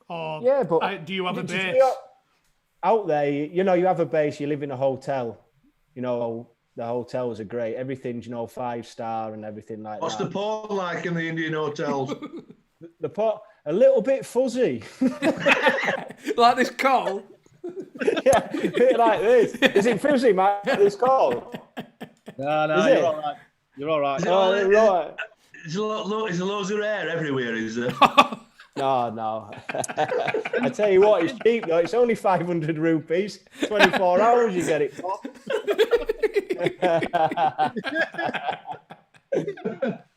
Or yeah, but do you have a base? Out there, you have a base, you live in a hotel. The hotels are great. Everything's, 5-star and everything like What's that. What's the porn like in the Indian hotels? The pot, a little bit fuzzy. Like this call? Yeah, a bit like this. Is it fuzzy, Matt, this call? No, you're all right. You're all right. Right. There's loads of air everywhere, is there? No. I tell you what, it's cheap though. It's only 500 rupees. 24 hours you get it for.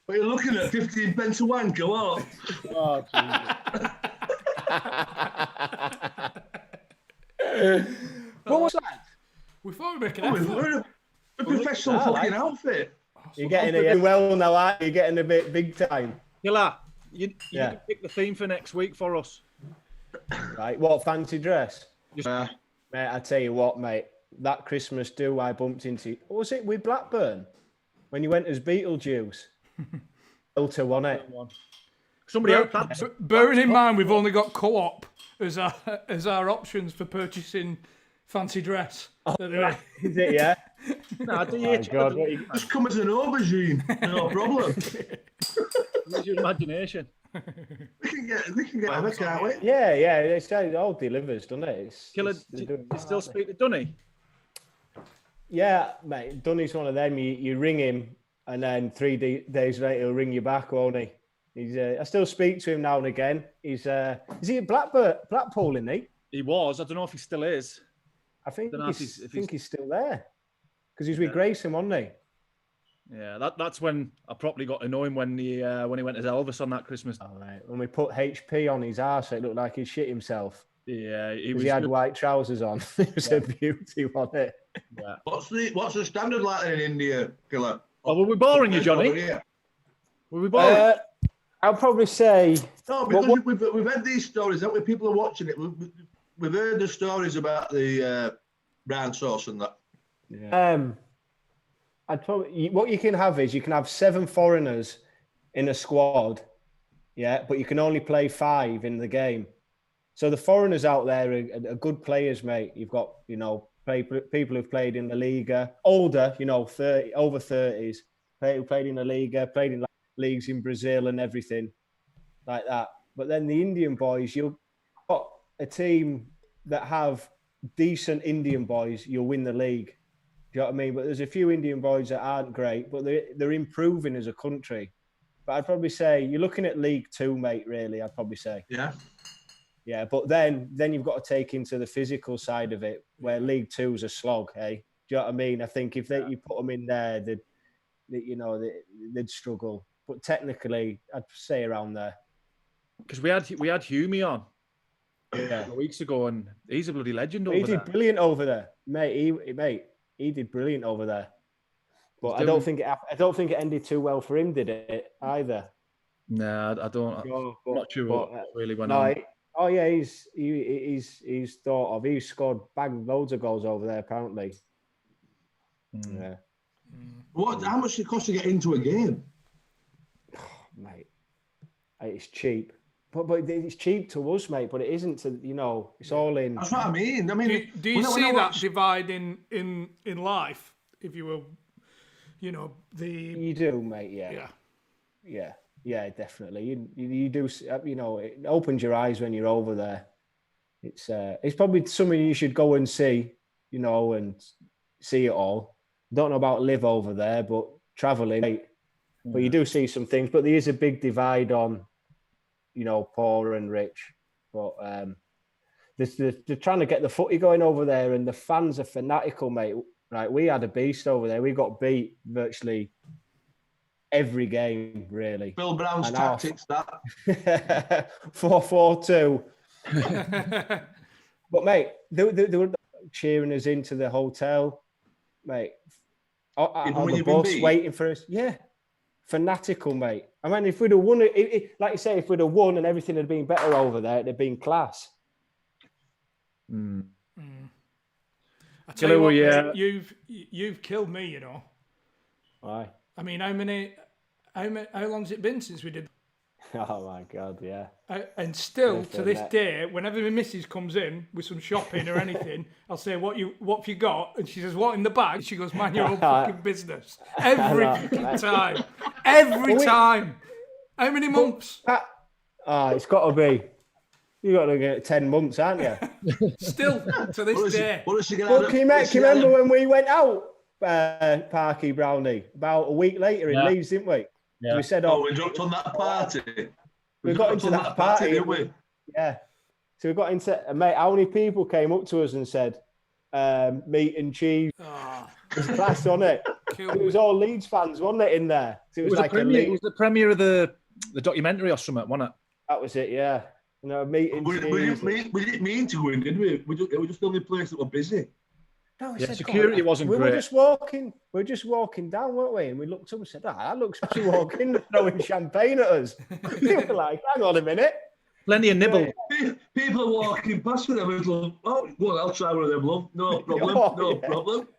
But you're looking at 15 pence a wanker, what? Oh, What was that? We thought we'd make an effort. We're a professional fucking outfit. You're getting it well now, aren't you? You're getting a bit big time. Killer, you can pick the theme for next week for us. Right, what fancy dress? Mate, I tell you what, mate. That Christmas do I bumped into. What was it with Blackburn? When you went as Beetlejuice? Filter, wasn't it? Somebody else. Bearing in mind, we've only got Co-op as our options for purchasing fancy dress. Oh, is it, yeah? No, Just come as an aubergine, no problem. Use your imagination. We can get over, can't we? Yeah, it all delivers, doesn't it? Killer, you still speak to Dunny? Yeah, mate. Dunny's one of them. You ring him, and then 3 days later he'll ring you back, won't he? I still speak to him now and again. Is he at Blackpool, isn't he? He was. I don't know if he still is. I think Don't know if he's still there because he's with Grayson, wasn't he? Yeah, that's when I properly got to know him when he went as Elvis on that Christmas. All right. When we put HP on his arse, it looked like he shit himself. Yeah, he had white trousers on. It was a beauty, wasn't it? Yeah. What's the standard like in India, Killer? Oh, were we boring you, Johnny? Were we boring? I'll probably say. No, because we've had these stories, haven't we? People are watching it. We've heard the stories about the brown sauce and that. Yeah. I'd probably, what you can have is you can have 7 foreigners in a squad, yeah, but you can only play 5 in the game. So the foreigners out there are good players, mate. You've got, people who've played in the Liga, older, 30, over 30s, who played in the Liga, played in leagues in Brazil and everything like that. But then the Indian boys, you've got a team that have decent Indian boys, you'll win the league. Do you know what I mean? But there's a few Indian boys that aren't great, but they're improving as a country. But I'd probably say you're looking at League 2, mate, really, I'd probably say. Yeah. Yeah, but then you've got to take into the physical side of it, where League 2 is a slog, hey? Do you know what I mean? I think if you put them in there, they'd struggle. But technically, I'd say around there. Because we had Humey on a couple of weeks ago, and he's a bloody legend over there. He did brilliant over there, mate. He did brilliant over there. But I don't think it ended too well for him, did it? Either. No, I don't. I'm not sure what really went no, on. Oh yeah, he's thought of. He's scored loads of goals over there apparently. Yeah. How much does it cost to get into a game? Mate, it's cheap. But it's cheap to us, mate. But it isn't to it's all in. That's what I mean. Do you see that divide in life? If you will, You do, mate. Yeah, definitely. You do. It opens your eyes when you're over there. It's probably something you should go and see. And see it all. Don't know about live over there, but traveling. But you do see some things. But there is a big divide on, poor and rich. But they're trying to get the footy going over there, and the fans are fanatical, mate. Right, we had a beast over there. We got beat virtually every game, really. Bill Brown's tactics, that 4-4-2. But mate, they were cheering us into the hotel, mate. On the bus, waiting for us. Yeah, fanatical, mate. I mean, if we'd have won it, like you say, if we'd have won and everything had been better over there, it'd have been class. I tell you what, you've killed me. Why? I mean, how long's it been since we did? Oh my God, yeah. And still to this day, whenever my missus comes in with some shopping or anything, I'll say, "What have you got?" And she says, "What in the bag?" She goes, "Mind your own fucking business." Every fucking time. Every time. How many months? It's got to be. You got to get 10 months, aren't you? Still to this day. Can you remember when we went out, Parky Brownie, about a week later in Leeds, didn't we? Yeah. We said, we jumped on that party. We got into that party, didn't we? Yeah. So we got into, mate, how many people came up to us and said, meat and cheese? It was class, wasn't it? It was all Leeds fans, wasn't it, in there? So it was like it was the premiere of the documentary or something, wasn't it? That was it, yeah. Meat and cheese. We didn't mean to go in, did we? It was just the only place that were busy. No, security wasn't great. We were just walking down, weren't we? And we looked up and said, that looks like you walk in throwing champagne at us. We were like, hang on a minute. Plenty of nibble. People are walking past with them and go, well, I'll try one of them, love. No problem.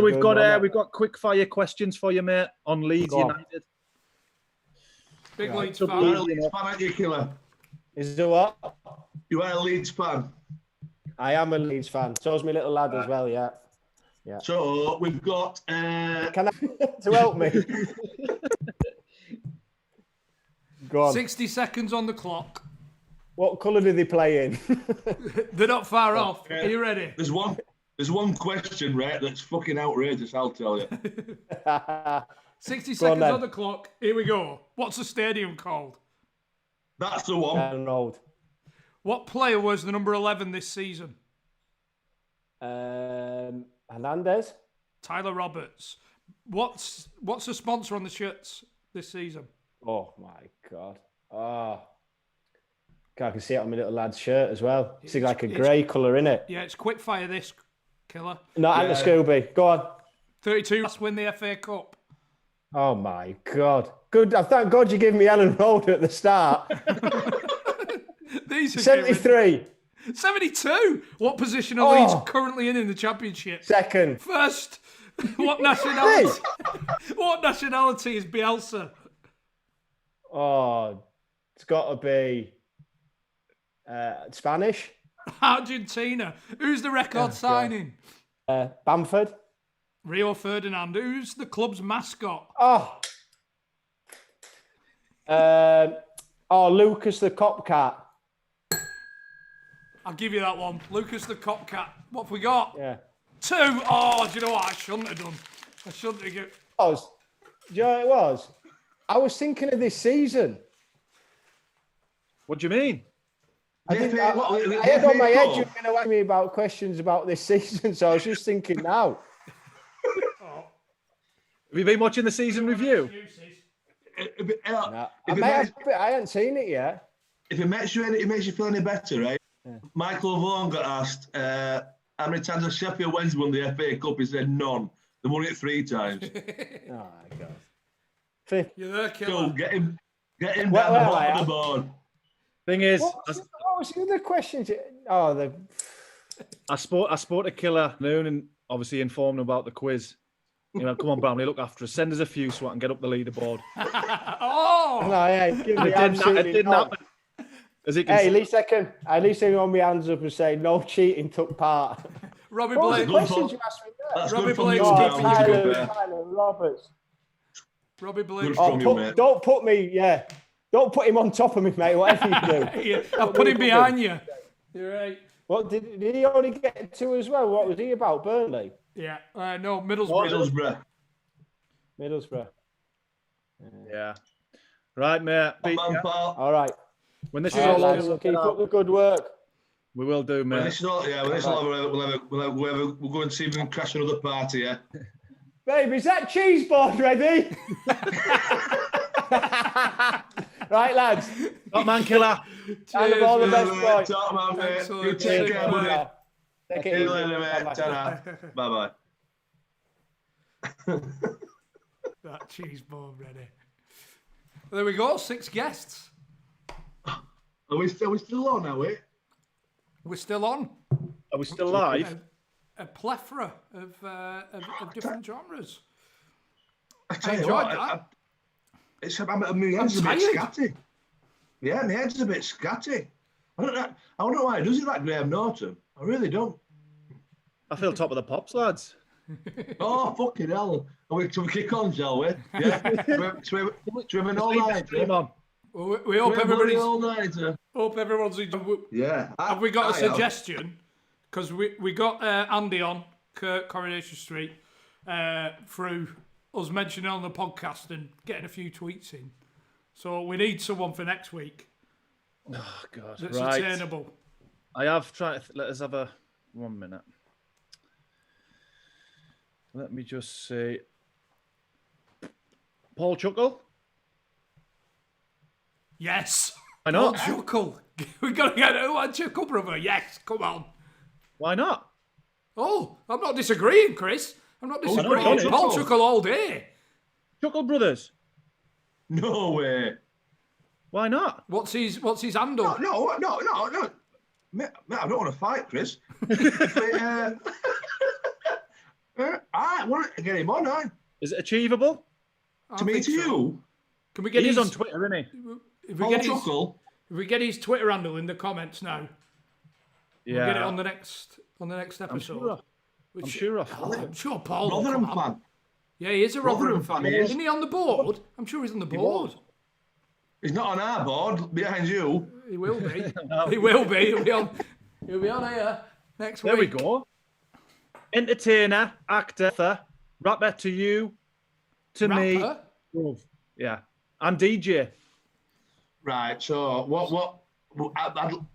We've got quick fire questions for you, mate, on Leeds United. Big Leeds fan. You're a Leeds fan, aren't you, Killer? Is there what? You are a Leeds fan. I am a Leeds fan. So's my little lad as well, yeah. So we've got... Can I... to help me? Go on. 60 seconds on the clock. What colour do they play in? They're not far off. Are you ready? There's one question, right, that's fucking outrageous, I'll tell you. 60 seconds on the clock. Here we go. What's the stadium called? That's the one. Road. What player was the number 11 this season? Hernandez. Tyler Roberts. What's the sponsor on the shirts this season? Oh my God. Oh. I can see it on my little lad's shirt as well. It's like a grey colour, isn't it? Yeah, it's quickfire this, killer. Not Ant Scooby. Go on. 32 must win the FA Cup. Oh my God. Good. I thank God you gave me Alan Road at the start. These are 73. 72. What position are Leeds currently in the Championship? Second. First. What nationality? What nationality is Bielsa? Oh, it's got to be Spanish. Argentina. Who's the record signing? Bamford. Rio Ferdinand. Who's the club's mascot? Lucas the Copcat. I'll give you that one. Lucas the Copcat. What have we got? Yeah. 2. Oh, do you know what? I shouldn't have done. I shouldn't have given. Do you know what it was? I was thinking of this season. What do you mean? I had on my head you were going to ask me about questions about this season, so I was just thinking now. Have you been watching the season review? I hadn't seen it yet. If it makes you feel any better, right? Yeah. Michael Vaughan got asked how many times has Sheffield Wednesday won the FA Cup. He said none. They won it 3 times. Oh my God! 5th. You're there, killer. So get him down the bottom of the board. Thing is, what was the other questions? I spoke to Killer noon and obviously informed him about the quiz. You know, come on, Brownlee, look after us. Send us a few so I can get up the leaderboard. It didn't happen. At least I can hold my hands up and say no cheating took part. Robbie Blake. Questions you asked me there? Robbie Blake's keeping you good. Tyler Roberts. Robbie Blake. Don't put me. Yeah. Don't put him on top of me, mate. Whatever you do. Yeah, I'll put him behind you. You're right. What did he only get 2 as well? What was he about? Burnley. Yeah. No, Middlesbrough. Middlesbrough. Yeah. Right, mate. All right. When this is all over, keep up the good work. We will do, mate. When this is all over, we'll go and see if we can crash another party, yeah? Babe, is that cheese board ready? Right, lads. Top man, Killer. And all the best, boys. Top man, mate. You take care, buddy. Take See you later, mate. Ta-da. Bye-bye. That cheese board ready. There we go. 6 guests. Are we still on, are we? We're still on. Are we still live? A plethora of different genres. I enjoyed that. My head's a bit scatty. Yeah, my head's a bit scatty. I don't know why he does it like Graham Norton. I really don't. I feel top of the pops, lads. Oh, fucking hell. Shall we kick on, shall we? Yeah. Should we have an all-nighter? We hope everyone's enjoying. Yeah. Have we got a suggestion? Because we got Andy on Coronation Street through us mentioning on the podcast and getting a few tweets in. So we need someone for next week. Oh, God. That's right. attainable. I have tried. Let us have 1 minute. Let me just say. Paul Chuckle? Yes. Why not? Paul Chuckle. We've got to get a Chuckle, brother. Yes, come on. Why not? Oh, I'm not disagreeing, Chris. I'm not disagreeing. Paul Chuckle all day. Chuckle Brothers? No way. Why not? What's his handle? No. Mate, I don't want to fight, Chris. I want to get him on, aye. Is it achievable? To me, to you? Can we get He's on Twitter, isn't he? Paul Chuckle? If we get his Twitter handle in the comments now, we'll get it on the next episode. I'm sure I'm sure Paul. Rotherham fan. Yeah, he is a Rotherham fan. Isn't he on the board? I'm sure he's on the board. He's not on our board, behind you. He will be. He will be. He'll be on here next week. There we go. Entertainer, actor, rapper to you, to me. Yeah. And DJ. Right, so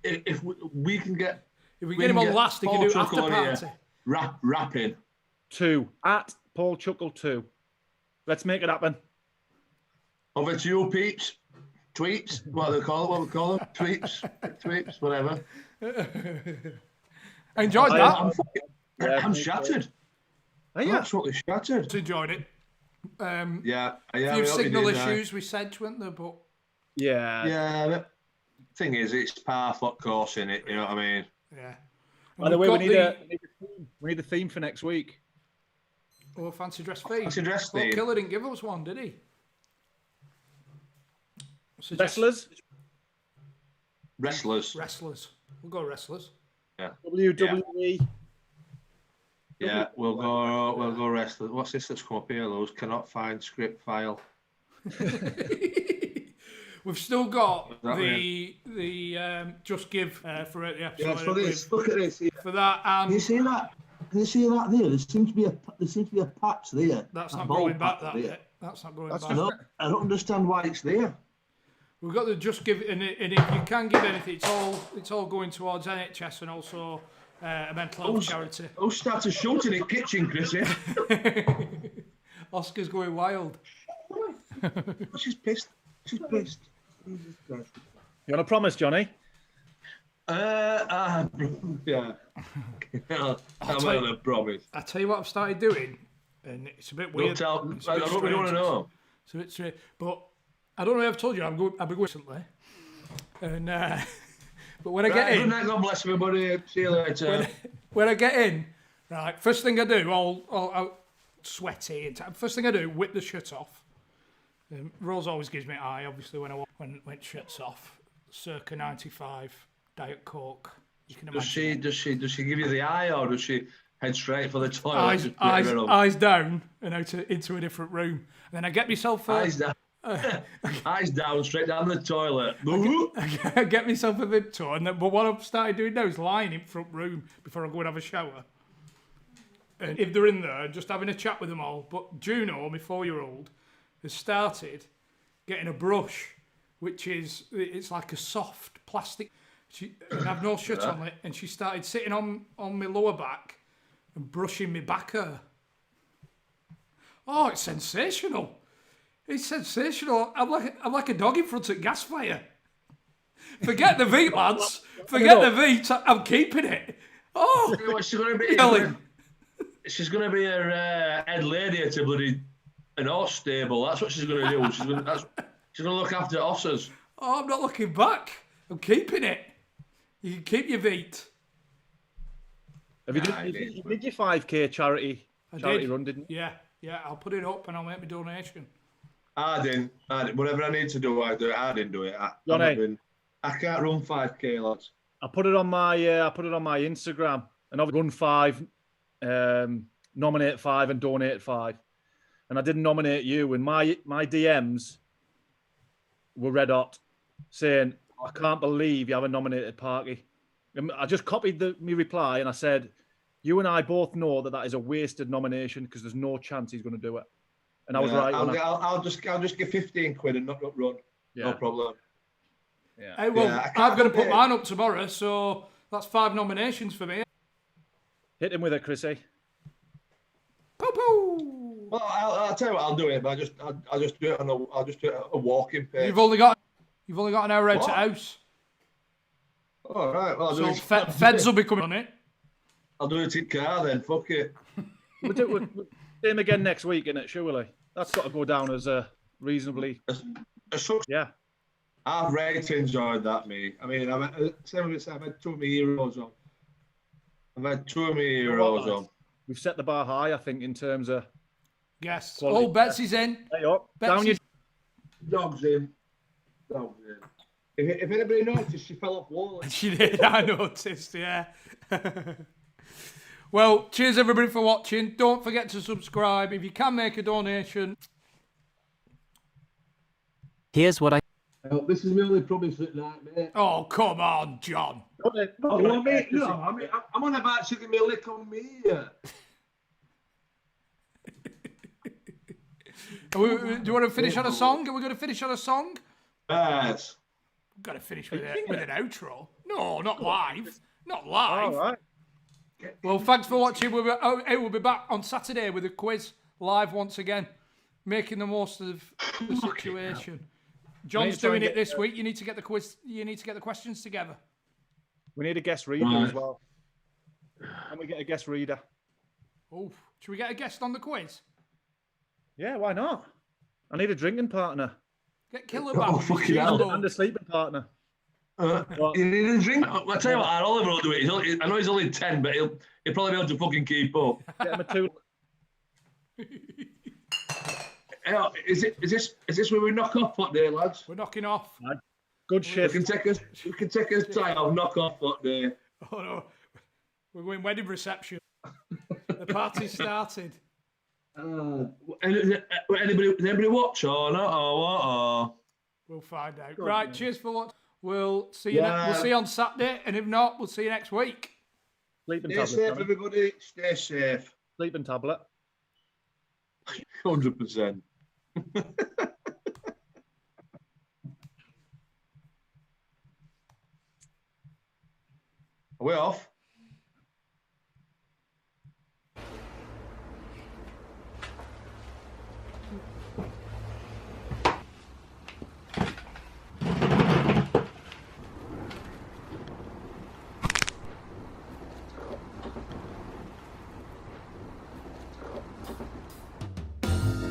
if we can get... If we get him on last, he can do after party. rapping. 2 at Paul Chuckle 2. Let's make it happen. Over to you, peeps. Tweets. What we call them? Tweets. Whatever. I enjoyed that. I'm shattered. Are you? I'm absolutely shattered. Enjoyed it. Yeah. A few signal issues with Sedge, weren't there? But yeah. The thing is, it's par foot course in it. You know what I mean? Yeah. By the way, we need a theme for next week. Oh, fancy dress theme. Fancy dress Well, theme. Killer didn't give us one, did he? Wrestlers. Wrestlers. We'll go wrestlers. Yeah. WWE. Yeah, we'll go wrestlers. What's this that's come up here? Those cannot find script file. We've still got the Just Give for the episode. Yeah, for this. Look at this. Yeah. For that, and Can you see that? Can you see that there? There seems to be a patch there. That's not going back. That's not going back. I don't understand why it's there. We've got the Just Give, and if you can give anything, it's all going towards NHS and also a mental health charity. Who started shooting in kitchen, Chrissy? Oscar's going wild. She's pissed. You want to promise, Johnny? Yeah. I'm going to promise. I tell you what I've started doing, and it's a bit weird. I don't really want to know. It's a bit strange, but I don't know if I've told you I've been going recently, and but when I get in, good night, God bless everybody. See you later. When I get in, right, first thing I do, all sweaty, and first thing I do, whip the shirt off. Rose always gives me eye, obviously, when shirts off. Circa 95, Diet Coke. You can imagine. Does she give you the eye, or does she head straight for the toilet? Eyes down and out into a different room. And then I get myself eyes down. Eyes down, straight down the toilet. I get myself a bib tour, but what I've started doing now is lying in front room before I go and have a shower. And if they're in there, just having a chat with them all. But Juno, my 4-year-old, has started getting a brush, which it's like a soft plastic. And I've no shirt on it, and she started sitting on my lower back and brushing my back hair. Oh, it's sensational! It's sensational. I'm like a dog in front of a gas fire. Forget the Veet, lads. Forget the Veet. I'm keeping it. Oh, she's gonna be a head lady at a bloody an horse stable. That's what she's gonna do. She's gonna look after horses. Oh, I'm not looking back. I'm keeping it. You can keep your Veet. Have you did your 5K charity run, didn't you? Yeah. I'll put it up and I'll make my donation. I didn't. Whatever I need to do, I do it. I didn't do it. I can't run 5K, lads. I put it on my Instagram, and I've run 5, nominate 5, and donate 5. And I didn't nominate you, and my DMs were red hot, saying, "I can't believe you haven't nominated Parky." And I just copied my reply, and I said, "You and I both know that is a wasted nomination because there's no chance he's going to do it." And I was right. I'll just give 15 quid and not run. Yeah. No problem. Yeah. Hey, well, I'm going to put mine up tomorrow, so that's 5 nominations for me. Hit him with it, Chrissy. Poo-poo! Well, I'll tell you what, I'll do it, but I'll just do it on a walking pace. You've only got an hour out to house. All right. Well, so feds will be coming on it. I'll do it in car then. Fuck it. We'll do him again next week, innit? Surely that's got to go down as a reasonably. Yeah. I've really enjoyed that, me. I mean, I've had 2 of my heroes on. We've set the bar high, I think, in terms of. Yes. Quality. Oh, Betsy's in. Hey up. Down your. Dog's in. If anybody noticed, she fell off wall. She did. I noticed. Yeah. Well, cheers everybody for watching. Don't forget to subscribe. If you can make a donation. Here's what I. This is my only promise at night, mate. Oh, come on, John. Mate, I'm on about sucking my lick on me here. Do you want to finish on a song? Are we going to finish on a song? Yes. We've got to finish with an outro. No, not live. Not live. All right. Well, thanks for watching. We'll be back on Saturday with a quiz live once again, making the most of the situation. John's doing it this week. You need to get the quiz. You need to get the questions together. We need a guest reader as well. Can we get a guest reader? Oh, should we get a guest on the quiz? Yeah, why not? I need a drinking partner. Get Killer back. Oh, fucking hell. And a sleeping partner. You need a drink? I'll tell you what, Oliver will do it. I know he's only 10, but he'll probably be able to fucking keep up. Get him a two. Is this where we knock off what day, lads? We're knocking off. Good shift. We can take us time off, knock off what day. Oh no, we're going wedding reception. The party's started. Anybody watch or not or what? Or? We'll find out. Right, cheers for watching. We'll see you. We'll see you on Saturday, and if not, we'll see you next week. Sleeping Stay tablet. safe, everybody. Stay safe. Sleeping tablet. 100%. Are we off?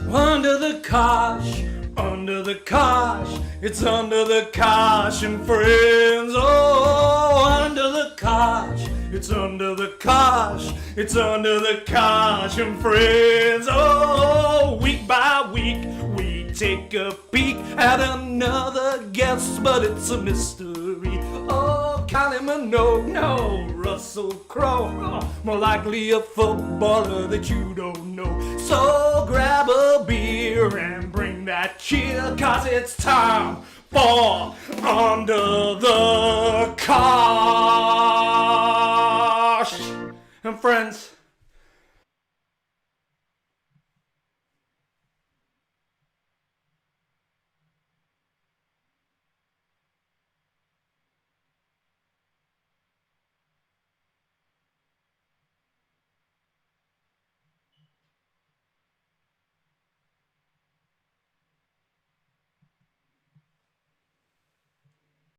Under the cosh, under the cosh, it's under the cosh and friends. Oh, under the cosh, it's under the cosh, it's under the cosh and friends. Oh, week by week we take a peek at another guest, but it's a mystery. Oh, Kylie Minogue, no, Russell Crowe, more likely a footballer that you don't know. So grab a beer and bring that cheer, 'cause it's time for Under the Cosh and Friends.